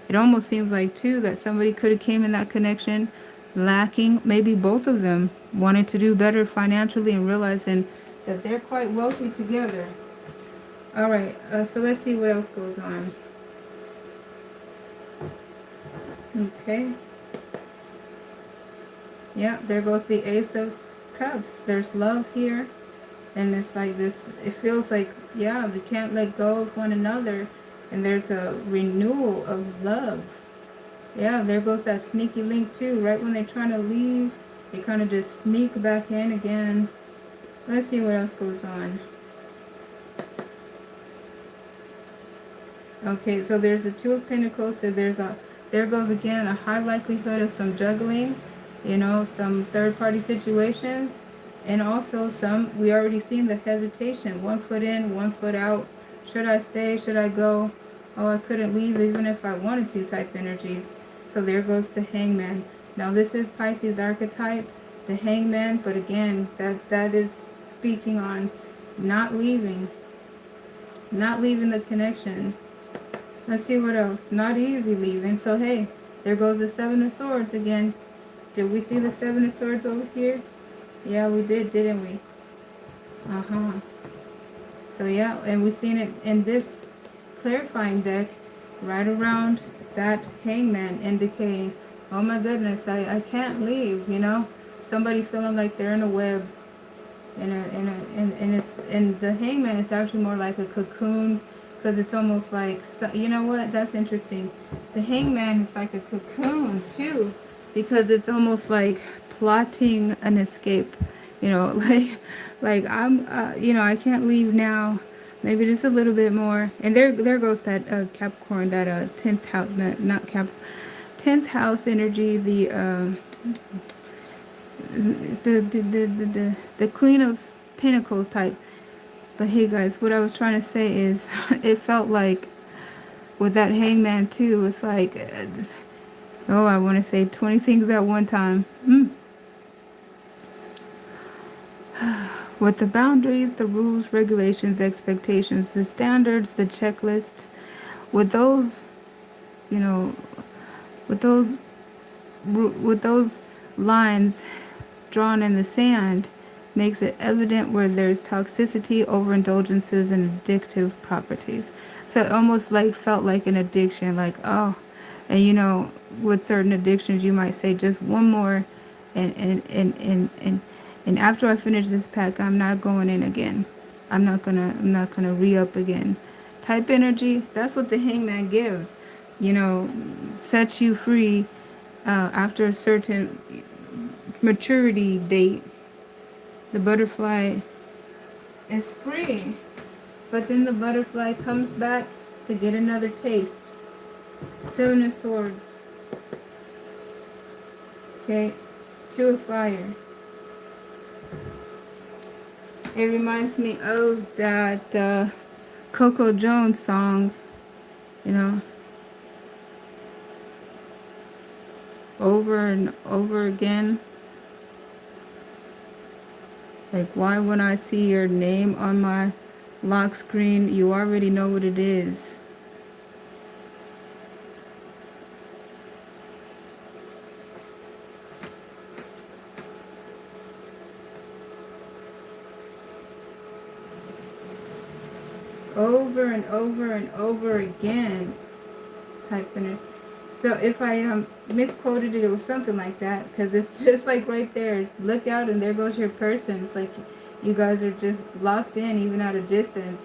It almost seems like, too, that somebody could have came in that connection lacking, maybe both of them wanted to do better financially and realizing that they're quite wealthy together. All right, so let's see what else goes on. Okay. Yeah, there goes the Ace of Cups. There's love here. And it's like this, it feels like, yeah, they can't let go of one another. And there's a renewal of love. Yeah, there goes that sneaky link too. Right when they're trying to leave, they kind of just sneak back in again. Let's see what else goes on. Okay, so there's a Two of Pentacles. So there goes again a high likelihood of some juggling, some third-party situations. And also we already seen the hesitation. 1 foot in, 1 foot out. Should I stay? Should I go? Oh, I couldn't leave even if I wanted to type energies. So there goes the Hangman. Now this is Pisces archetype, the Hangman. But again, that is speaking on not leaving the connection. Let's see what else. Not easy leaving. So hey, there goes the Seven of Swords again. Did we see the Seven of Swords over here? Yeah, we did, didn't we? So yeah, and we've seen it in this clarifying deck right around that Hangman, indicating, oh my goodness, I can't leave, somebody feeling like they're in a web, and the Hangman is actually more like a cocoon, because it's almost like, you know what, that's interesting. The Hangman is like a cocoon too, because it's almost like plotting an escape, like I'm, I can't leave now. Maybe just a little bit more. And there goes that Capricorn, that 10th house, not Cap, 10th house energy, the Queen of Pentacles type. But hey guys, what I was trying to say is, it felt like with that Hangman too, it's like, I want to say 20 things at one time. With the boundaries, the rules, regulations, expectations, the standards, the checklist, with those, with those lines drawn in the sand, makes it evident where there's toxicity, overindulgences, and addictive properties. So it almost like felt like an addiction, like, oh, and with certain addictions, you might say just one more, and after I finish this pack, I'm not going in again. I'm not gonna re-up again. Type energy, that's what the Hangman gives. Sets you free after a certain maturity date. The butterfly is free, but then the butterfly comes back to get another taste. Seven of Swords. Okay, Two of Fire. It reminds me of that Coco Jones song, you know, over and over again. Like, why when I see your name on my lock screen, you already know what it is. Over and over and over again type in it. So if I misquoted it, it was something like that, because it's just like right there. It's, look out, and there goes your person. It's like you guys are just locked in, even at a distance.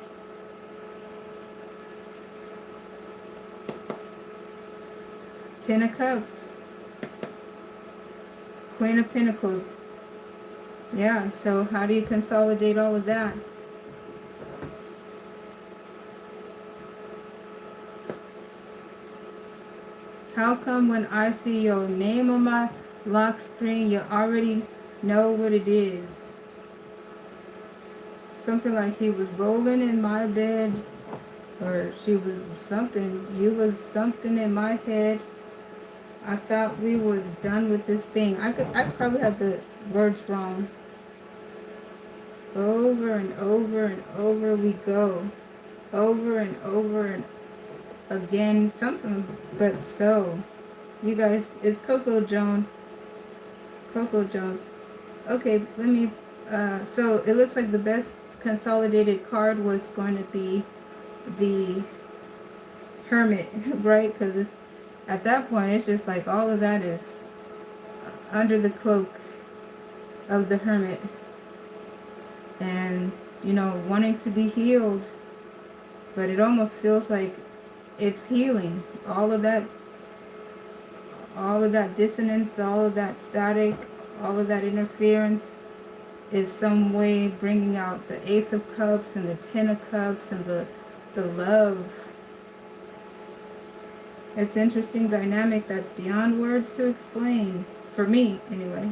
Ten of Cups. Queen of Pentacles. Yeah, so how do you consolidate all of that? How come when I see your name on my lock screen, you already know what it is? Something like he was rolling in my bed, or she was something, you was something in my head. I thought we was done with this thing. I probably have the words wrong. Over and over and over we go. Over and over and again, something but so. You guys, it's Coco Jones. Coco Jones. Okay, let me, so it looks like the best consolidated card was going to be the Hermit, right? Because it's, at that point, it's just like all of that is under the cloak of the Hermit. And, you know, wanting to be healed, but it almost feels like it's healing. All of that dissonance, all of that static, all of that interference is some way bringing out the Ace of Cups and the Ten of Cups and the love. It's interesting dynamic that's beyond words to explain. For me, anyway.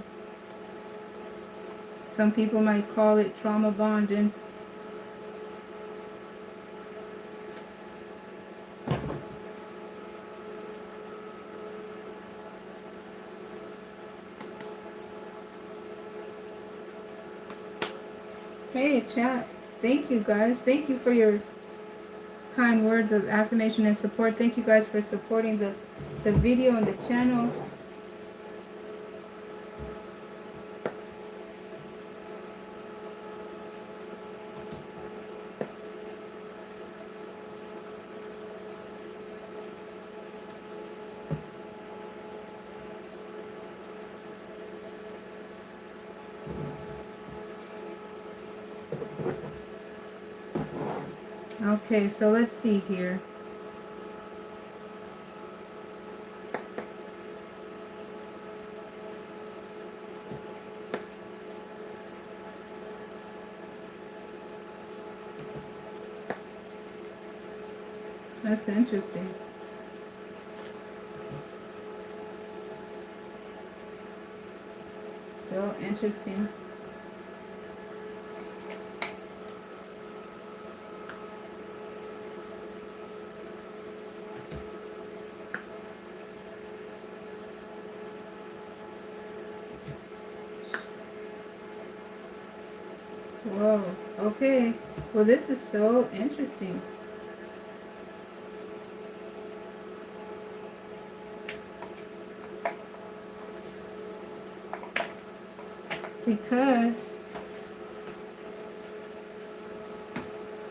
Some people might call it trauma bonding. Hey, chat. Thank you, guys. Thank you for your kind words of affirmation and support. Thank you guys for supporting the video and the channel. Okay, so let's see here. That's interesting. So interesting. Whoa. Okay. Well, this is so interesting. Because,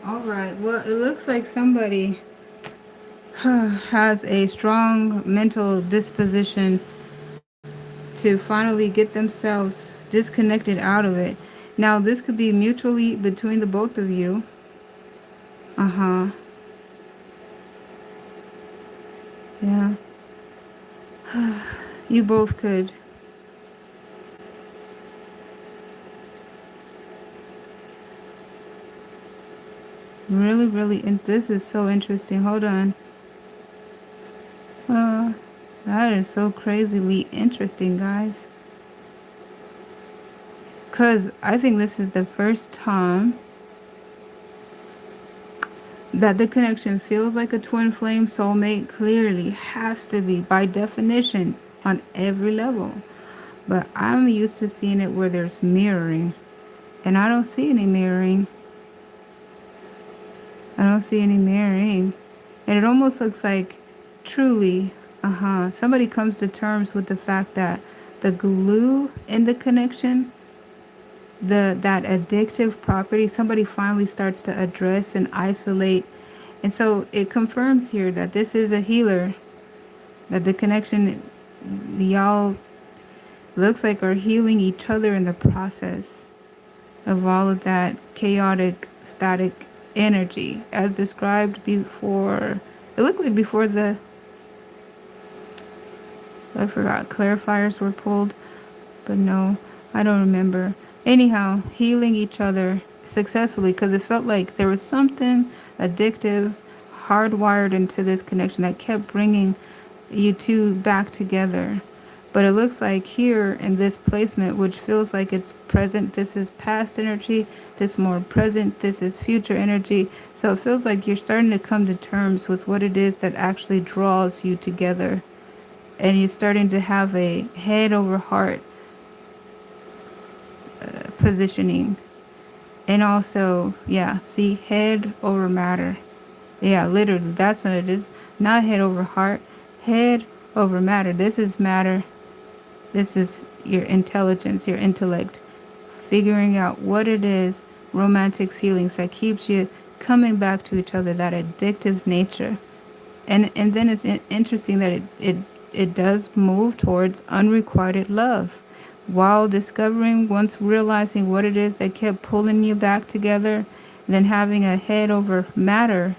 alright, well, it looks like somebody has a strong mental disposition to finally get themselves disconnected out of it. Now, this could be mutually between the both of you. Uh-huh. Yeah. You both could Really, really, and this is so interesting. Hold on. Uh, that is so crazily interesting, guys. Because I think this is the first time that the connection feels like a twin flame soulmate. Clearly has to be, by definition, on every level. But I'm used to seeing it where there's mirroring. And I don't see any mirroring. I don't see any mirroring. And it almost looks like truly, somebody comes to terms with the fact that the glue in the connection, that addictive property, somebody finally starts to address and isolate. And so it confirms here that this is a healer, that the connection, y'all looks like are healing each other in the process of all of that chaotic, static energy as described before. It looked like before the, I forgot, clarifiers were pulled, but no, I don't remember. Anyhow, healing each other successfully because it felt like there was something addictive hardwired into this connection that kept bringing you two back together. But it looks like here in this placement, which feels like it's present, this is past energy, this more present, this is future energy. So it feels like you're starting to come to terms with what it is that actually draws you together. And you're starting to have a head over heart positioning. And also, yeah, see, head over matter. Yeah, literally, that's what it is. Not head over heart, head over matter. This is matter. This is your intelligence, your intellect, figuring out what it is, romantic feelings that keeps you coming back to each other, that addictive nature. And then it's interesting that it does move towards unrequited love while discovering, once realizing what it is that kept pulling you back together, then having a head over matter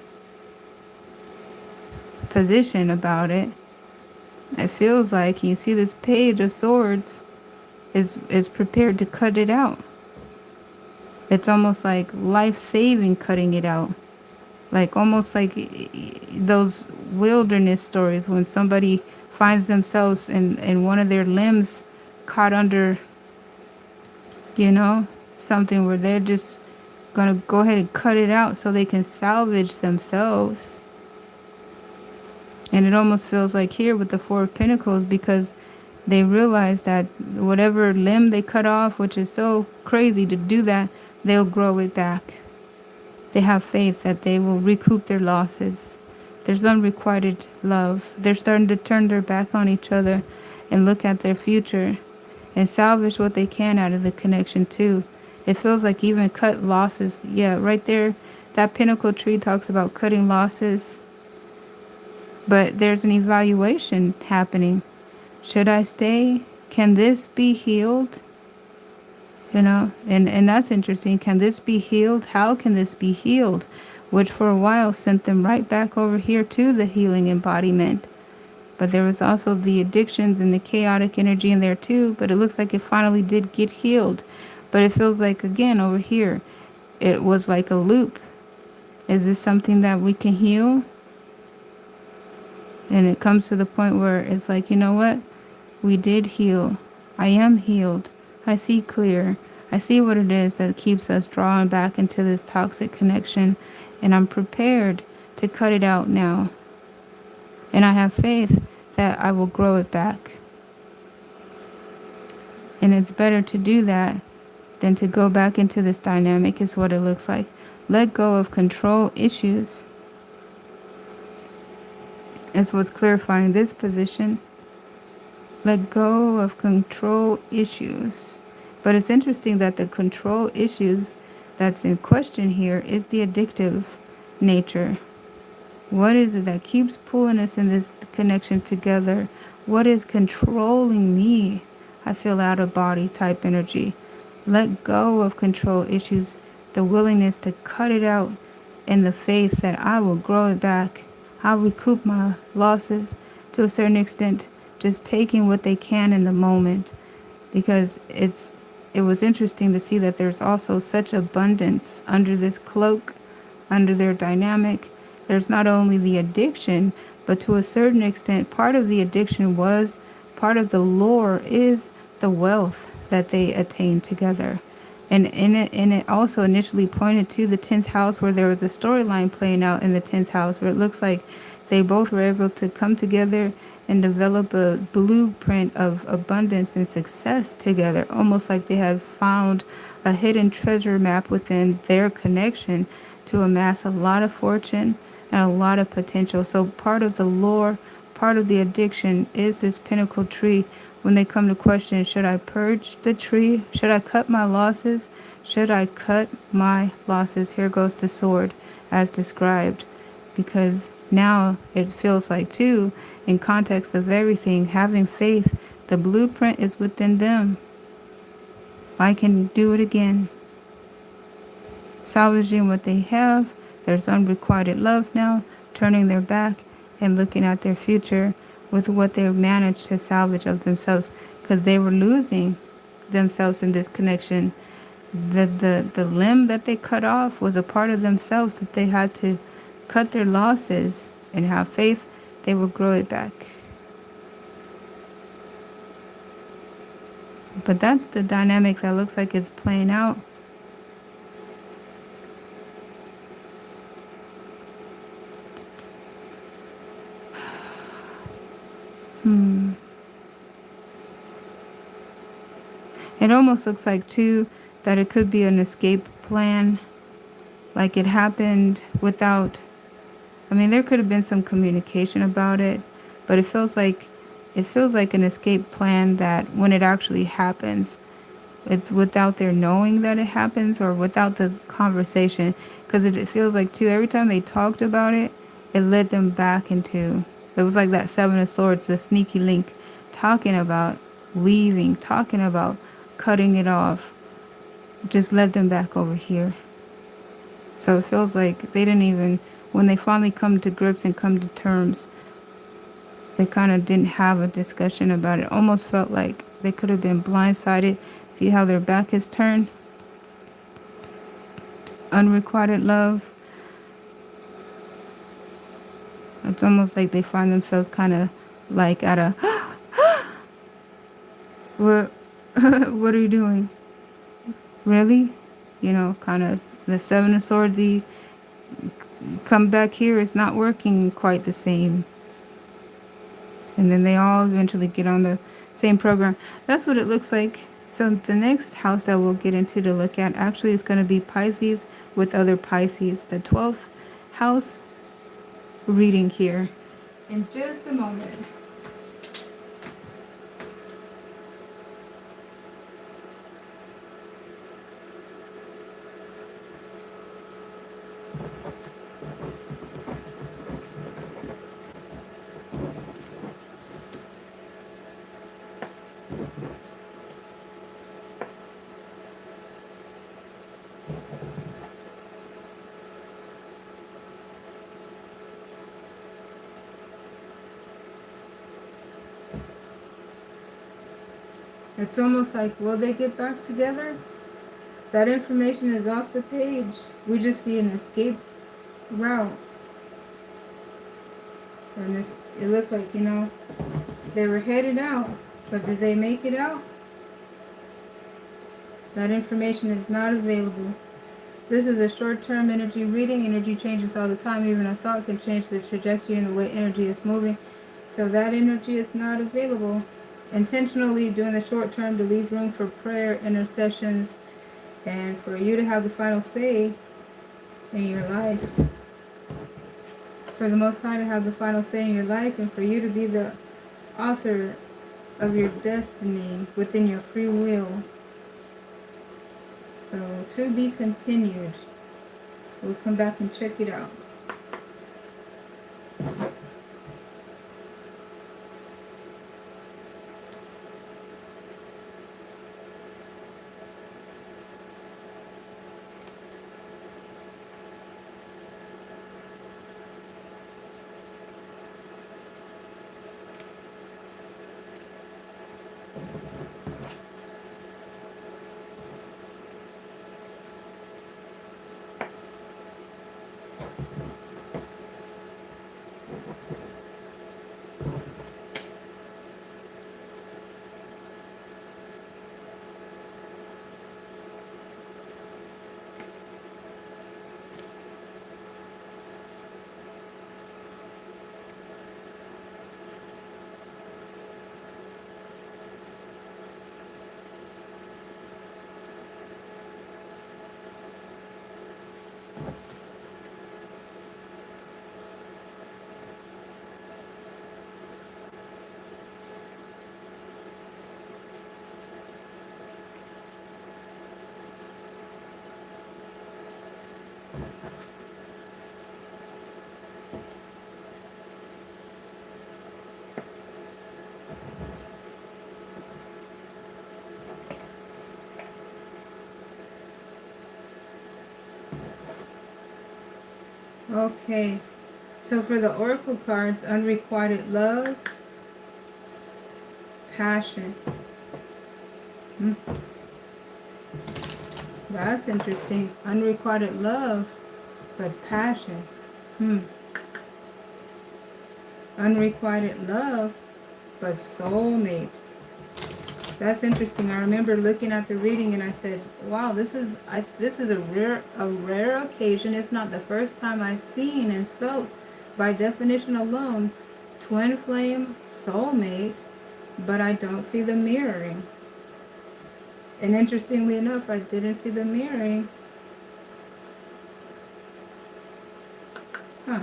position about it. It feels like you see this page of swords is prepared to cut it out. It's almost like life-saving cutting it out. Like almost like those wilderness stories when somebody finds themselves in one of their limbs caught under, something where they're just gonna go ahead and cut it out so they can salvage themselves. And it almost feels like here with the Four of Pentacles, because they realize that whatever limb they cut off, which is so crazy to do that, they'll grow it back. They have faith that they will recoup their losses. There's unrequited love. They're starting to turn their back on each other and look at their future and salvage what they can out of the connection too. It feels like even cut losses. Yeah, right there, that Pentacle tree talks about cutting losses. But there's an evaluation happening. Should I stay? Can this be healed? And that's interesting. Can this be healed? How can this be healed? Which for a while sent them right back over here to the healing embodiment. But there was also the addictions and the chaotic energy in there too. But it looks like it finally did get healed. But it feels like, again, over here, it was like a loop. Is this something that we can heal? And it comes to the point where it's like, you know what? We did heal. I am healed. I see clear. I see what it is that keeps us drawing back into this toxic connection. And I'm prepared to cut it out now. And I have faith that I will grow it back. And it's better to do that than to go back into this dynamic, is what it looks like. Let go of control issues is what's clarifying this position. Let go of control issues. But it's interesting that the control issues that's in question here is the addictive nature. What is it that keeps pulling us in this connection together? What is controlling me? I feel out of body type energy. Let go of control issues, the willingness to cut it out, and the faith that I will grow it back. I'll recoup my losses to a certain extent, just taking what they can in the moment. Because it was interesting to see that there's also such abundance under this cloak under their dynamic. There's not only the addiction, but to a certain extent, part of the addiction was, part of the lure is the wealth that they attained together. And it also initially pointed to the 10th house, where there was a storyline playing out in the 10th house, where it looks like they both were able to come together and develop a blueprint of abundance and success together, almost like they had found a hidden treasure map within their connection to amass a lot of fortune and a lot of potential. So part of the lore, part of the addiction is this pinnacle tree. When they come to question, should I purge the tree? Should I cut my losses? Should I cut my losses? Here goes the sword as described. Because now it feels like, too, in context of everything, having faith, the blueprint is within them. I can do it again. Salvaging what they have, there's unrequited love now, turning their back and looking at their future with what they managed to salvage of themselves, because they were losing themselves in this connection. The limb that they cut off was a part of themselves that they had to cut their losses and have faith they will grow it back. But that's the dynamic that looks like it's playing out. It almost looks like, too, that it could be an escape plan. Like it happened without, I mean, there could have been some communication about it, but it feels like an escape plan that when it actually happens, it's without their knowing that it happens, or without the conversation. Because it feels like, too, every time they talked about it, it led them back into, it was like that Seven of Swords, the sneaky link, talking about leaving, talking about cutting it off, just led them back over here. So it feels like they didn't even, when they finally come to grips and come to terms, they kind of didn't have a discussion about it. Almost felt like they could have been blindsided. See how their back is turned? Unrequited love. It's almost like they find themselves kind of like at a, what, what are you doing? Really? You know, kind of the Seven of Swords-y, come back here, it's not working quite the same. And then they all eventually get on the same program. That's what it looks like. So the next house that we'll get into to look at actually is going to be Pisces with other Pisces. The 12th house reading here in just a moment. It's almost like, will they get back together? That information is off the page. We just see an escape route. And it looked like, you know, they were headed out. But did they make it out? That information is not available. This is a short-term energy reading. Energy changes all the time. Even a thought can change the trajectory and the way energy is moving. So that energy is not available. Intentionally doing the short term to leave room for prayer, intercessions, and for you to have the final say in your life. For the Most High to have the final say in your life, and for you to be the author of your destiny within your free will. So, to be continued. We'll come back and check it out. Okay, so for the oracle cards, unrequited love, passion. That's interesting. Unrequited love, but passion. Unrequited love, but soulmate. That's interesting. I remember looking at the reading and I said, "Wow, this is a rare occasion, if not the first time I've seen and felt, by definition alone, twin flame, soulmate, but I don't see the mirroring." And interestingly enough, I didn't see the mirroring. Huh.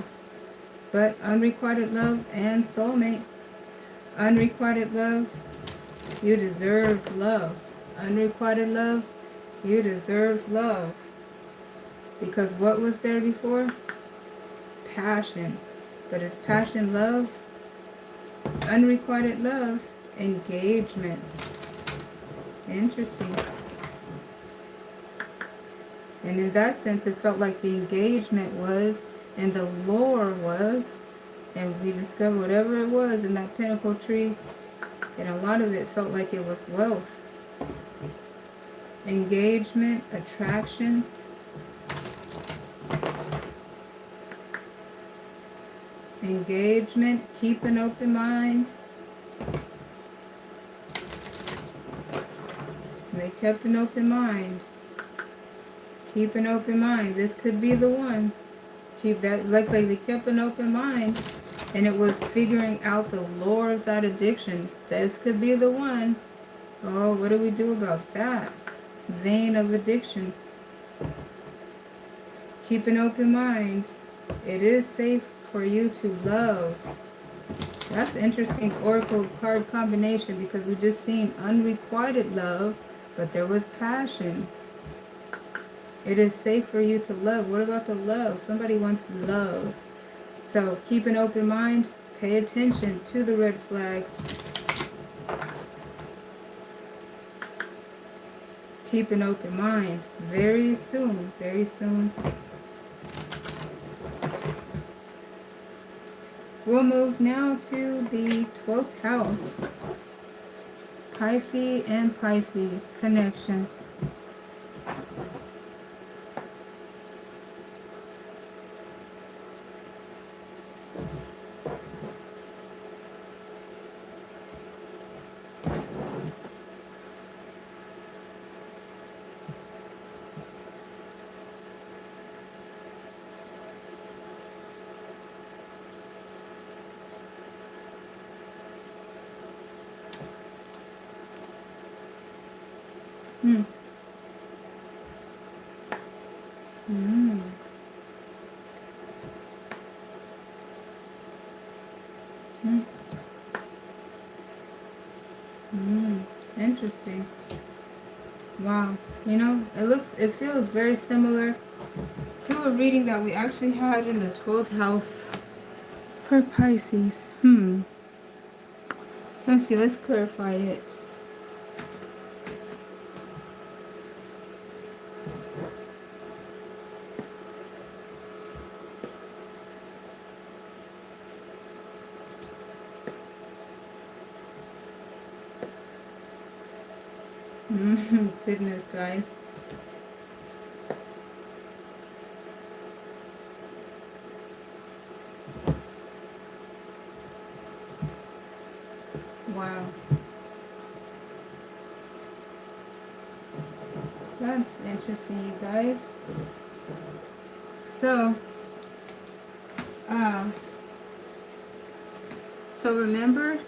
But unrequited love and soulmate. Unrequited love, you deserve love. Unrequited love, you deserve love. Because what was there before? Passion. But is passion love? Unrequited love, engagement. Interesting. And in that sense, it felt like the engagement was, and the lore was, and we discovered whatever it was in that pinnacle tree, and a lot of it felt like it was wealth. Engagement, attraction. Engagement, keep an open mind. They kept an open mind. Keep an open mind. This could be the one. Keep that, like they kept an open mind, and it was figuring out the lore of that addiction. This could be the one. Oh, what do we do about that vein of addiction? Keep an open mind. It is safe for you to love. That's interesting oracle card combination, because we just seen unrequited love, but there was passion. It is safe for you to love. What about the love? Somebody wants love. So keep an open mind. Pay attention to the red flags. Keep an open mind. Very soon. Very soon. We'll move now to the 12th house. Pisces and Pisces connection. Interesting. Wow. You know, it feels very similar to a reading that we actually had in the 12th house for Pisces. Let's see, let's clarify it. Goodness, guys. Wow. That's interesting, you guys. So remember,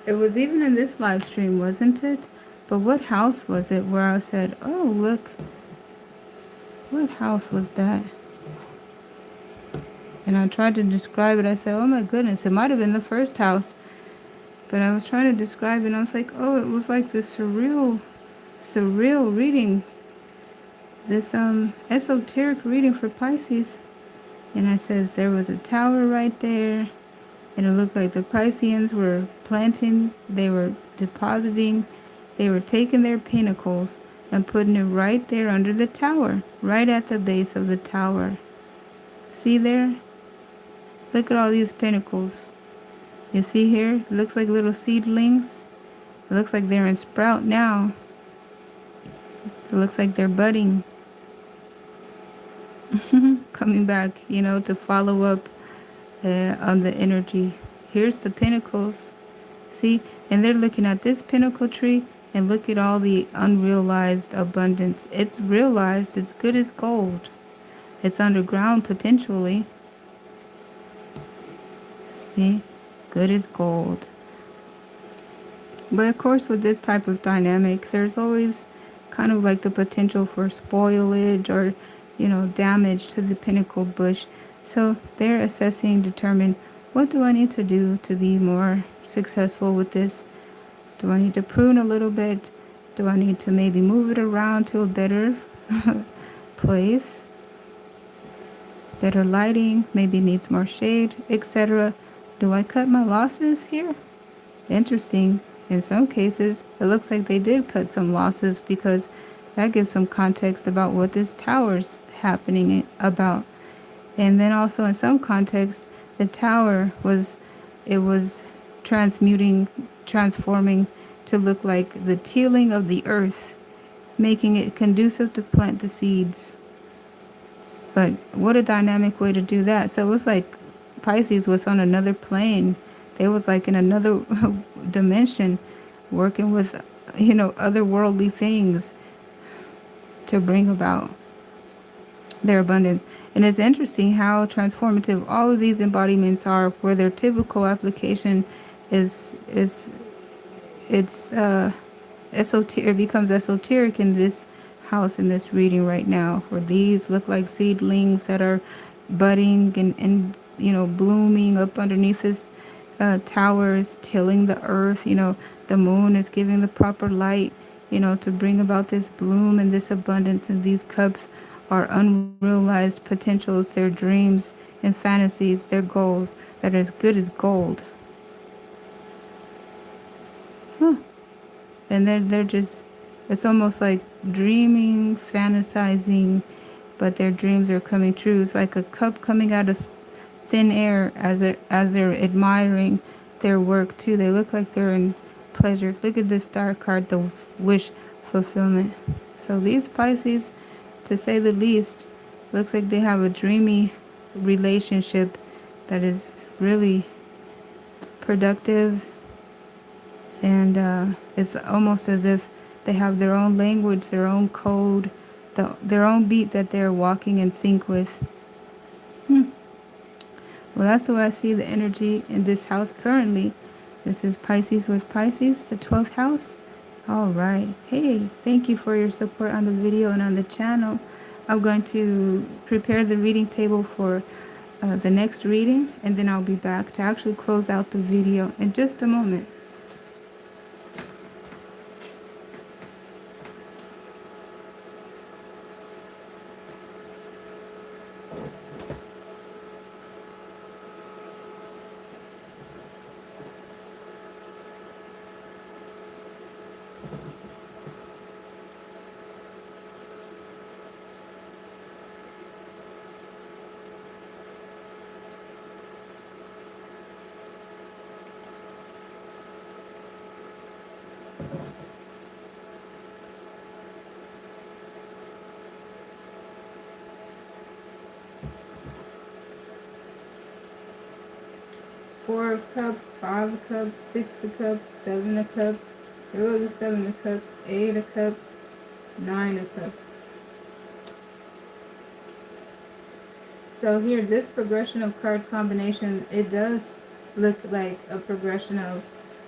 it was even in this live stream, wasn't it? But what house was it where I said, oh, look, what house was that? And I tried to describe it. I said, oh my goodness, it might have been the first house. But I was trying to describe it, and I was like, oh, it was like this surreal reading. This esoteric reading for Pisces. And it says there was a tower right there. And it looked like the Pisceans were planting, they were depositing, they were taking their pinnacles and putting it right there under the tower, right at the base of the tower. See there? Look at all these pinnacles. You see here? It looks like little seedlings. It looks like they're in sprout now. It looks like they're budding. Coming back, to follow up on the energy. Here's the pinnacles. See? And they're looking at this pinnacle tree and look at all the unrealized abundance. It's realized. It's good as gold. It's underground potentially. See? Good as gold. But of course, with this type of dynamic, there's always kind of like the potential for spoilage or, damage to the pinnacle bush. So they're assessing, determine what do I need to do to be more successful with this? Do I need to prune a little bit? Do I need to maybe move it around to a better place? Better lighting, maybe needs more shade, etc. Do I cut my losses here? Interesting. In some cases, it looks like they did cut some losses because that gives some context about what this tower's happening about. And then also in some context, the tower was transforming to look like the tilling of the earth, making it conducive to plant the seeds. But what a dynamic way to do that. So it was like Pisces was on another plane. They was like in another dimension, working with, otherworldly things to bring about their abundance. And it's interesting how transformative all of these embodiments are, where their typical application is esoteric, becomes esoteric in this house, in this reading right now, where these look like seedlings that are budding and blooming up underneath this towers, tilling the earth. The moon is giving the proper light, to bring about this bloom and this abundance. And these cups are unrealized potentials, their dreams and fantasies, their goals that are as good as gold. And they're just, it's almost like dreaming, fantasizing, but their dreams are coming true. It's like a cup coming out of thin air as they're admiring their work too. They look like they're in pleasure. Look at this star card, the wish fulfillment. So these Pisces, to say the least, looks like they have a dreamy relationship that is really productive. And it's almost as if they have their own language, their own code, their own beat that they're walking in sync with. Well, that's the way I see the energy in this house currently. This is Pisces with Pisces, the 12th house. All right. Hey, thank you for your support on the video and on the channel. I'm going to prepare the reading table for the next reading, and then I'll be back to actually close out the video in just a moment. Four of Cups, Five of Cups, Six of Cups, Seven of Cups. Here goes the Seven of Cups, Eight of Cups, Nine of Cups. So here, this progression of card combination, it does look like a progression of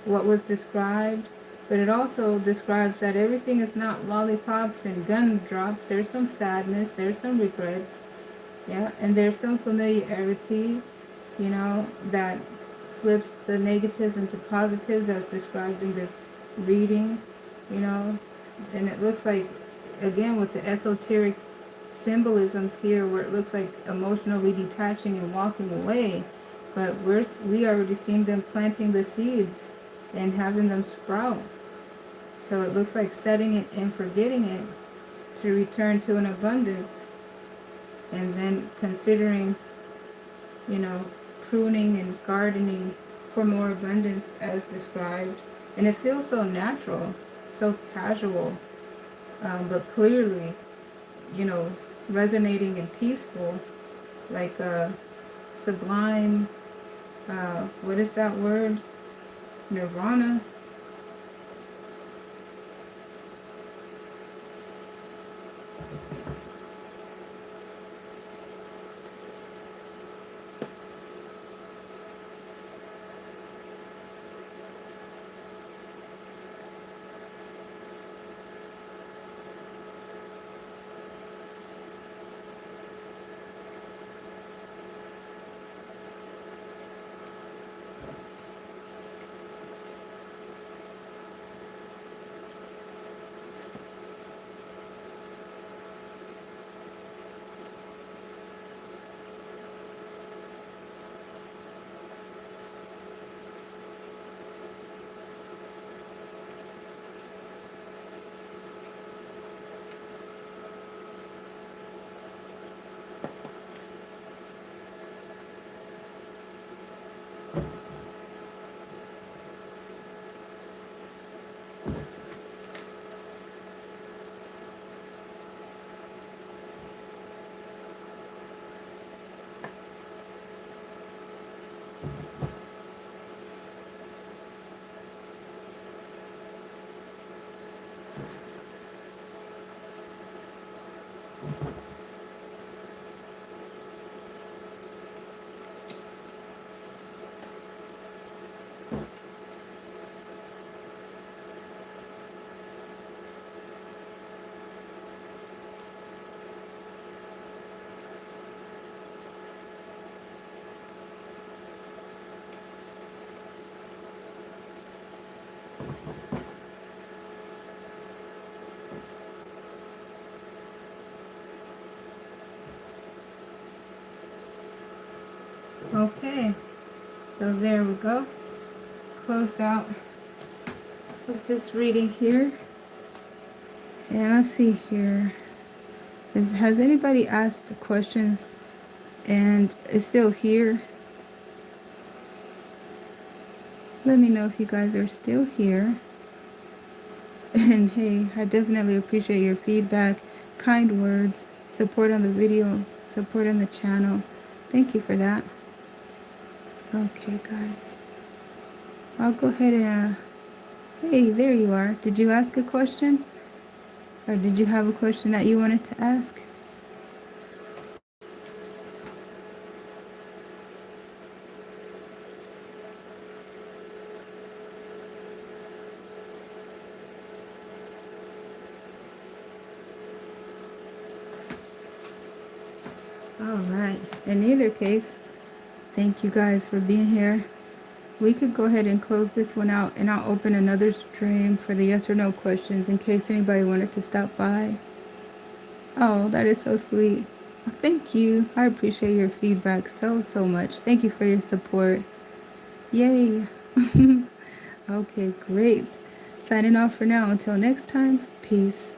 what was described, but it also describes that everything is not lollipops and gumdrops. There's some sadness, there's some regrets, yeah, and there's some familiarity, that flips the negatives into positives as described in this reading, and it looks like, again, with the esoteric symbolisms here where it looks like emotionally detaching and walking away, but we already seen them planting the seeds and having them sprout. So it looks like setting it and forgetting it to return to an abundance, and then considering, you know, pruning and gardening for more abundance as described. And it feels so natural, so casual, but clearly, you know, resonating and peaceful, like a sublime, what is that word? Nirvana. Okay, so there we go. Closed out with this reading here. And let's see here. Has anybody asked questions and is still here? Let me know if you guys are still here. And hey, I definitely appreciate your feedback, kind words, support on the video, support on the channel. Thank you for that. Okay, guys. I'll go ahead and... hey, there you are. Did you ask a question? Or did you have a question that you wanted to ask? All right. In either case, thank you guys for being here. We could go ahead and close this one out, and I'll open another stream for the yes or no questions in case anybody wanted to stop by. Oh, that is so sweet. Well, thank you. I appreciate your feedback so much. Thank you for your support. Yay. Okay, great. Signing off for now. Until next time, peace.